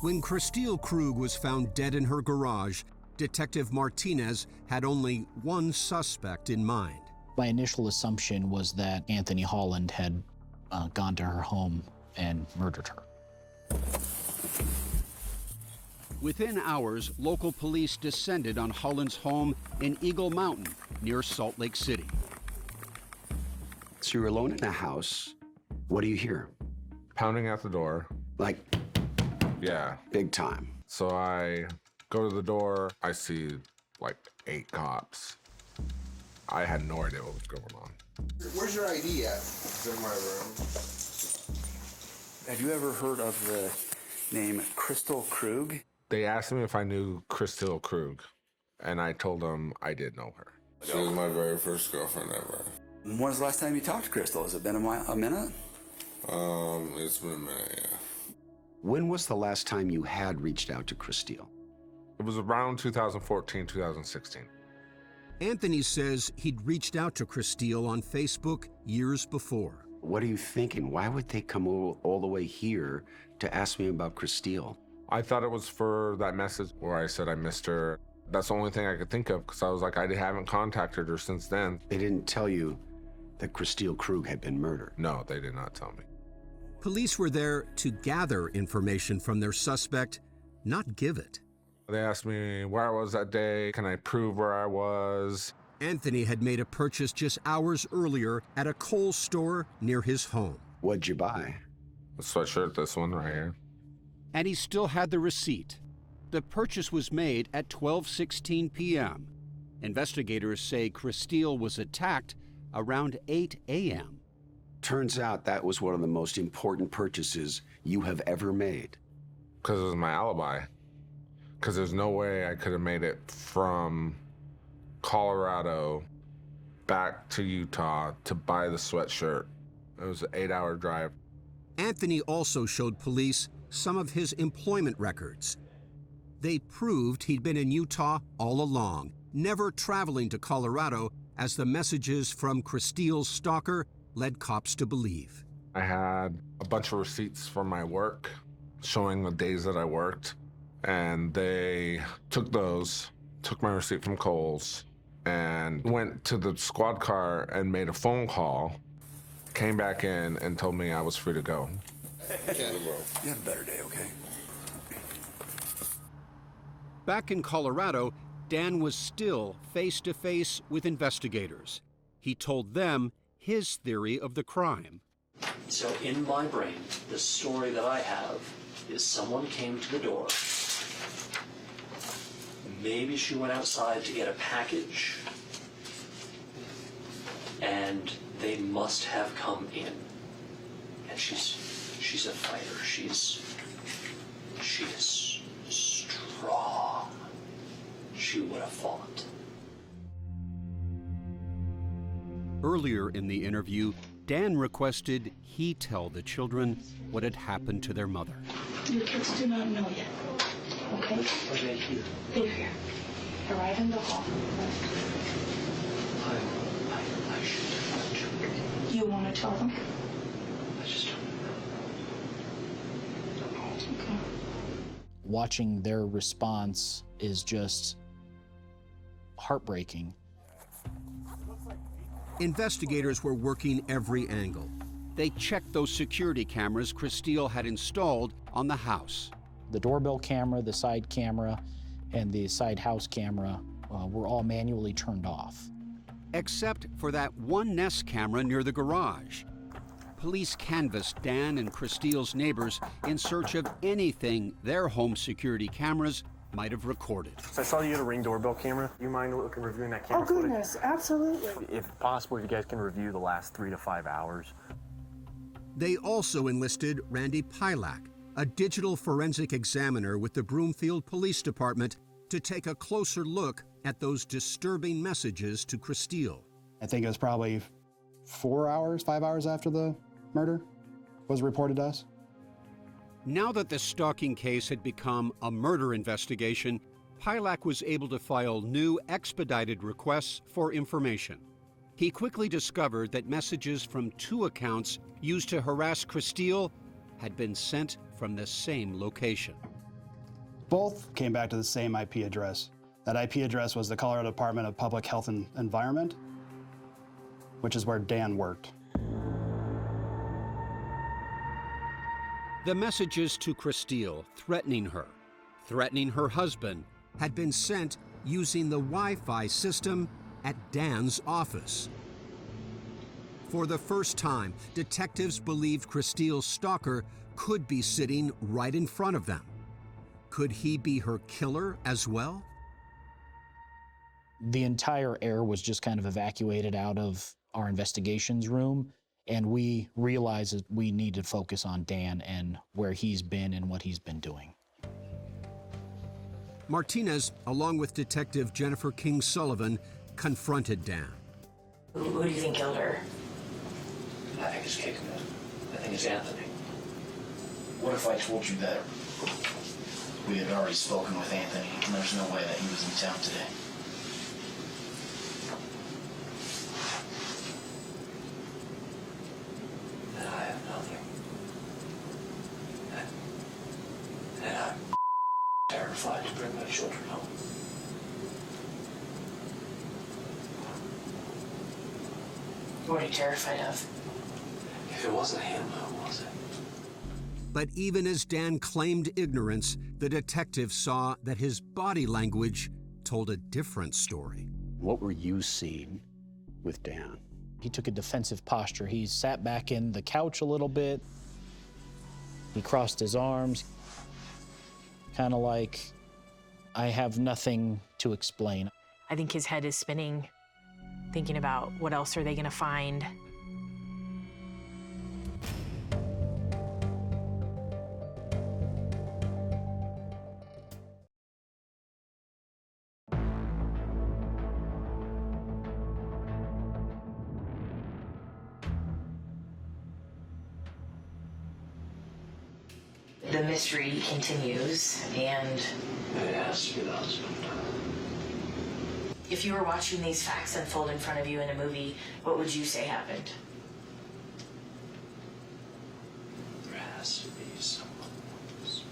When Kristil Krug was found dead in her garage, Detective Martinez had only one suspect in mind. My initial assumption was that Anthony Holland had gone to her home and murdered her. Within hours, local police descended on Holland's home in Eagle Mountain, near Salt Lake City. So you're alone in a house. What do you hear? Pounding at the door. Like? Yeah. Big time. So I go to the door. I see like 8 cops. I had no idea what was going on. Where's your ID at? It's in my room. Have you ever heard of the name Kristil Krug? They asked me if I knew Kristil Krug, and I told them I did know her. She was my very first girlfriend ever. When was the last time you talked to Kristil? Has it been a minute? It's been a minute, yeah. When was the last time you had reached out to Kristil? It was around 2014, 2016. Anthony says he'd reached out to Kristil on Facebook years before. What are you thinking? Why would they come all the way here to ask me about Kristil? I thought it was for that message where I said I missed her. That's the only thing I could think of, because I was like, I haven't contacted her since then. They didn't tell you that Kristil Krug had been murdered? No, they did not tell me. Police were there to gather information from their suspect, not give it. They asked me where I was that day. Can I prove where I was? Anthony had made a purchase just hours earlier at a Kohl's store near his home. What'd you buy? A sweatshirt, this one right here. And he still had the receipt. The purchase was made at 12:16 p.m. Investigators say Kristil was attacked around 8 a.m. Turns out that was one of the most important purchases you have ever made. Because it was my alibi. Because there's no way I could have made it from Colorado back to Utah to buy the sweatshirt. It was an 8-hour drive. Anthony also showed police some of his employment records. They proved he'd been in Utah all along, never traveling to Colorado, as the messages from Kristil's stalker led cops to believe. I had a bunch of receipts from my work showing the days that I worked, and they took those, took my receipt from Kohl's, and went to the squad car and made a phone call, came back in and told me I was free to go. You have a better day, okay? Back in Colorado, Dan was still face-to-face with investigators. He told them his theory of the crime. So in my brain, the story that I have is someone came to the door. Maybe she went outside to get a package, and they must have come in. And she's a fighter. She is strong. She would have fought. Earlier in the interview, Dan requested he tell the children what had happened to their mother. Your kids do not know yet, okay? Are they here? They're here. Arrive in the hall. I should. You want to tell them? I just don't know. Okay. Watching their response is just heartbreaking. Investigators were working every angle. They checked those security cameras Kristil had installed on the house. The doorbell camera, the side camera, and the side house camera were all manually turned off. Except for that one Nest camera near the garage. Police canvassed Dan and Kristil's neighbors in search of anything their home security cameras might have recorded. So I saw you had a Ring doorbell camera. Do you mind reviewing that camera Oh, goodness, absolutely. If possible, if you guys can review the last 3 to 5 hours. They also enlisted Randy Pilak, a digital forensic examiner with the Broomfield Police Department, to take a closer look at those disturbing messages to Kristil. I think it was probably 4 hours, 5 hours after the murder was reported to us. Now that the stalking case had become a murder investigation, Pilak was able to file new expedited requests for information. He quickly discovered that messages from 2 accounts used to harass Kristil had been sent from the same location. Both came back to the same IP address. That IP address was the Colorado Department of Public Health and Environment, which is where Dan worked. The messages to Kristil threatening her husband, had been sent using the Wi-Fi system at Dan's office. For the first time, detectives believed Kristil's stalker could be sitting right in front of them. Could he be her killer as well? The entire air was just kind of evacuated out of our investigations room, and we realized that we need to focus on Dan and where he's been and what he's been doing. Martinez, along with Detective Jennifer King-Sullivan, confronted Dan. Who do you think killed her? I think it's Kate. I think it's Anthony. What if I told you that we had already spoken with Anthony and there's no way that he was in town today? And I have nothing. And I'm terrified to bring my children home. What are you terrified of? If it wasn't him, who was it? But even as Dan claimed ignorance, the detective saw that his body language told a different story. What were you seeing with Dan? He took a defensive posture. He sat back in the couch a little bit. He crossed his arms, kind of like, I have nothing to explain. I think his head is spinning, thinking about what else are they going to find. The mystery continues, and it has to be the husband. If you were watching these facts unfold in front of you in a movie, what would you say happened? There has to be someone else.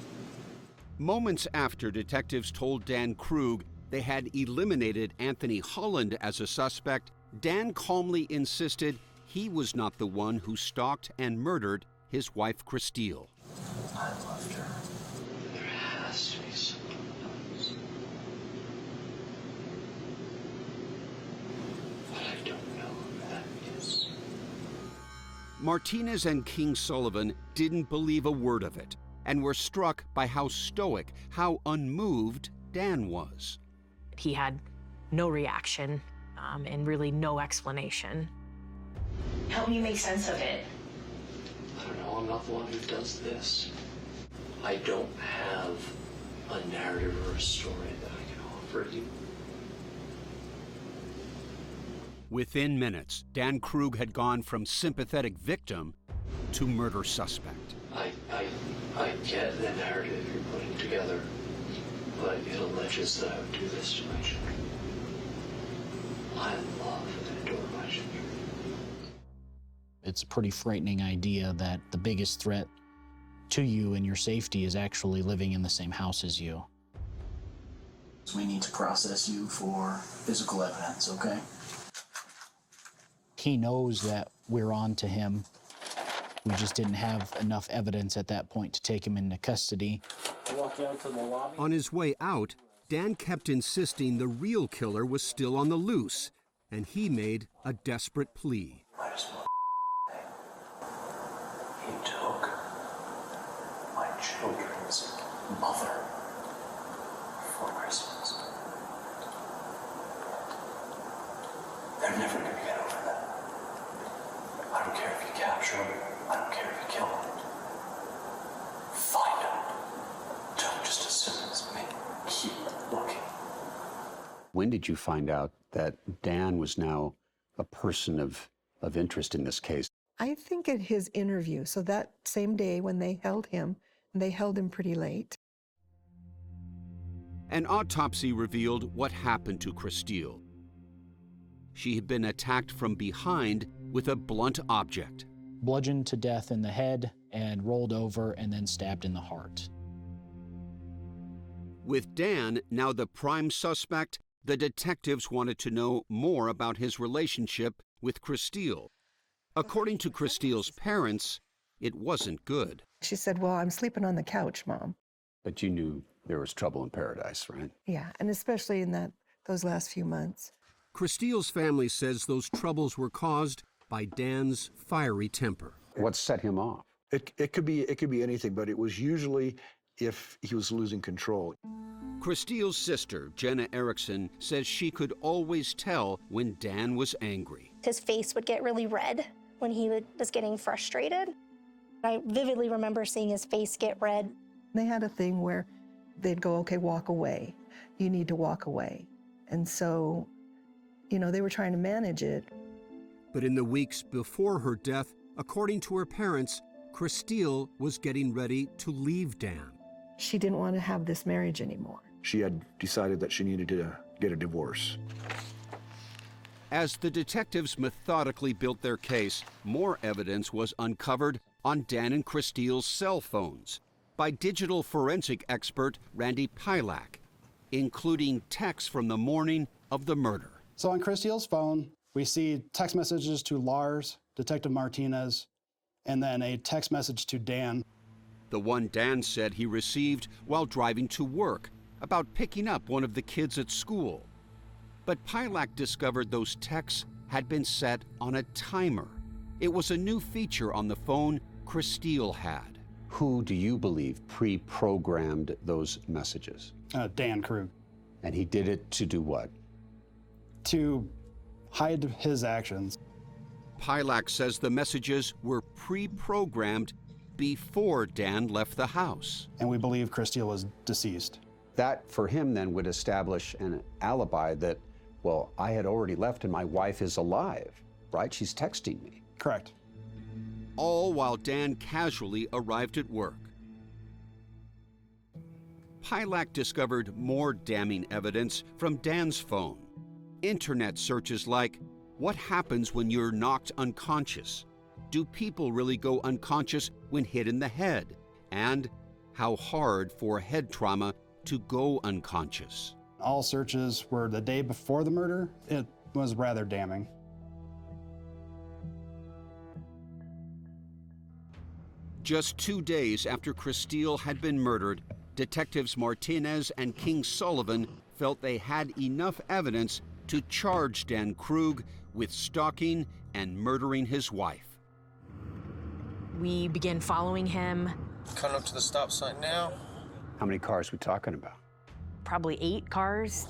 Moments after detectives told Dan Krug they had eliminated Anthony Holland as a suspect, Dan calmly insisted he was not the one who stalked and murdered his wife, Kristil. I loved her. There has to be someone else. But I don't know who that is. Martinez and King Sullivan didn't believe a word of it and were struck by how stoic, how unmoved Dan was. He had no reaction and really no explanation. Help me make sense of it. I don't know, I'm not the one who does this. I don't have a narrative or a story that I can offer you. Within minutes, Dan Krug had gone from sympathetic victim to murder suspect. I get the narrative you're putting together, but it alleges that I would do this to my children. I love and adore my children. It's a pretty frightening idea that the biggest threat to you and your safety is actually living in the same house as you. We need to process you for physical evidence, okay? He knows that we're on to him. We just didn't have enough evidence at that point to take him into custody. On his way out, Dan kept insisting the real killer was still on the loose, and he made a desperate plea. He took my children's mother for Christmas. They're never going to get over that. I don't care if you capture him. I don't care if you kill him. Find him. Don't just assume it's me. Keep looking. When did you find out that Dan was now a person of interest in this case? I think at his interview, so that same day when they held him, and they held him pretty late. An autopsy revealed what happened to Kristil. She had been attacked from behind with a blunt object. Bludgeoned to death in the head and rolled over and then stabbed in the heart. With Dan now the prime suspect, the detectives wanted to know more about his relationship with Kristil. According to Kristil's parents, it wasn't good. She said, well, I'm sleeping on the couch, Mom. But you knew there was trouble in paradise, right? Yeah, and especially in those last few months. Kristil's family says those troubles were caused by Dan's fiery temper. What set him off? It could be anything, but it was usually if he was losing control. Kristil's sister, Jenna Erickson, says she could always tell when Dan was angry. His face would get really red when he was getting frustrated. I vividly remember seeing his face get red. They had a thing where they'd go, okay, walk away. You need to walk away. And so, they were trying to manage it. But in the weeks before her death, according to her parents, Kristil was getting ready to leave Dan. She didn't want to have this marriage anymore. She had decided that she needed to get a divorce. As the detectives methodically built their case, more evidence was uncovered on Dan and Kristil's cell phones by digital forensic expert Randy Pilak, including texts from the morning of the murder. So on Kristil's phone, We see text messages to Lars, Detective Martinez, and then a text message to Dan. The one Dan said he received while driving to work about picking up one of the kids at school. But Pilak discovered those texts had been set on a timer. It was a new feature on the phone Kristil had. Who do you believe pre-programmed those messages? Dan Krug. And he did it to do what? To hide his actions. Pilak says the messages were pre-programmed before Dan left the house. And we believe Kristil was deceased. That, for him, then would establish an alibi that, well, I had already left and my wife is alive, right? She's texting me. Correct. All while Dan casually arrived at work. Pilak discovered more damning evidence from Dan's phone. Internet searches like, what happens when you're knocked unconscious? Do people really go unconscious when hit in the head? And how hard for head trauma to go unconscious? All searches were the day before the murder. It was rather damning. Just 2 days after Kristil had been murdered, Detectives Martinez and King Sullivan felt they had enough evidence to charge Dan Krug with stalking and murdering his wife. We began following him. Coming up to the stop sign now. How many cars are we talking about? Probably 8 cars.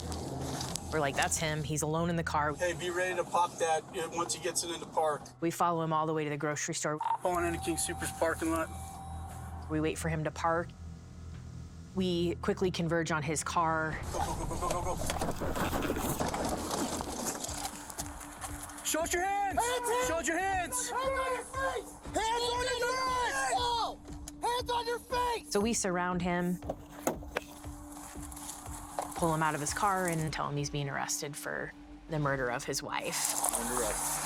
We're like, that's him. He's alone in the car. Hey, be ready to pop that once he gets into the park. We follow him all the way to the grocery store. Pulling into King Super's parking lot. We wait for him to park. We quickly converge on his car. Go, go, go, go, go, go, go. Show us your hands! Show us your hands! Hands on your face! Hands on your face! No! Hands on your face! So we surround him, pull him out of his car, and tell him he's being arrested for the murder of his wife. Under arrest.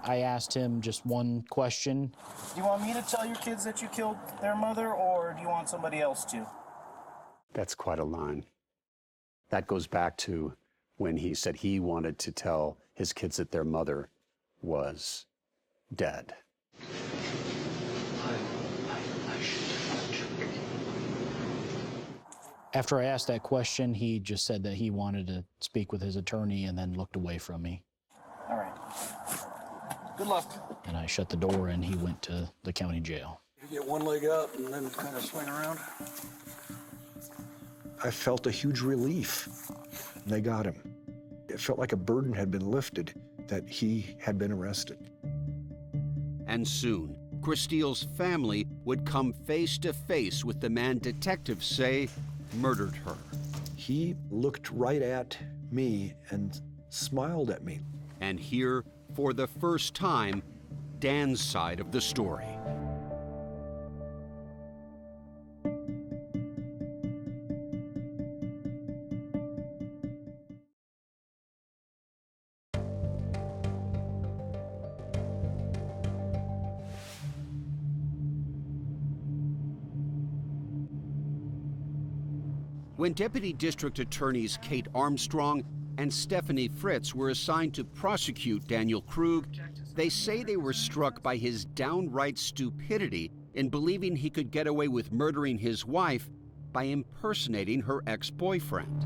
I asked him just one question. Do you want me to tell your kids that you killed their mother, or do you want somebody else to? That's quite a line. That goes back to when he said he wanted to tell his kids that their mother was dead. After I asked that question, he just said that he wanted to speak with his attorney and then looked away from me. All right. Good luck. And I shut the door and he went to the county jail. You get one leg up and then kind of swing around. I felt a huge relief. They got him. It felt like a burden had been lifted, that he had been arrested. And soon, Kristil's family would come face to face with the man detectives say murdered her. He looked right at me and smiled at me. And hear, for the first time, Dan's side of the story. When Deputy District Attorneys Kate Armstrong and Stephanie Fritz were assigned to prosecute Daniel Krug, they say they were struck by his downright stupidity in believing he could get away with murdering his wife by impersonating her ex-boyfriend.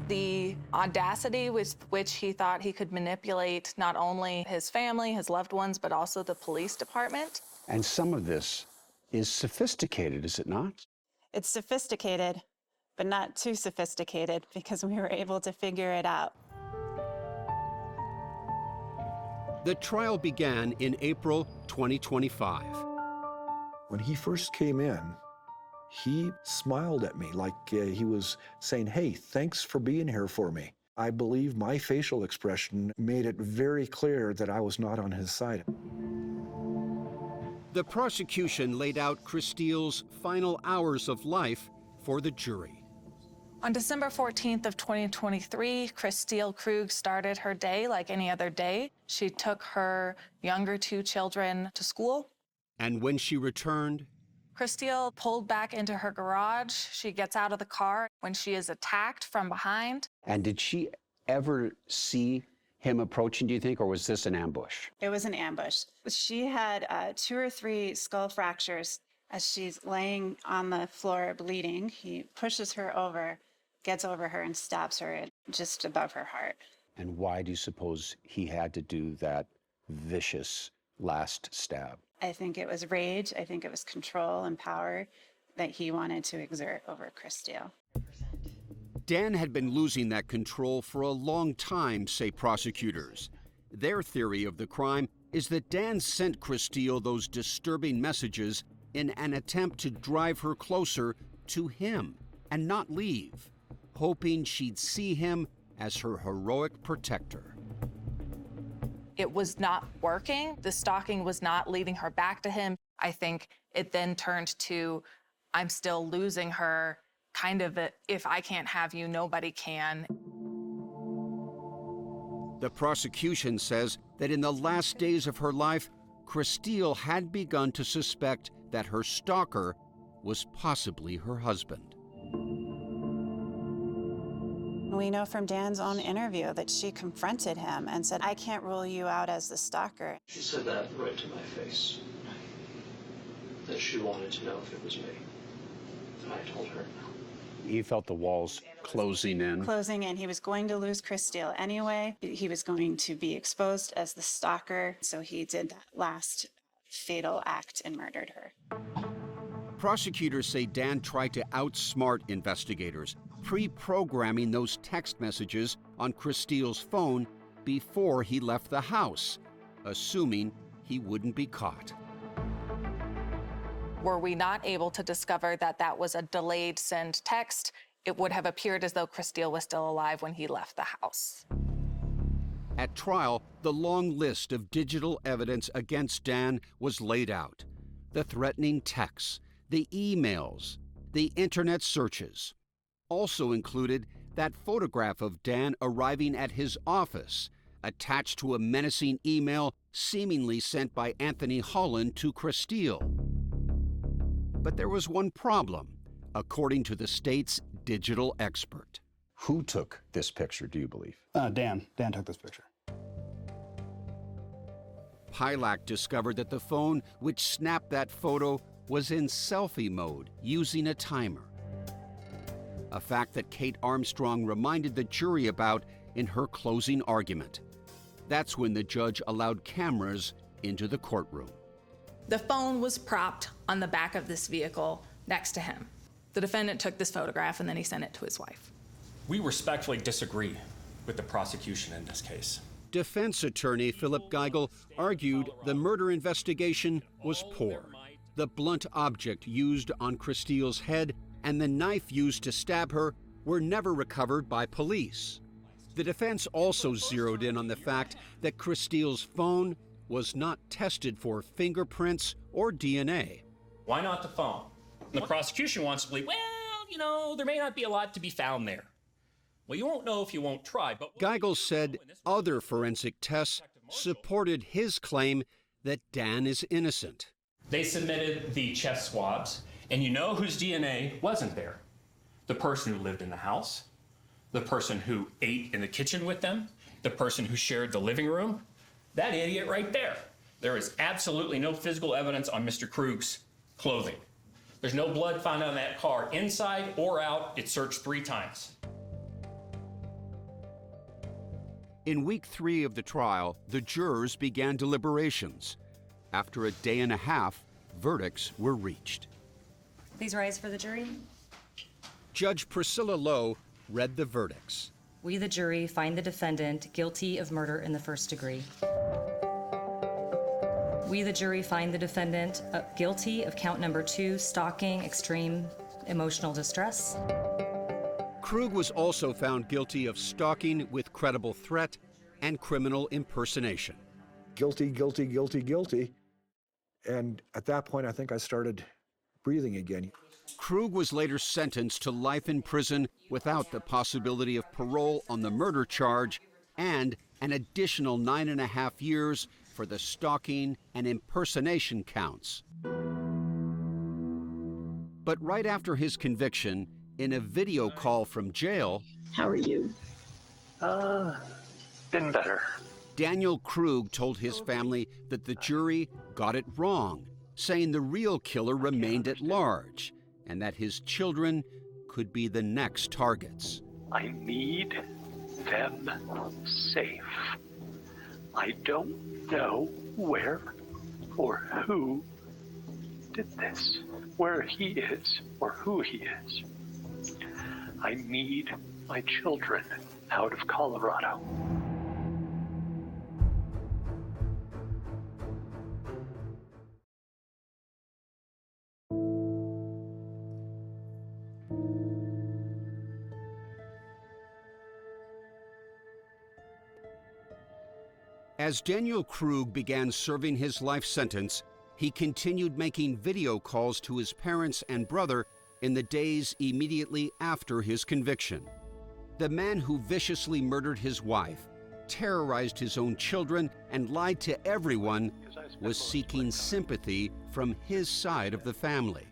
The audacity with which he thought he could manipulate not only his family, his loved ones, but also the police department. And some of this is sophisticated, is it not? It's sophisticated, but not too sophisticated, because we were able to figure it out. The trial began in April 2025. When he first came in, he smiled at me like he was saying, "Hey, thanks for being here for me." I believe my facial expression made it very clear that I was not on his side. The prosecution laid out Kristil's final hours of life for the jury. On December 14th of 2023, Kristil Krug started her day like any other day. She took her younger 2 children to school. And when she returned, Kristil pulled back into her garage. She gets out of the car when she is attacked from behind. And did she ever see him approaching, do you think, or was this an ambush? It was an ambush. She had 2 or 3 skull fractures. As she's laying on the floor bleeding, he pushes her over, gets over her, and stabs her just above her heart. And why do you suppose he had to do that vicious last stab? I think it was rage. I think it was control and power that he wanted to exert over Kristil. Dan had been losing that control for a long time, say prosecutors. Their theory of the crime is that Dan sent Kristil those disturbing messages in an attempt to drive her closer to him and not leave, hoping she'd see him as her heroic protector. It was not working. The stalking was not leading her back to him. I think it then turned to, I'm still losing her, kind of a, if I can't have you, nobody can. The prosecution says that in the last days of her life, Kristil had begun to suspect that her stalker was possibly her husband. We know from Dan's own interview that she confronted him and said, I can't rule you out as the stalker. She said that right to my face. That she wanted to know if it was me. And I told her no. He felt the walls closing in. Closing in. He was going to lose Kristil anyway. He was going to be exposed as the stalker, so he did that last fatal act and murdered her. Prosecutors say Dan tried to outsmart investigators, pre-programming those text messages on Kristil's phone before he left the house, assuming he wouldn't be caught. Were we not able to discover that that was a delayed send text, it would have appeared as though Kristil was still alive when he left the house. At trial, the long list of digital evidence against Dan was laid out. The threatening texts, the emails, the internet searches. Also included that photograph of Dan arriving at his office, attached to a menacing email seemingly sent by Anthony Holland to Kristil. But there was one problem, according to the state's digital expert. Who took this picture, do you believe? Dan. Dan took this picture. Pilak discovered that the phone which snapped that photo was in selfie mode, using a timer. A fact that Kate Armstrong reminded the jury about in her closing argument. That's when the judge allowed cameras into the courtroom. The phone was propped on the back of this vehicle next to him. The defendant took this photograph and then he sent it to his wife. We respectfully disagree with the prosecution in this case. Defense attorney Philip Geigel argued the murder investigation was poor. The blunt object used on Kristil's head and the knife used to stab her were never recovered by police. The defense also zeroed in on the fact that Kristil's phone was not tested for fingerprints or DNA. Why not the phone? The prosecution wants to believe, well, there may not be a lot to be found there. Well, you won't know if you won't try, but... Geigel said other forensic tests supported his claim that Dan is innocent. They submitted the chest swabs, and you know whose DNA wasn't there? The person who lived in the house, the person who ate in the kitchen with them, the person who shared the living room. That idiot right there. There is absolutely no physical evidence on Mr. Krug's clothing. There's no blood found on that car, inside or out. It's searched 3 times. In week 3 of the trial, the jurors began deliberations. After a day and a half, verdicts were reached. Please rise for the jury. Judge Priscilla Lowe read the verdicts. We, the jury, find the defendant guilty of murder in the first degree. We, the jury, find the defendant guilty of count number 2, stalking, extreme emotional distress. Krug was also found guilty of stalking with credible threat and criminal impersonation. Guilty, guilty, guilty, guilty. And at that point, I think I started breathing again. Krug was later sentenced to life in prison without the possibility of parole on the murder charge and an additional 9.5 years for the stalking and impersonation counts. But right after his conviction, in a video call from jail, how are you? Been better. Daniel Krug told his family that the jury got it wrong, saying the real killer remained at large and that his children could be the next targets. I need them safe. I don't know where or who did this, where he is or who he is. I need my children out of Colorado. As Daniel Krug began serving his life sentence, he continued making video calls to his parents and brother in the days immediately after his conviction. The man who viciously murdered his wife, terrorized his own children, and lied to everyone was seeking sympathy from his side of the family.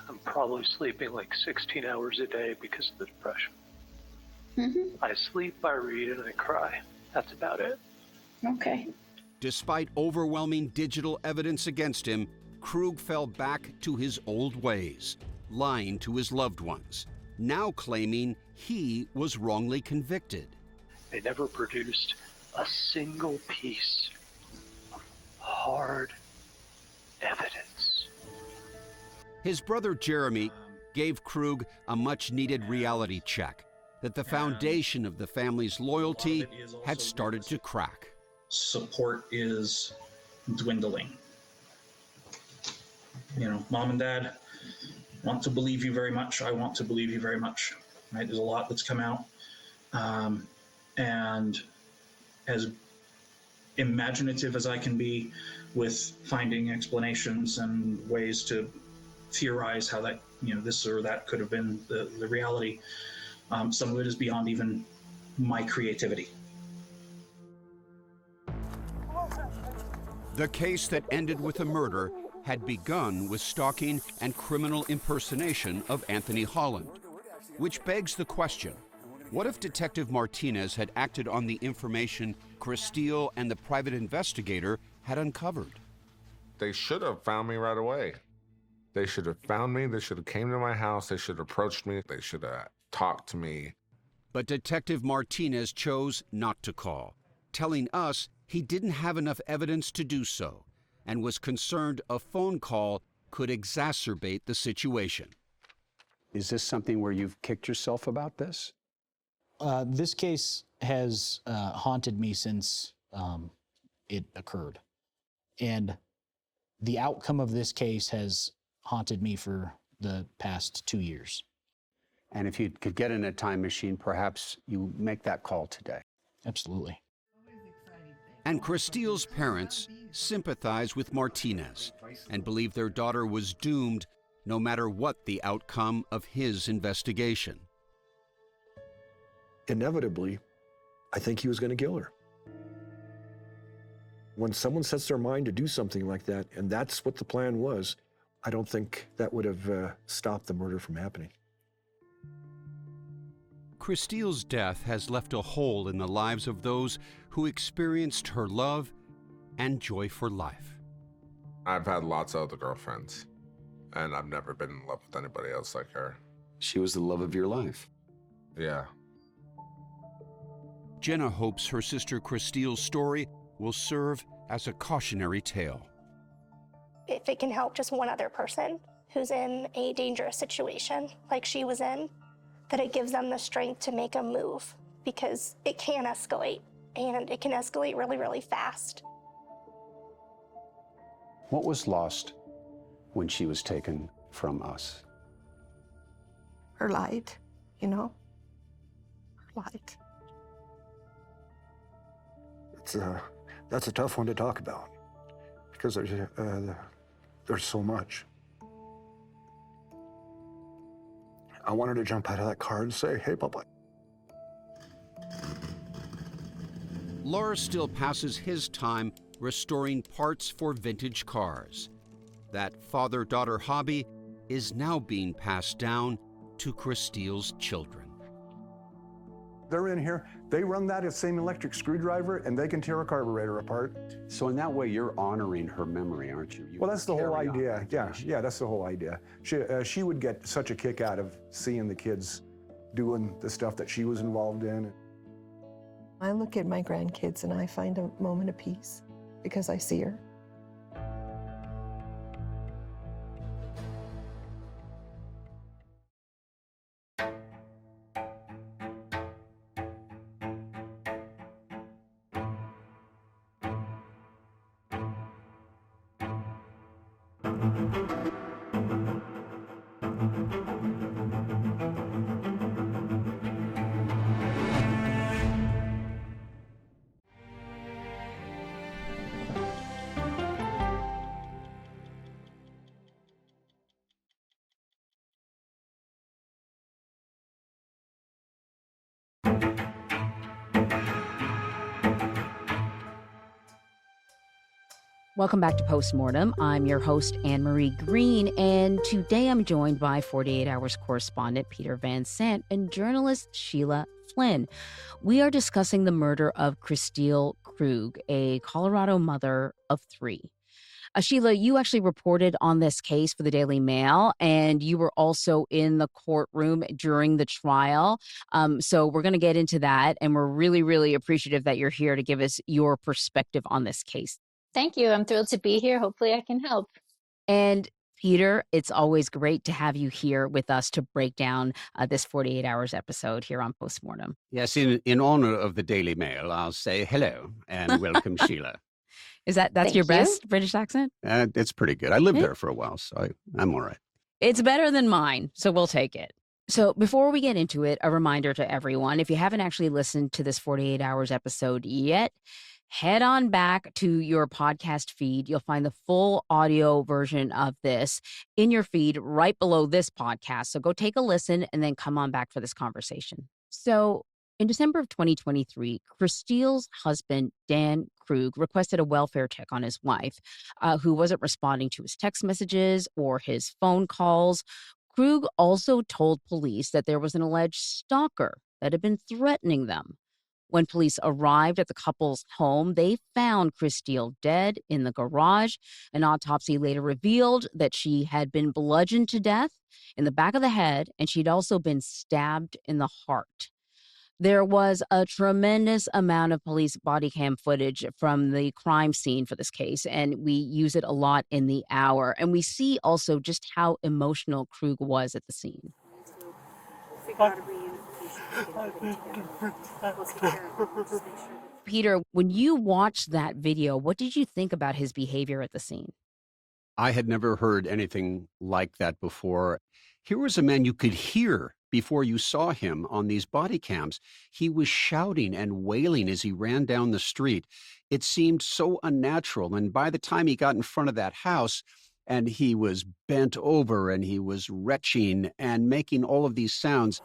I'm probably sleeping like 16 hours a day because of the depression. I sleep, I read, and I cry. That's about it. Okay. Despite overwhelming digital evidence against him, Krug fell back to his old ways, lying to his loved ones, now claiming he was wrongly convicted. They never produced a single piece of hard evidence. His brother Jeremy gave Krug a much-needed reality check that the foundation of the family's loyalty had started to crack. Support is dwindling. You know, mom and dad want to believe you very much. I want to believe you very much. Right? There's a lot that's come out. And as imaginative as I can be with finding explanations and ways to theorize how that, you know, this or that could have been the reality, some of it is beyond even my creativity. The case that ended with a murder had begun with stalking and criminal impersonation of Anthony Holland, which begs the question, what if Detective Martinez had acted on the information Kristil and the private investigator had uncovered? They should have found me right away. They should have found me, they should have came to my house, they should have approached me, they should have talked to me. But Detective Martinez chose not to call, telling us he didn't have enough evidence to do so and was concerned a phone call could exacerbate the situation. Is this something where you've kicked yourself about this? This case has haunted me since it occurred. And the outcome of this case has haunted me for the past 2 years. And if you could get in a time machine, perhaps you make that call today. Absolutely. And Kristil's parents sympathize with Martinez and believe their daughter was doomed no matter what the outcome of his investigation. Inevitably, I think he was going to kill her. When someone sets their mind to do something like that, and that's what the plan was, I don't think that would have stopped the murder from happening. Kristil's death has left a hole in the lives of those who experienced her love and joy for life. I've had lots of other girlfriends, and I've never been in love with anybody else like her. She was the love of your life. Yeah. Jenna hopes her sister Kristil's story will serve as a cautionary tale. If it can help just one other person who's in a dangerous situation like she was in, that it gives them the strength to make a move, because it can escalate, and it can escalate really, really fast. What was lost when she was taken from us? Her light, you know? Her light. That's a tough one to talk about, because there's so much. I wanted to jump out of that car and say, hey, bye-bye. Laura still passes his time restoring parts for vintage cars. That father-daughter hobby is now being passed down to Kristil's children. They're in here, they run that same electric screwdriver and they can tear a carburetor apart. So in that way, you're honoring her memory, aren't you? Well, that's the whole idea. Yeah, that's the whole idea. She would get such a kick out of seeing the kids doing the stuff that she was involved in. I look at my grandkids and I find a moment of peace because I see her. Welcome back to Postmortem. I'm your host, Anne-Marie Green, and today I'm joined by 48 Hours correspondent Peter Van Sant and journalist Sheila Flynn. We are discussing the murder of Kristil Krug, a Colorado mother of 3. Sheila, you actually reported on this case for the Daily Mail, and you were also in the courtroom during the trial. So we're going to get into that, and we're really, really appreciative that you're here to give us your perspective on this case. Thank you. I'm thrilled to be here. Hopefully I can help. And Peter, it's always great to have you here with us to break down this 48 Hours episode here on Postmortem. Yes, in honor of the Daily Mail, I'll say hello and welcome, Sheila. That's Thank your you. best British accent? It's pretty good. I lived Yeah. there for a while, so I'm all right. It's better than mine, so we'll take it. So before we get into it, a reminder to everyone, if you haven't actually listened to this 48 Hours episode yet, head on back to your podcast feed. You'll find the full audio version of this in your feed right below this podcast. So go take a listen and then come on back for this conversation. So in December of 2023, Kristil's husband, Dan Krug, requested a welfare check on his wife, who wasn't responding to his text messages or his phone calls. Krug also told police that there was an alleged stalker that had been threatening them. When police arrived at the couple's home, they found Kristil dead in the garage. An autopsy later revealed that she had been bludgeoned to death in the back of the head, and she'd also been stabbed in the heart. There was a tremendous amount of police body cam footage from the crime scene for this case, and we use it a lot in the hour. And we see also just how emotional Krug was at the scene. Peter, when you watched that video, what did you think about his behavior at the scene? I had never heard anything like that before. Here was a man you could hear before you saw him on these body cams. He was shouting and wailing as he ran down the street. It seemed so unnatural. And by the time he got in front of that house, and he was bent over and he was retching and making all of these sounds.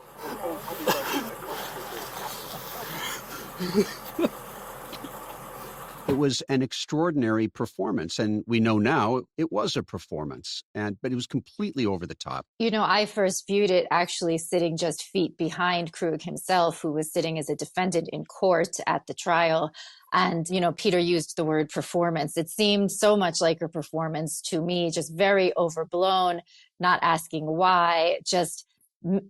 It was an extraordinary performance, and we know now it was a performance, but it was completely over the top. You know, I first viewed it actually sitting just feet behind Krug himself, who was sitting as a defendant in court at the trial. And, you know, Peter used the word performance. It seemed so much like a performance to me, just very overblown, not asking why, just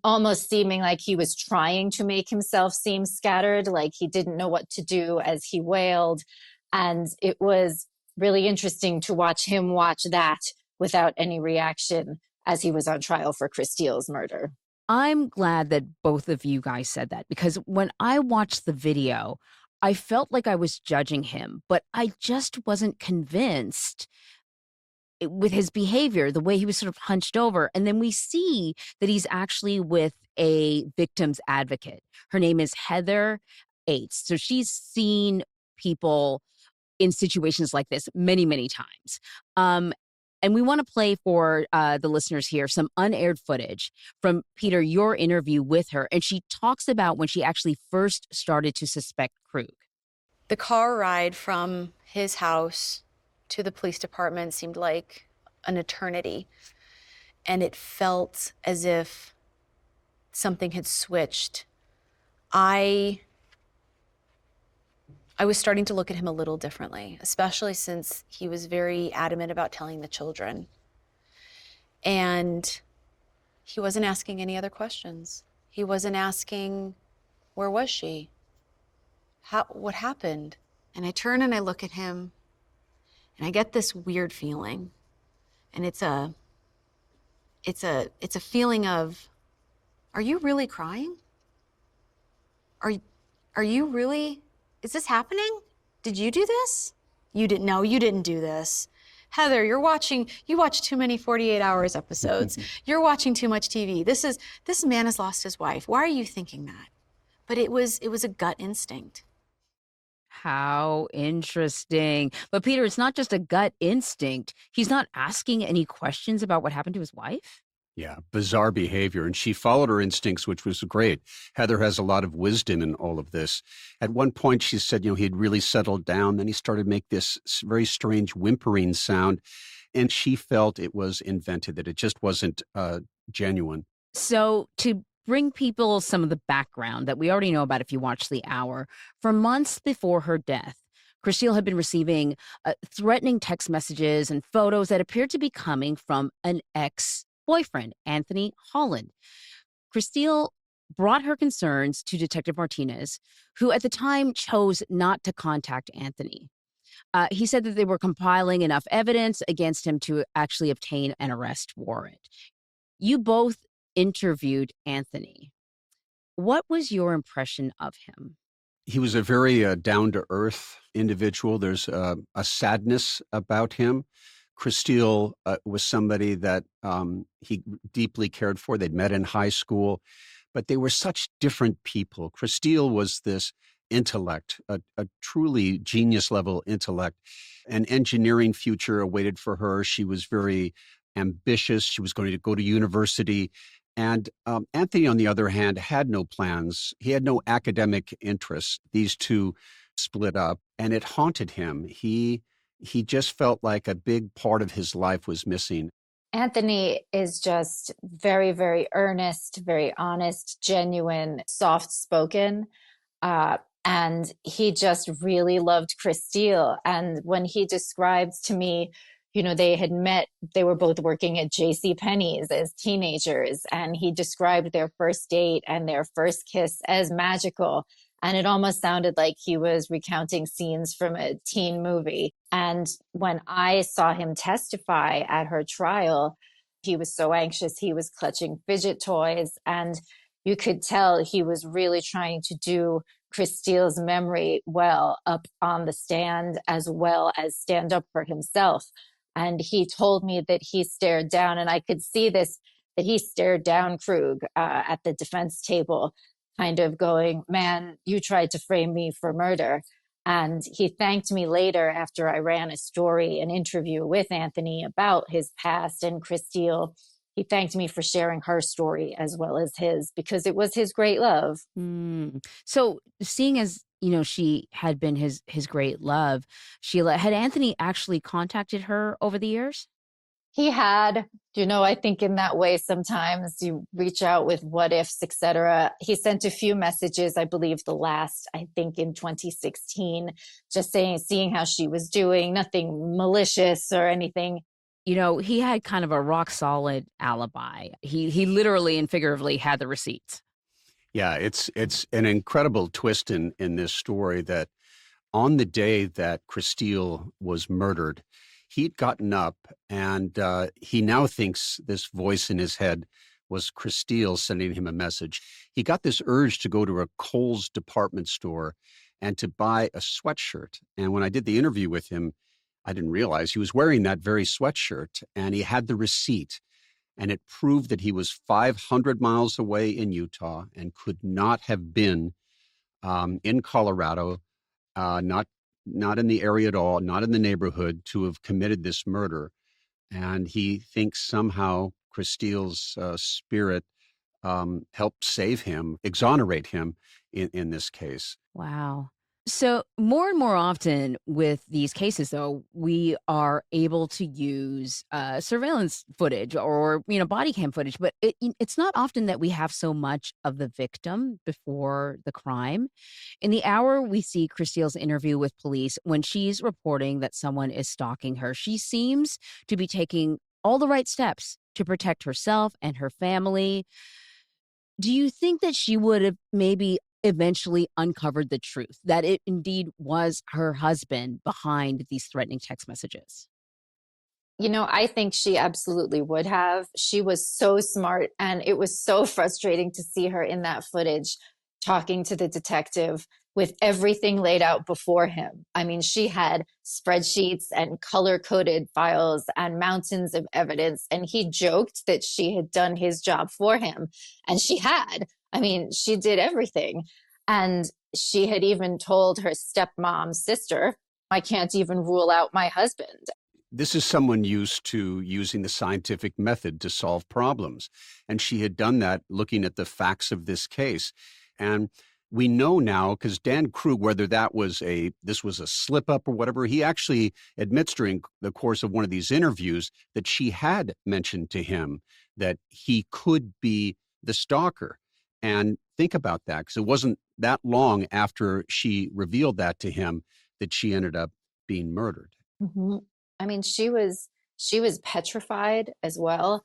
almost seeming like he was trying to make himself seem scattered, like he didn't know what to do as he wailed. And it was really interesting to watch him watch that without any reaction as he was on trial for Kristil's murder. I'm glad that both of you guys said that, because when I watched the video, I felt like I was judging him, but I just wasn't convinced with his behavior, the way he was sort of hunched over. And then we see that he's actually with a victim's advocate. Her name is Heather Ates. So she's seen people in situations like this many, many times. And we want to play for the listeners here some unaired footage from, Peter, your interview with her. And she talks about when she actually first started to suspect Krug. The car ride from his house to the police department seemed like an eternity. and it felt as if something had switched. I was starting to look at him a little differently, especially since he was very adamant about telling the children. And he wasn't asking any other questions. He wasn't asking, where was she? What happened? And I turn and I look at him, and I get this weird feeling. And it's a feeling of, are you really crying? Are you really, is this happening? Did you do this? You didn't do this. Heather, you watch too many 48 Hours episodes. You're watching too much TV. This man has lost his wife. Why are you thinking that? But it was a gut instinct. How interesting. But Peter, it's not just a gut instinct. He's not asking any questions about what happened to his wife? Yeah, bizarre behavior. And she followed her instincts, which was great. Heather has a lot of wisdom in all of this. At one point, she said, he had really settled down. Then he started to make this very strange whimpering sound. And she felt it was invented, that it just wasn't genuine. So to bring people some of the background that we already know about if you watch The Hour, for months before her death, Kristil had been receiving threatening text messages and photos that appeared to be coming from an ex-boyfriend, Anthony Holland. Kristil brought her concerns to Detective Martinez, who at the time chose not to contact Anthony. He said that they were compiling enough evidence against him to actually obtain an arrest warrant. You both interviewed Anthony. What was your impression of him? He was a very down-to-earth individual. There's a sadness about him. Kristil was somebody that he deeply cared for. They'd met in high school, but they were such different people. Kristil was this intellect, a truly genius-level intellect. An engineering future awaited for her. She was very ambitious. She was going to go to university. And Anthony, on the other hand, had no plans. He had no academic interests. These two split up, and it haunted him. He just felt like a big part of his life was missing. Anthony is just very, very earnest, very honest, genuine, soft-spoken. And he just really loved Kristil. And when he described to me, they had met, they were both working at JCPenney's as teenagers, and he described their first date and their first kiss as magical. And it almost sounded like he was recounting scenes from a teen movie. And when I saw him testify at her trial, he was so anxious. He was clutching fidget toys, and you could tell he was really trying to do Kristil's memory well up on the stand, as well as stand up for himself. And he told me that he stared down, and I could see this, that he stared down Krug at the defense table, kind of going, man, you tried to frame me for murder. And he thanked me later after I ran a story, an interview with Anthony about his past and Kristil. He thanked me for sharing her story as well as his, because it was his great love. So seeing as, she had been his great love, Sheila, had Anthony actually contacted her over the years? He had, I think in that way, sometimes you reach out with what ifs, etc. He sent a few messages, I believe the last, I think in 2016, just seeing how she was doing, nothing malicious or anything. He had kind of a rock solid alibi. He literally and figuratively had the receipts. Yeah, it's an incredible twist in this story that on the day that Kristil was murdered, he'd gotten up and he now thinks this voice in his head was Kristil sending him a message. He got this urge to go to a Kohl's department store and to buy a sweatshirt. And when I did the interview with him, I didn't realize he was wearing that very sweatshirt, and he had the receipt. And it proved that he was 500 miles away in Utah and could not have been in Colorado, not in the area at all, not in the neighborhood, to have committed this murder. And he thinks somehow Kristil's spirit helped save him, exonerate him in this case. Wow. So more and more often with these cases, though, we are able to use surveillance footage or body cam footage, but it's not often that we have so much of the victim before the crime. In the hour we see Kristil's interview with police, when she's reporting that someone is stalking her, she seems to be taking all the right steps to protect herself and her family. Do you think that she would have maybe eventually uncovered the truth, that it indeed was her husband behind these threatening text messages? I think she absolutely would have. She was so smart, and it was so frustrating to see her in that footage talking to the detective with everything laid out before him. I mean, she had spreadsheets and color-coded files and mountains of evidence, and he joked that she had done his job for him, and she had. I mean, she did everything. And she had even told her stepmom's sister, I can't even rule out my husband. This is someone used to using the scientific method to solve problems. And she had done that looking at the facts of this case. And we know now, because Dan Krug, whether this was a slip up or whatever, he actually admits during the course of one of these interviews that she had mentioned to him that he could be the stalker. And think about that, because it wasn't that long after she revealed that to him that she ended up being murdered. Mm-hmm. I mean, she was petrified as well.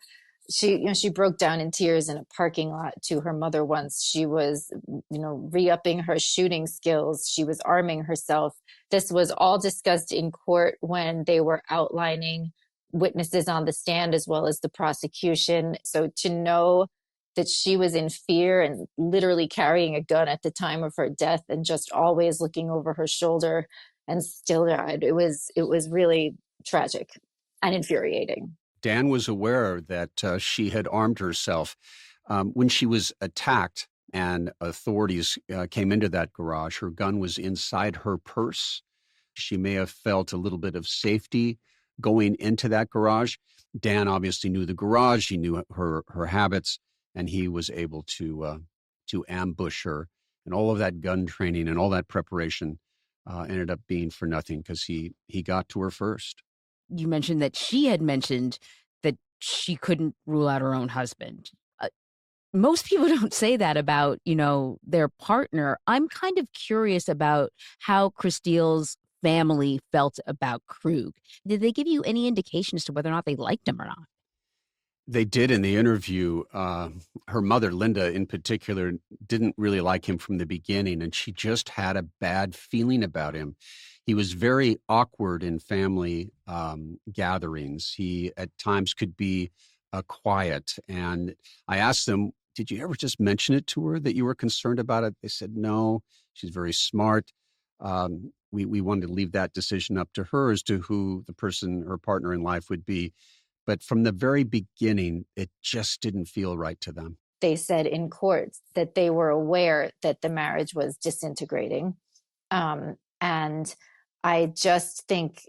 She broke down in tears in a parking lot to her mother once. She was, re-upping her shooting skills. She was arming herself. This was all discussed in court when they were outlining witnesses on the stand as well as the prosecution. So to know that she was in fear and literally carrying a gun at the time of her death and just always looking over her shoulder and still died, it was really tragic and infuriating. Dan was aware that she had armed herself. When she was attacked and authorities came into that garage, her gun was inside her purse. She may have felt a little bit of safety going into that garage. Dan obviously knew the garage. He knew her habits, and he was able to ambush her. And all of that gun training and all that preparation ended up being for nothing because he got to her first. You mentioned that she had mentioned that she couldn't rule out her own husband. Most people don't say that about, their partner. I'm kind of curious about how Kristil's family felt about Krug. Did they give you any indication as to whether or not they liked him or not? They did in the interview. Her mother, Linda, in particular, didn't really like him from the beginning, and she just had a bad feeling about him. He was very awkward in family gatherings. He, at times, could be quiet. And I asked them, did you ever just mention it to her that you were concerned about it? They said, no, she's very smart. We wanted to leave that decision up to her as to who the person, her partner in life would be. But from the very beginning, it just didn't feel right to them. They said in court that they were aware that the marriage was disintegrating. And I just think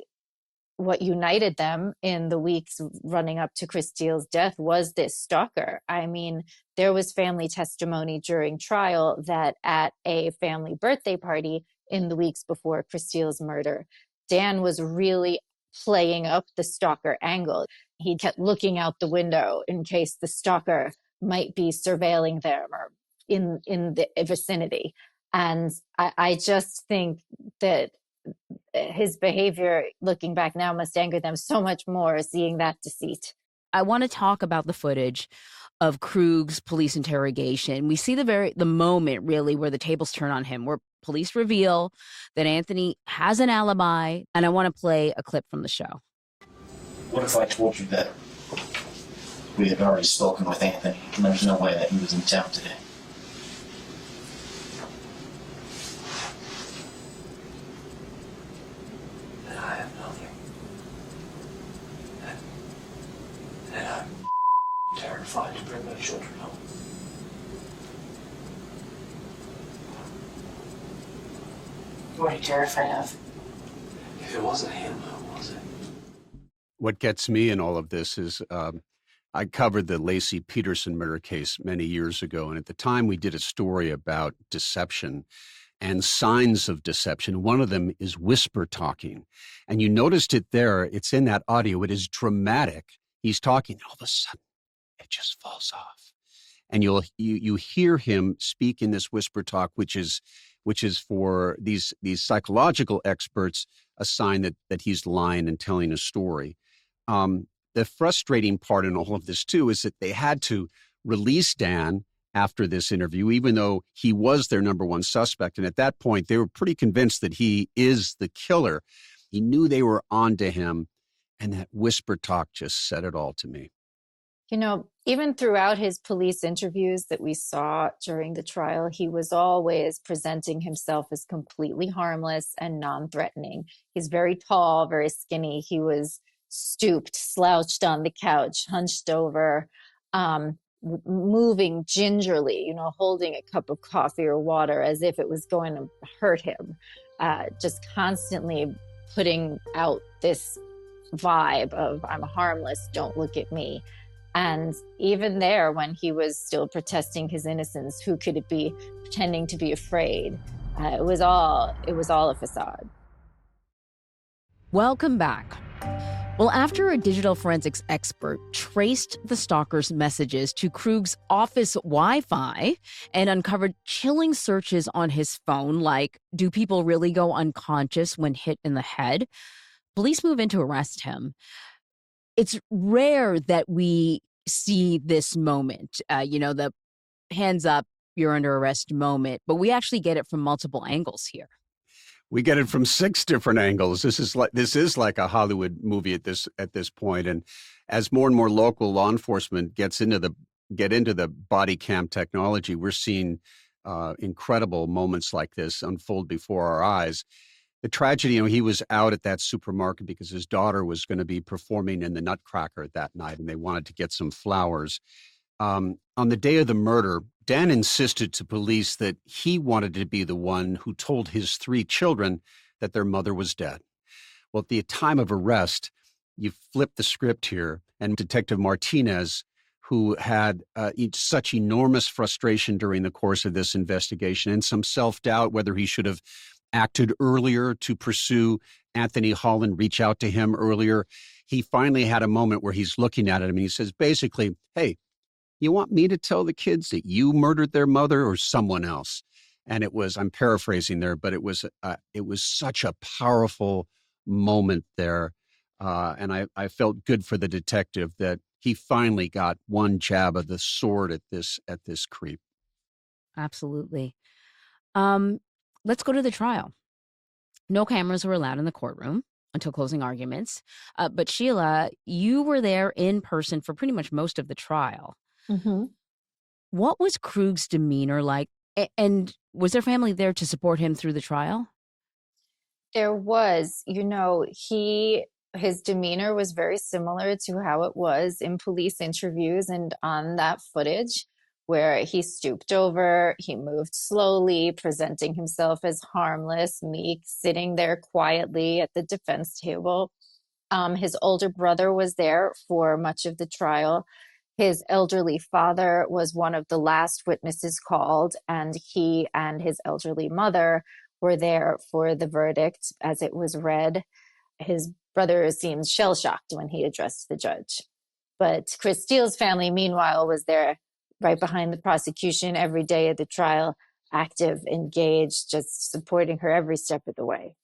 what united them in the weeks running up to Kristil's death was this stalker. I mean, there was family testimony during trial that at a family birthday party in the weeks before Kristil's murder, Dan was really playing up the stalker angle. He kept looking out the window in case the stalker might be surveilling them or in the vicinity. And I just think that his behavior, looking back now, must anger them so much more, seeing that deceit. I want to talk about the footage of Krug's police interrogation. We see the moment really where the tables turn on him, where police reveal that Anthony has an alibi, and I want to play a clip from the show. What if I told you that we had already spoken with Anthony and there's no way that he was in town today? And I have nothing. And I'm terrified to bring my children home. What are you terrified of? If it wasn't him, who was it? What gets me in all of this is I covered the Lacey Peterson murder case many years ago. And at the time we did a story about deception. and signs of deception. One of them is whisper talking. And you noticed it there. It's in that audio. It is dramatic. He's talking, all of a sudden, it just falls off. And you hear him speak in this whisper talk, which is for these psychological experts, a sign that he's lying and telling a story. The frustrating part in all of this, too, is that they had to release Dan after this interview, even though he was their number one suspect. And at that point, they were pretty convinced that he is the killer. He knew they were onto him. And that whisper talk just said it all to me. You know, even throughout his police interviews that we saw during the trial, he was always presenting himself as completely harmless and non-threatening. He's very tall, very skinny. He was stooped, slouched on the couch, hunched over, moving gingerly, holding a cup of coffee or water as if it was going to hurt him, just constantly putting out this vibe of, I'm harmless, don't look at me. And even there, when he was still protesting his innocence, who could it be pretending to be afraid? It was all a facade. Welcome back. Well, after a digital forensics expert traced the stalker's messages to Krug's office Wi-Fi and uncovered chilling searches on his phone, like, do people really go unconscious when hit in the head? Police move in to arrest him. It's rare that we see this moment, the hands up, you're under arrest moment, but we actually get it from multiple angles here. We get it from 6 different angles. This is like a Hollywood movie at this point. And as more and more local law enforcement get into the body cam technology, we're seeing incredible moments like this unfold before our eyes. The tragedy, he was out at that supermarket because his daughter was going to be performing in the Nutcracker that night, and they wanted to get some flowers. On the day of the murder, Dan insisted to police that he wanted to be the one who told his 3 children that their mother was dead. Well, at the time of arrest, you flip the script here, and Detective Martinez, who had such enormous frustration during the course of this investigation and some self-doubt whether he should have acted earlier to pursue Anthony Holland, reach out to him earlier. He finally had a moment where he's looking at him and he says, basically, hey, you want me to tell the kids that you murdered their mother or someone else? And I'm paraphrasing there, but it was such a powerful moment there. And I felt good for the detective that he finally got one jab of the sword at this creep. Absolutely. Let's go to the trial. No cameras were allowed in the courtroom until closing arguments. But Sheila, you were there in person for pretty much most of the trial. Mm-hmm. What was Krug's demeanor like? And was their family there to support him through the trial? There was, his demeanor was very similar to how it was in police interviews and on that footage, where he stooped over, he moved slowly, presenting himself as harmless, meek, sitting there quietly at the defense table. His older brother was there for much of the trial. His elderly father was one of the last witnesses called, and he and his elderly mother were there for the verdict as it was read. His brother seemed shell-shocked when he addressed the judge. But Kristil's family, meanwhile, was there right behind the prosecution every day of the trial, active, engaged, just supporting her every step of the way.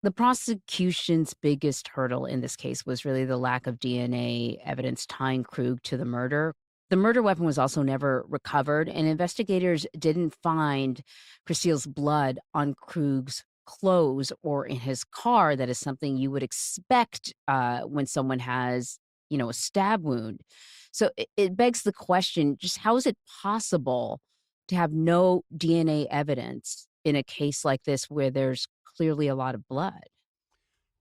The prosecution's biggest hurdle in this case was really the lack of DNA evidence tying Krug to the murder. The murder weapon was also never recovered, and investigators didn't find Kristil's blood on Krug's clothes or in his car. That is something you would expect when someone has, a stab wound. So it begs the question, just how is it possible to have no DNA evidence in a case like this where there's clearly a lot of blood?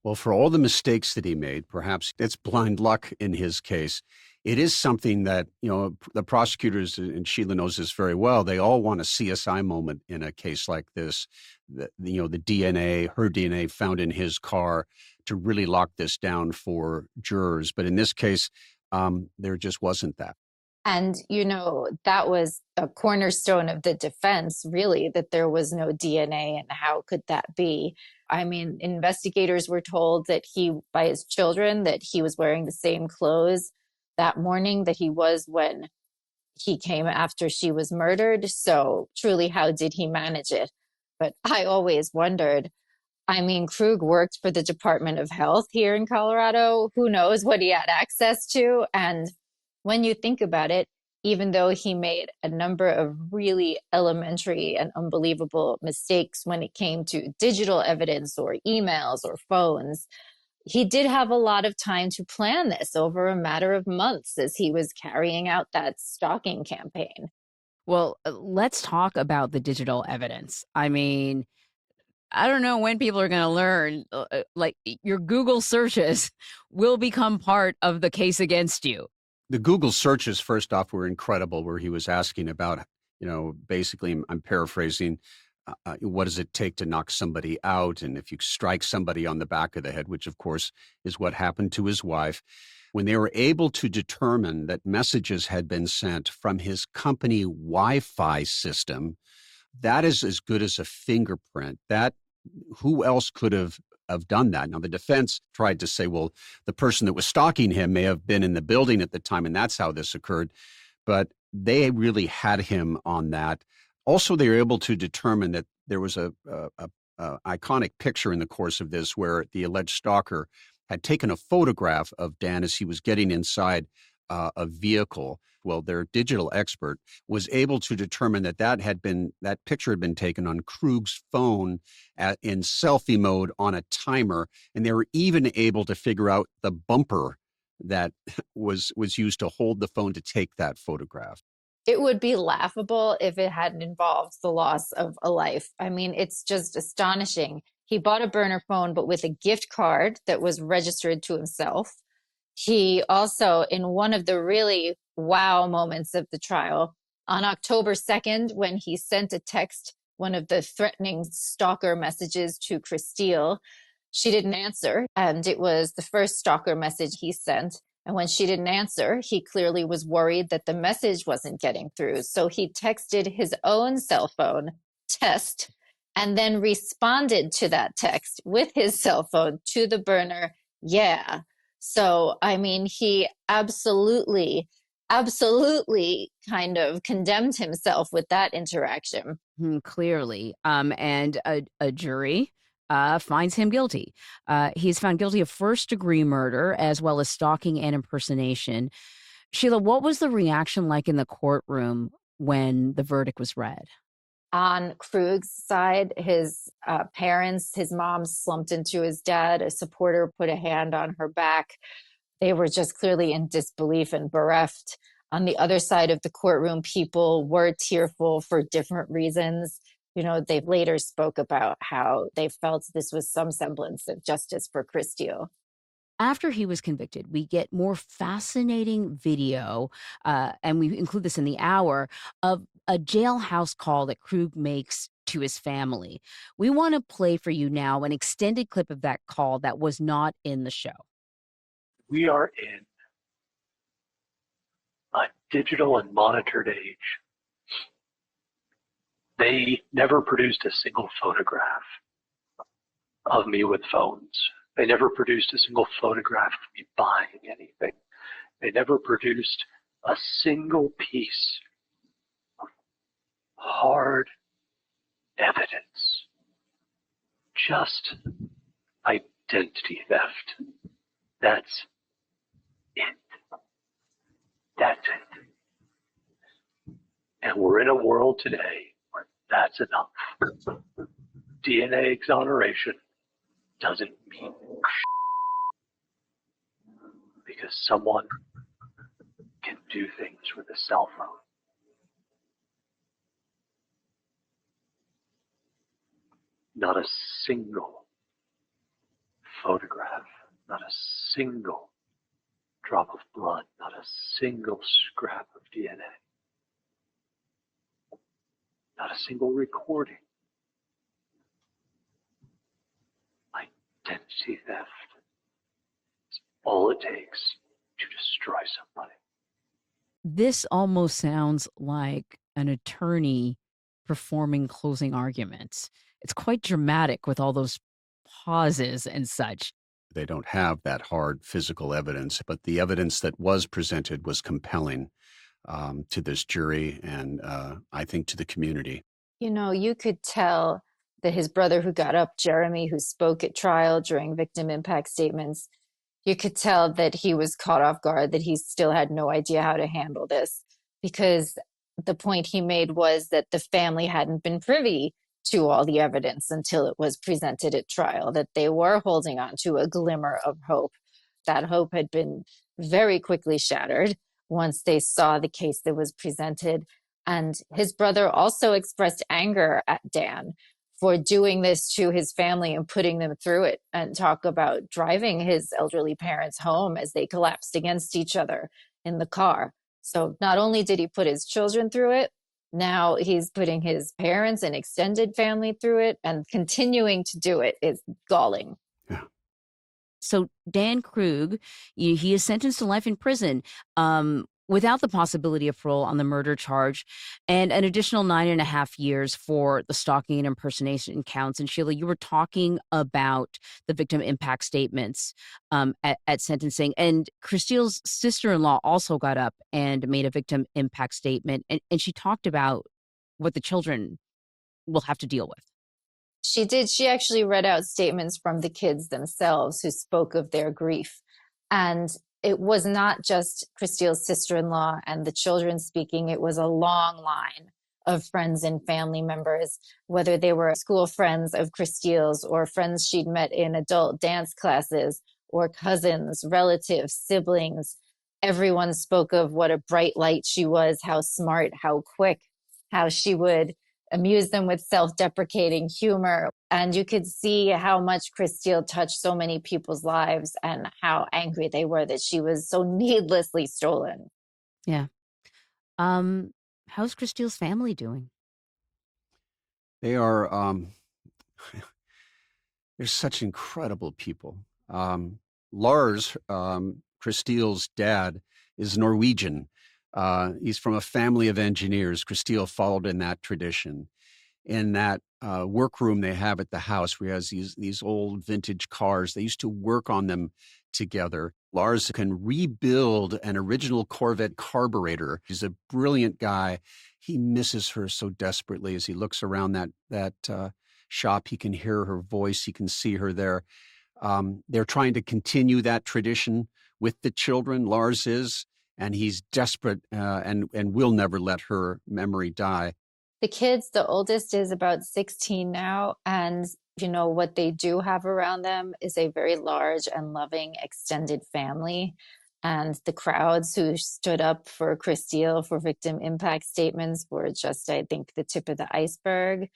Well, for all the mistakes that he made, perhaps it's blind luck in his case. It is something that, the prosecutors, and Sheila knows this very well, they all want a CSI moment in a case like this. The DNA, her DNA found in his car to really lock this down for jurors. But in this case, there just wasn't that. And, that was a cornerstone of the defense, really, that there was no DNA. And how could that be? I mean, investigators were told that by his children, that he was wearing the same clothes that morning that he was when he came after she was murdered. So truly, how did he manage it? But I always wondered, I mean, Krug worked for the Department of Health here in Colorado. Who knows what he had access to? And when you think about it, even though he made a number of really elementary and unbelievable mistakes when it came to digital evidence or emails or phones, he did have a lot of time to plan this over a matter of months as he was carrying out that stalking campaign. Well, let's talk about the digital evidence. I mean, I don't know when people are going to learn, like your Google searches will become part of the case against you. The Google searches, first off, were incredible, where he was asking about, basically, I'm paraphrasing, what does it take to knock somebody out? And if you strike somebody on the back of the head, which of course is what happened to his wife, when they were able to determine that messages had been sent from his company Wi-Fi system, that is as good as a fingerprint. Who else could have done that? Now, the defense tried to say, well, the person that was stalking him may have been in the building at the time, and that's how this occurred. But they really had him on that. Also, they were able to determine that there was a iconic picture in the course of this where the alleged stalker had taken a photograph of Dan as he was getting inside a vehicle. Well, their digital expert was able to determine that picture had been taken on Krug's phone in selfie mode on a timer, and they were even able to figure out the bumper that was used to hold the phone to take that photograph. It would be laughable if it hadn't involved the loss of a life. I mean, it's just astonishing. He bought a burner phone, but with a gift card that was registered to himself. He also, in one of the really wow moments of the trial, on October 2nd, when he sent a text, one of the threatening stalker messages to Kristil, she didn't answer. And it was the first stalker message he sent. And when she didn't answer, he clearly was worried that the message wasn't getting through. So he texted his own cell phone, Test, and then responded to that text with his cell phone to the burner, yeah. So, I mean, he absolutely kind of condemned himself with that interaction. Clearly. And a jury finds him guilty. He's found guilty of first-degree murder as well as stalking and impersonation. Sheila, what was the reaction like in the courtroom when the verdict was read? On Krug's side, his parents, his mom slumped into his dad. A supporter put a hand on her back. They were just clearly in disbelief and bereft. On the other side of the courtroom, people were tearful for different reasons. They later spoke about how they felt this was some semblance of justice for Kristil. After he was convicted, we get more fascinating video, and we include this in the hour, of a jailhouse call that Krug makes to his family. We want to play for you now an extended clip of that call that was not in the show. We are in a digital and monitored age. They never produced a single photograph of me with phones. They never produced a single photograph of me buying anything. They never produced a single piece of hard evidence. Just identity theft. That's it. That's it. And we're in a world today where that's enough. DNA exoneration doesn't mean because someone can do things with a cell phone. Not a single photograph, not a single drop of blood, not a single scrap of DNA, not a single recording. Identity theft is all it takes to destroy somebody. this almost sounds like an attorney performing closing arguments. It's quite dramatic with all those pauses and such. They don't have that hard physical evidence, but the evidence that was presented was compelling to this jury and I think to the community. You know, you could tell that his brother who got up, Jeremy, who spoke at trial during victim impact statements, you could tell that he was caught off guard, that he still had no idea how to handle this, because the point he made was that the family hadn't been privy to all the evidence until it was presented at trial, that they were holding on to a glimmer of hope. That hope had been very quickly shattered once they saw the case that was presented. And his brother also expressed anger at Dan for doing this to his family and putting them through it, and talk about driving his elderly parents home as they collapsed against each other in the car. So not only did he put his children through it, now he's putting his parents and extended family through it, and continuing to do it is galling. So Dan Krug, he is sentenced to life in prison without the possibility of parole on the murder charge, and an additional 9.5 years for the stalking and impersonation counts. And Sheila, you were talking about the victim impact statements at sentencing, and Kristil's sister-in-law also got up and made a victim impact statement, and she talked about what the children will have to deal with. She did. She actually read out statements from the kids themselves who spoke of their grief. And it was not just Kristil's sister-in-law and the children speaking. It was a long line of friends and family members, whether they were school friends of Kristil's or friends she'd met in adult dance classes or cousins, relatives, siblings. Everyone spoke of what a bright light she was, how smart, how quick, how she would amuse them with self-deprecating humor. And you could see how much Kristil touched so many people's lives and how angry they were that she was so needlessly stolen. Yeah. How's Kristil's family doing? They are, they're such incredible people. Lars, Kristil's dad, is Norwegian. He's from a family of engineers. Kristil followed in that tradition. In that workroom they have at the house, where he has these old vintage cars. They used to work on them together. Lars can rebuild an original Corvette carburetor. He's a brilliant guy. He misses her so desperately as he looks around that shop. He can hear her voice. He can see her there. They're trying to continue that tradition with the children. Lars is. And he's desperate and will never let her memory die. The kids, the oldest is about 16 now. And, you know, what they do have around them is a very large and loving extended family. And the crowds who stood up for Kristil for victim impact statements were just, I think, the tip of the iceberg.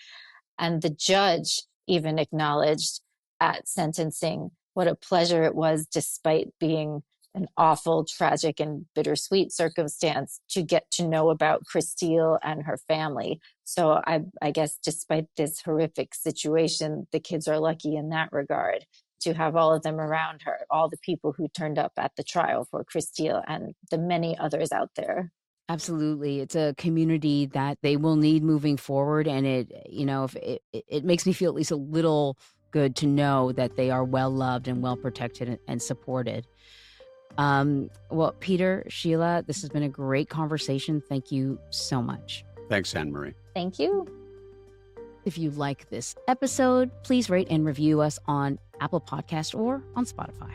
And the judge even acknowledged at sentencing what a pleasure it was, despite being an awful, tragic, and bittersweet circumstance, to get to know about Kristil and her family. So I guess despite this horrific situation, the kids are lucky in that regard to have all of them around her, all the people who turned up at the trial for Kristil and the many others out there. Absolutely. It's a community that they will need moving forward. And it makes me feel at least a little good to know that they are well loved and well protected and supported. Well, Peter, Sheila, this has been a great conversation. Thank you so much. Thanks, Anne-Marie. Thank you. If you like this episode, please rate and review us on Apple Podcast or on Spotify.